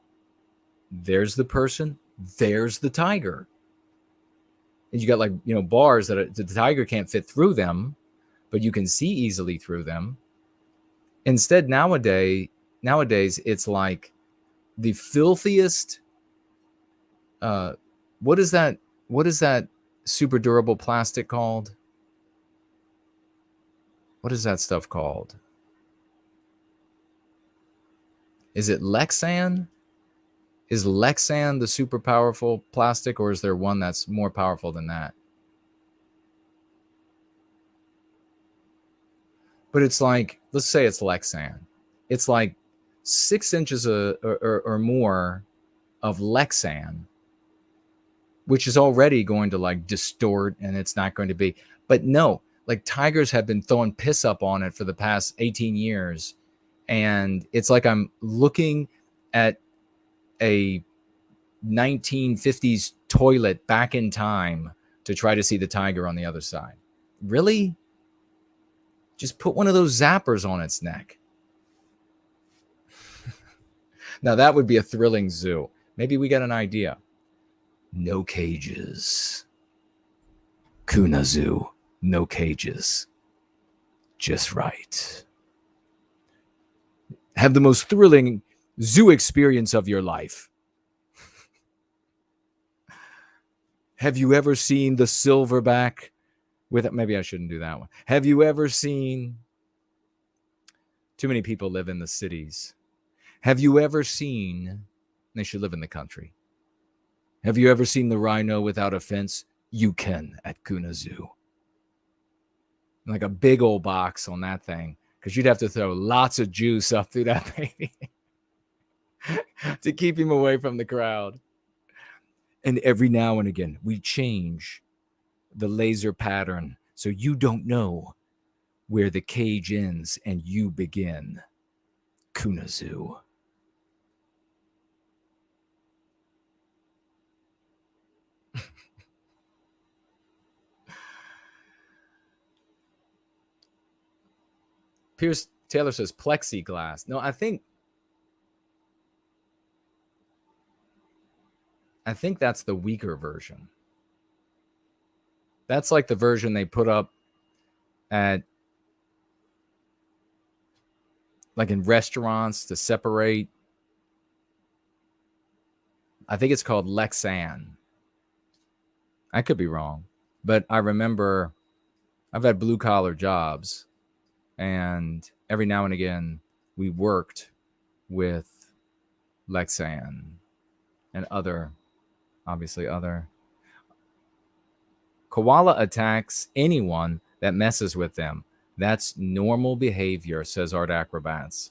there's the person, there's the tiger. And you got like, bars that the tiger can't fit through them, but you can see easily through them. Instead, nowadays, it's like the filthiest. What is that super durable plastic called? What is that stuff called? Is it Lexan? Is Lexan the super powerful plastic, or is there one that's more powerful than that? But it's like, let's say it's Lexan. It's like 6 inches or more of Lexan, which is already going to like distort, and it's not going to be. But no, like tigers have been throwing piss up on it for the past 18 years. And it's like I'm looking at a 1950s toilet back in time to try to see the tiger on the other side. Really? Just put one of those zappers on its neck. Now that would be a thrilling zoo. Maybe we got an idea. No cages. Kuna Zoo. No cages. Just right. Have the most thrilling zoo experience of your life. Have you ever seen the silverback with, maybe I shouldn't do that one. Have you ever seen, too many people live in the cities. Have you ever seen, they should live in the country. Have you ever seen the rhino without a fence? You can at Kuna Zoo. Like a big old box on that thing, because you'd have to throw lots of juice up through that baby to keep him away from the crowd. And every now and again, we change the laser pattern so you don't know where the cage ends and you begin. Kuna Zoo. Pierce Taylor says plexiglass. No, I think that's the weaker version. That's like the version they put up at like in restaurants to separate. I think it's called Lexan. I could be wrong, but I remember I've had blue collar jobs, and every now and again we worked with Lexan and other koala attacks anyone that messes with them. That's normal behavior, says Art Acrobats.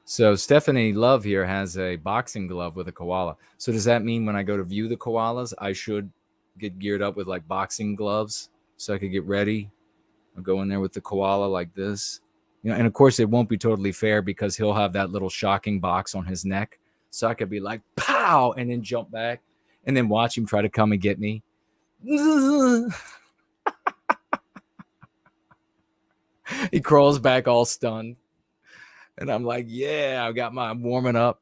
So Stephanie Love here has a boxing glove with a koala. So does that mean when I go to view the koalas, I should get geared up with like boxing gloves so I could get ready? I'll go in there with the koala like this. You know, and of course it won't be totally fair because he'll have that little shocking box on his neck. So I could be like, pow, and then jump back and then watch him try to come and get me. He crawls back all stunned. And I'm like, yeah, I'm warming up.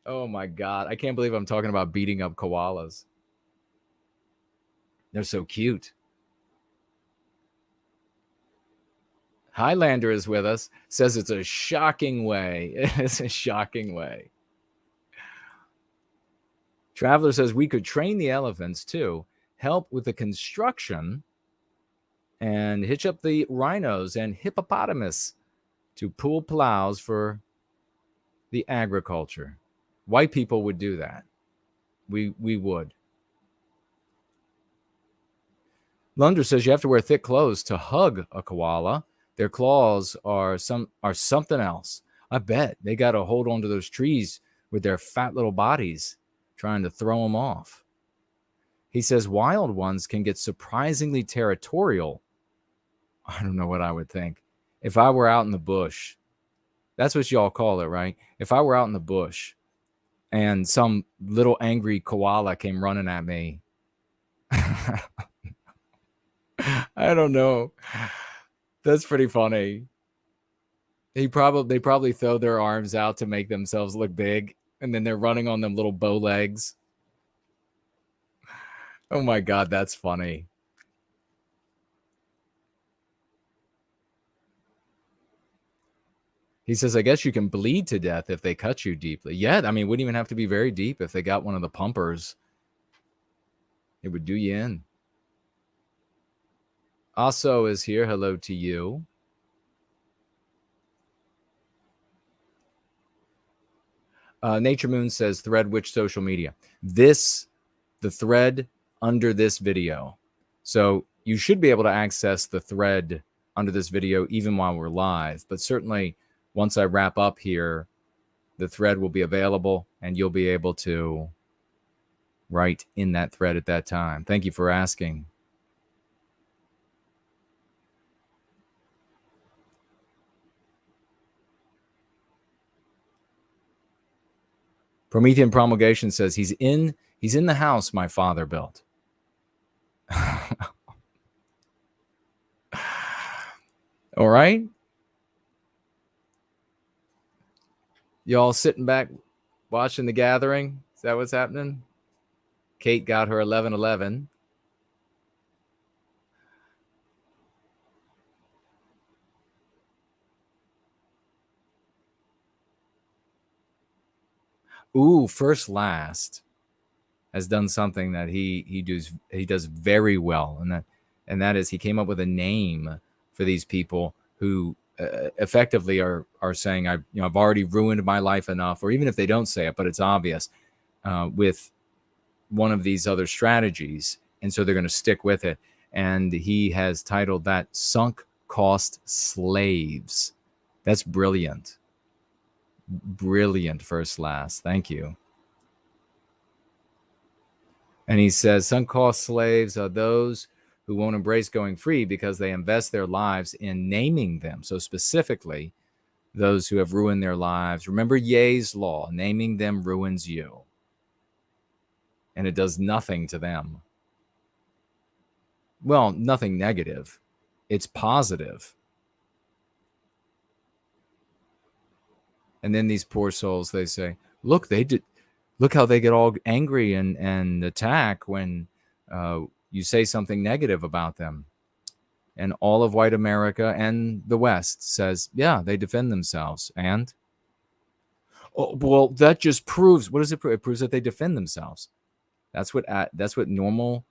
Oh my God. I can't believe I'm talking about beating up koalas. They're so cute. Highlander is with us, says it's a shocking way. It's a shocking way. Traveler says we could train the elephants too, help with the construction, and hitch up the rhinos and hippopotamus to pull plows for the agriculture. White people would do that. We would. Lunder says you have to wear thick clothes to hug a koala. Their claws are something else. I bet they got to hold onto those trees with their fat little bodies, trying to throw them off. He says wild ones can get surprisingly territorial. I don't know what I would think. If I were out in the bush, that's what y'all call it, right? If I were out in the bush and some little angry koala came running at me, I don't know. That's pretty funny. They probably throw their arms out to make themselves look big, and then they're running on them little bow legs. Oh my God, that's funny. He says, I guess you can bleed to death if they cut you deeply. Yeah, I mean, it wouldn't even have to be very deep. If they got one of the pumpers, it would do you in. Also is here. Hello to you. Nature Moon says, thread which social media? The thread under this video. So you should be able to access the thread under this video, even while we're live. But certainly, once I wrap up here, the thread will be available, and you'll be able to write in that thread at that time. Thank you for asking. Promethean Promulgation says he's in the house my father built. All right. Y'all sitting back watching the gathering? Is that what's happening? Kate got her 1111. Ooh, First Last has done something that he does very well, and that is he came up with a name for these people who effectively are saying I've already ruined my life enough, or even if they don't say it, but it's obvious with one of these other strategies, and so they're going to stick with it. And he has titled that "Sunk Cost Slaves." That's brilliant. Brilliant, First Last. Thank you. And he says, sunk cost slaves are those who won't embrace going free because they invest their lives in naming them. So specifically, those who have ruined their lives. Remember Ye's law, naming them ruins you. And it does nothing to them. Well, nothing negative. It's positive. And then these poor souls, they say, look, look how they get all angry and attack when you say something negative about them. And all of white America and the West says, yeah, they defend themselves. And, oh, well, that just proves, what does it prove? It proves that they defend themselves. That's what normal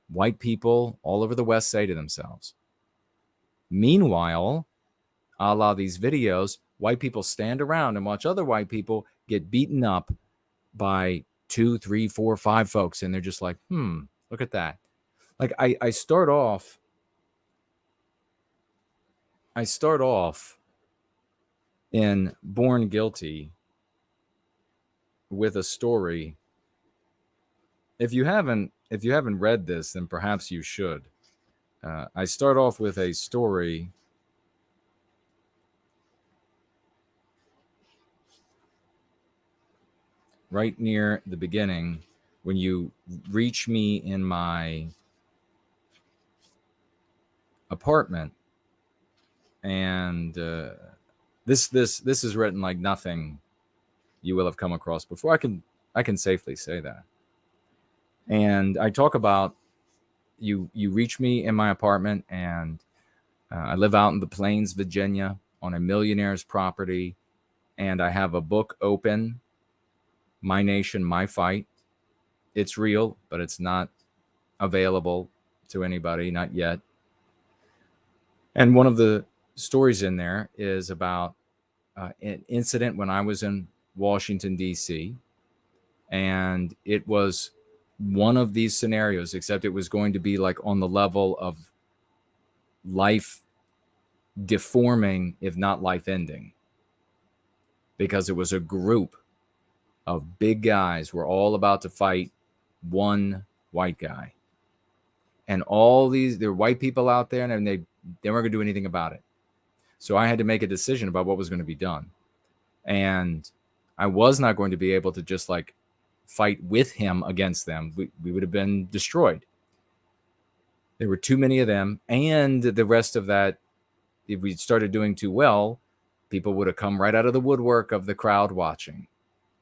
white people all over the West say to themselves. Meanwhile, a la these videos, white people stand around and watch other white people get beaten up by 2, 3, 4, 5 folks. And they're just like, look at that. Like I start off in Born Guilty with a story. If you haven't read this, then perhaps you should. I start off with a story right near the beginning when you reach me in my apartment, and this is written like nothing you will have come across before. I can safely say that. And I talk about you reach me in my apartment, and I live out in the Plains, Virginia, on a millionaire's property, and I have a book open, My Nation, My Fight. It's real, but it's not available to anybody, not yet. And one of the stories in there is about an incident when I was in Washington, D.C., and it was one of these scenarios, except it was going to be like on the level of life deforming, if not life ending, because it was a group of big guys were all about to fight one white guy. And all these, there were white people out there, and they weren't going to do anything about it. So I had to make a decision about what was going to be done. And I was not going to be able to just like fight with him against them. We would have been destroyed. There were too many of them. And the rest of that, if we started doing too well, people would have come right out of the woodwork of the crowd watching,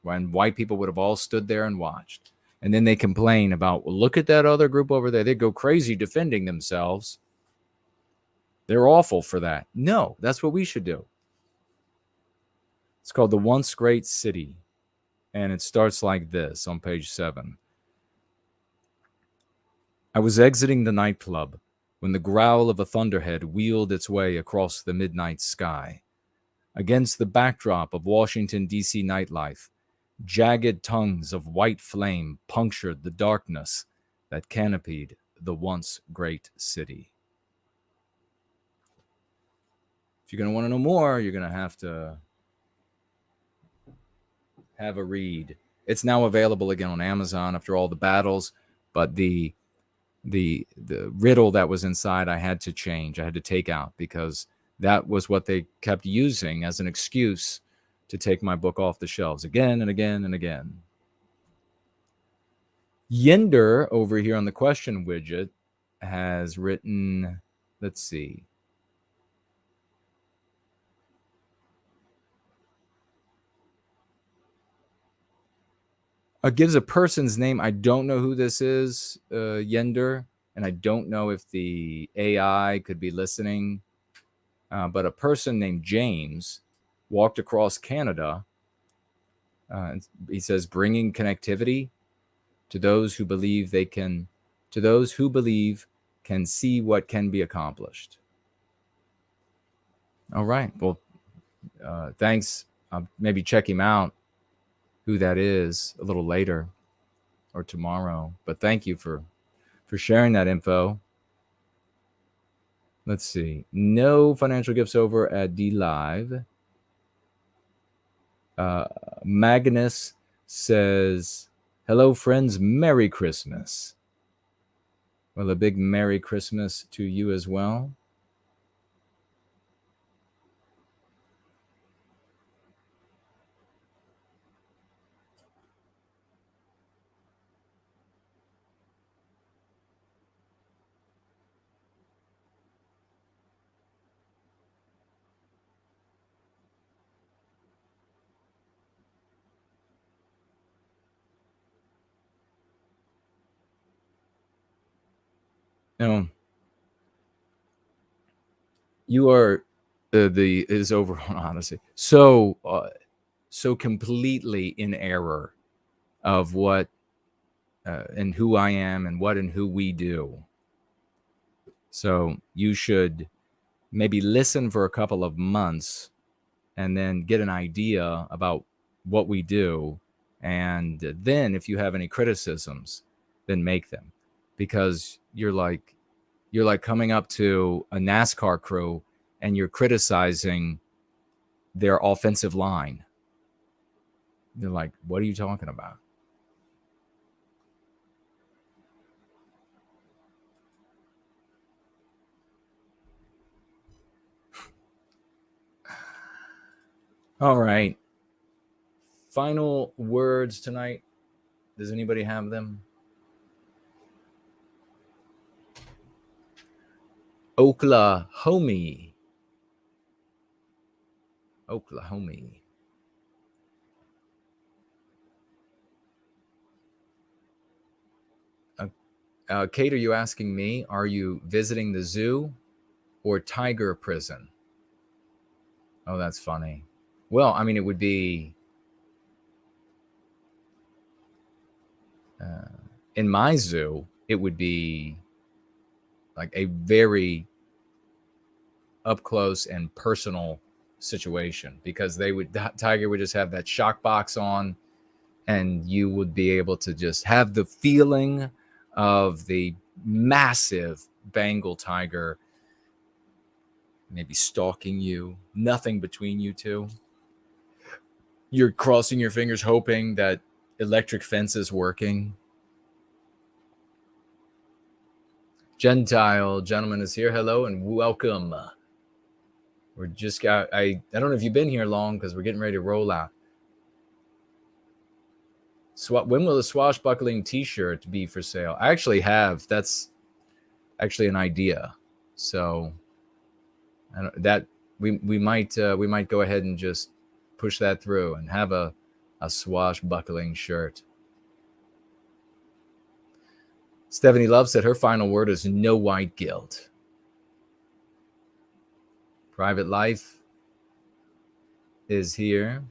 when white people would have all stood there and watched. And then they complain about, well, look at that other group over there. They go crazy defending themselves. They're awful for that. No, that's what we should do. It's called The Once Great City. And it starts like this on page 7. I was exiting the nightclub when the growl of a thunderhead wheeled its way across the midnight sky. Against the backdrop of Washington, D.C. nightlife, jagged tongues of white flame punctured the darkness that canopied the once great city. if you're going to want to know more, you're going to have a read. It's now available again on Amazon after all the battles, but the riddle that was inside I had to change. I had to take out because that was what they kept using as an excuse to take my book off the shelves again and again and again. Yender over here on the question widget has written, let's see. Gives a person's name. I don't know who this is, Yender, and I don't know if the AI could be listening, but a person named James walked across Canada. He says, bringing connectivity to those who believe can see what can be accomplished. All right. Well, thanks. I'll maybe check him out, who that is, a little later or tomorrow. But thank you for sharing that info. Let's see. No financial gifts over at D Live. Magnus says, hello, friends. Merry Christmas. Well, a big Merry Christmas to you as well. You are is over on Odyssey. So completely in error of what and who I am and what and who we do. So you should maybe listen for a couple of months and then get an idea about what we do. And then if you have any criticisms, then make them, because you're like coming up to a NASCAR crew and you're criticizing their offensive line. They're like, what are you talking about? All right. Final words tonight. Does anybody have them? Oklahoma. Kate, are you asking me, are you visiting the zoo or tiger prison? Oh, that's funny. Well, I mean, it would be in my zoo, it would be like a very up close and personal situation, because tiger would just have that shock box on, and you would be able to just have the feeling of the massive Bengal tiger maybe stalking you, nothing between you two. You're crossing your fingers hoping that electric fence is working. Gentile gentleman is here. Hello and welcome. We're just got, I don't know if you've been here long, because we're getting ready to roll out. When will the swashbuckling t-shirt be for sale? I actually have. That's actually an idea. So that we might go ahead and just push that through and have a swashbuckling shirt. Stephanie Love said her final word is no white guilt. Private Life is here.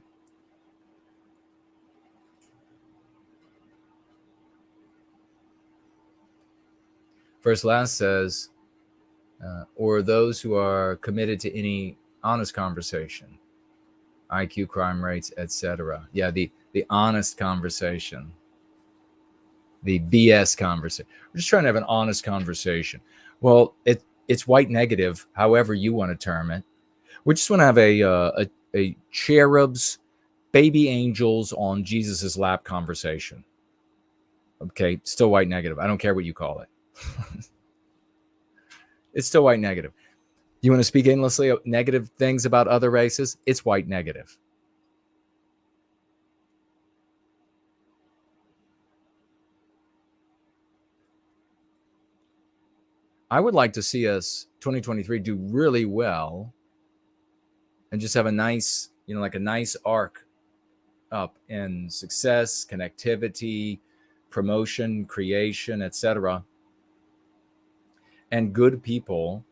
First Last says, or those who are committed to any honest conversation, IQ, crime rates, etc. Yeah, the honest conversation, the BS conversation. We're just trying to have an honest conversation. Well, it's white negative, however you want to term it. We just want to have a cherubs, baby angels on Jesus's lap conversation. Okay, still white negative. I don't care what you call it. It's still white negative. You want to speak endlessly negative things about other races? It's white negative. I would like to see us 2023 do really well and just have a nice, like a nice arc up in success, connectivity, promotion, creation, etc. And good people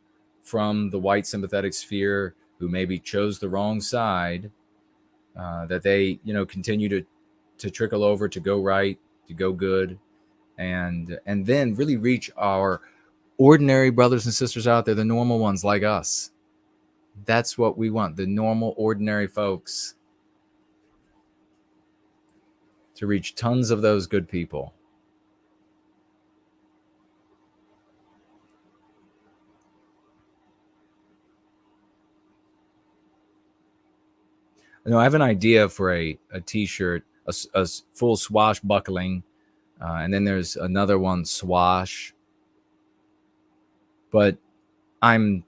from the white sympathetic sphere who maybe chose the wrong side, that they, continue to trickle over, to go right, to go good, and then really reach our ordinary brothers and sisters out there, the normal ones like us. That's what we want, the normal, ordinary folks, to reach tons of those good people. I have an idea for a t-shirt, a full swashbuckling, and then there's another one, swash. But I'm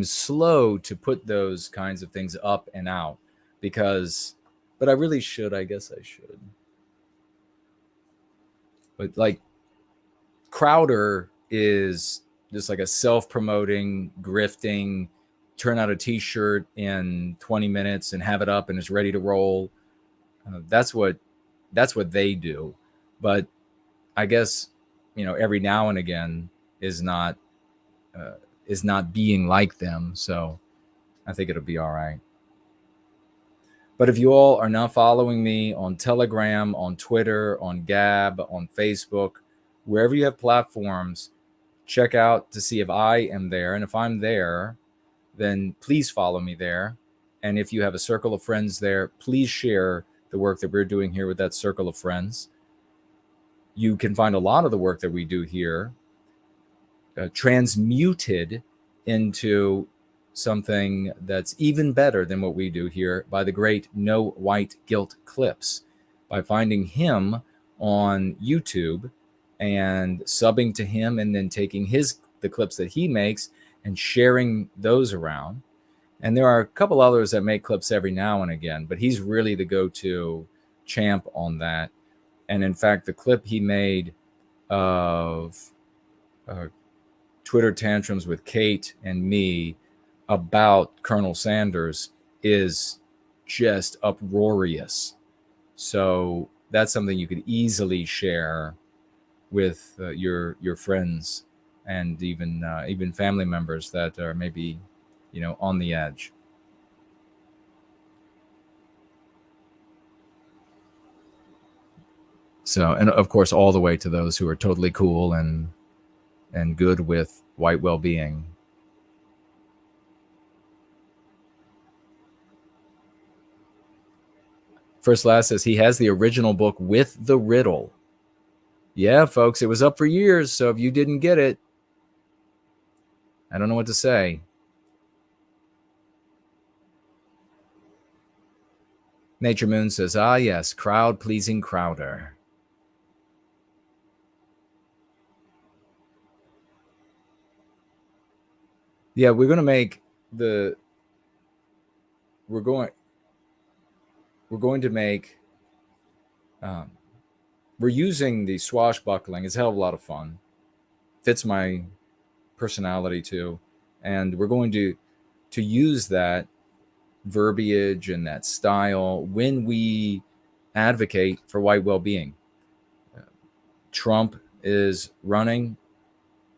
slow to put those kinds of things up and out but I really should. I guess I should. But like Crowder is just like a self-promoting, grifting, turn out a t-shirt in 20 minutes and have it up and it's ready to roll. That's what they do. But I guess, every now and again is not being like them. So I think it'll be all right. But if you all are not following me on Telegram, on Twitter, on Gab, on Facebook, wherever you have platforms, check out to see if I am there. And if I'm there, then please follow me there. And if you have a circle of friends there, please share the work that we're doing here with that circle of friends. You can find a lot of the work that we do here transmuted into something that's even better than what we do here by the great No White Guilt Clips, by finding him on YouTube and subbing to him and then taking the clips that he makes and sharing those around. And there are a couple others that make clips every now and again, but he's really the go-to champ on that. And in fact, the clip he made of Twitter tantrums with Kate and me about Colonel Sanders is just uproarious. So that's something you could easily share with your friends and even family members that are maybe on the edge. So, and of course, all the way to those who are totally cool and good with white well-being. First Last says he has the original book with the riddle. Yeah, folks, it was up for years, so if you didn't get it, I don't know what to say. Nature Moon says, ah, yes, crowd-pleasing Crowder. Yeah, we're going to make we're going to make, we're using the swashbuckling. It's a hell of a lot of fun. Fits my personality too. And we're going to use that verbiage and that style when we advocate for white well-being. Trump is running,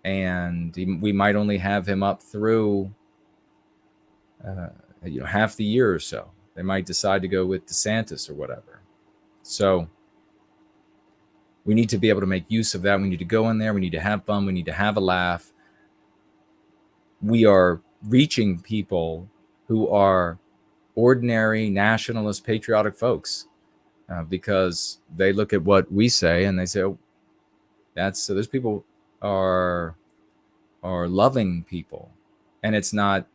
and we might only have him up through half the year or so. They might decide to go with DeSantis or whatever. So we need to be able to make use of that. We need to go in there. We need to have fun. We need to have a laugh. We are reaching people who are ordinary, nationalist, patriotic folks because they look at what we say and they say, oh, those people are loving people. and it's not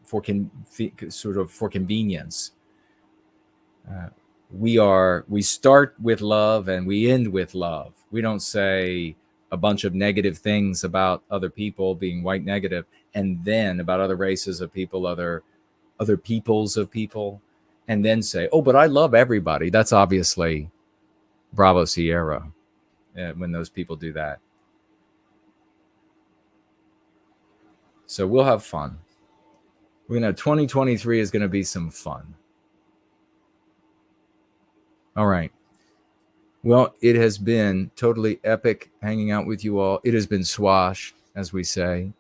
for for convenience. We start with love and we end with love. We don't say a bunch of negative things about other people, being white negative, and then about other races of people, other peoples of people, and then say, oh, but I love everybody. That's obviously Bravo Sierra when those people do that. So we'll have fun. 2023 is going to be some fun. All right. Well, it has been totally epic hanging out with you all. It has been swash, as we say.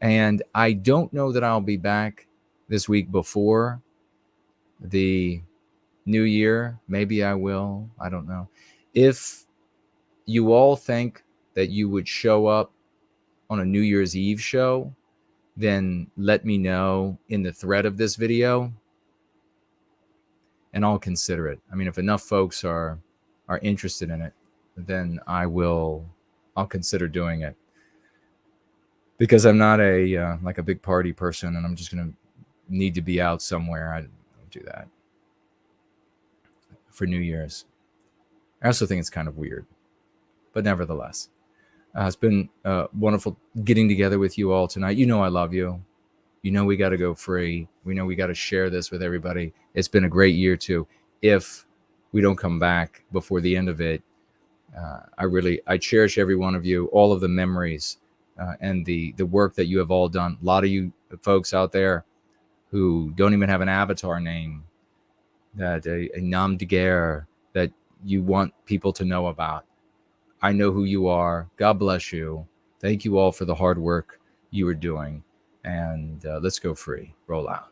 And I don't know that I'll be back this week before the new year. Maybe I will. I don't know. If you all think that you would show up on a New Year's Eve show, then let me know in the thread of this video, and I'll consider it. I mean, if enough folks are interested in it, then I'll consider doing it. Because I'm not a like a big party person, and I'm just gonna need to be out somewhere. I don't do that for New Year's. I also think it's kind of weird, but nevertheless, it's been wonderful getting together with you all tonight. You know I love you. You know we got to go free. We know we got to share this with everybody. It's been a great year too. If we don't come back before the end of it, I cherish every one of you, all of the memories and the work that you have all done. A lot of you folks out there who don't even have an avatar name, that a nom de guerre that you want people to know about. I know who you are. God bless you. Thank you all for the hard work you are doing. And let's go free. Roll out.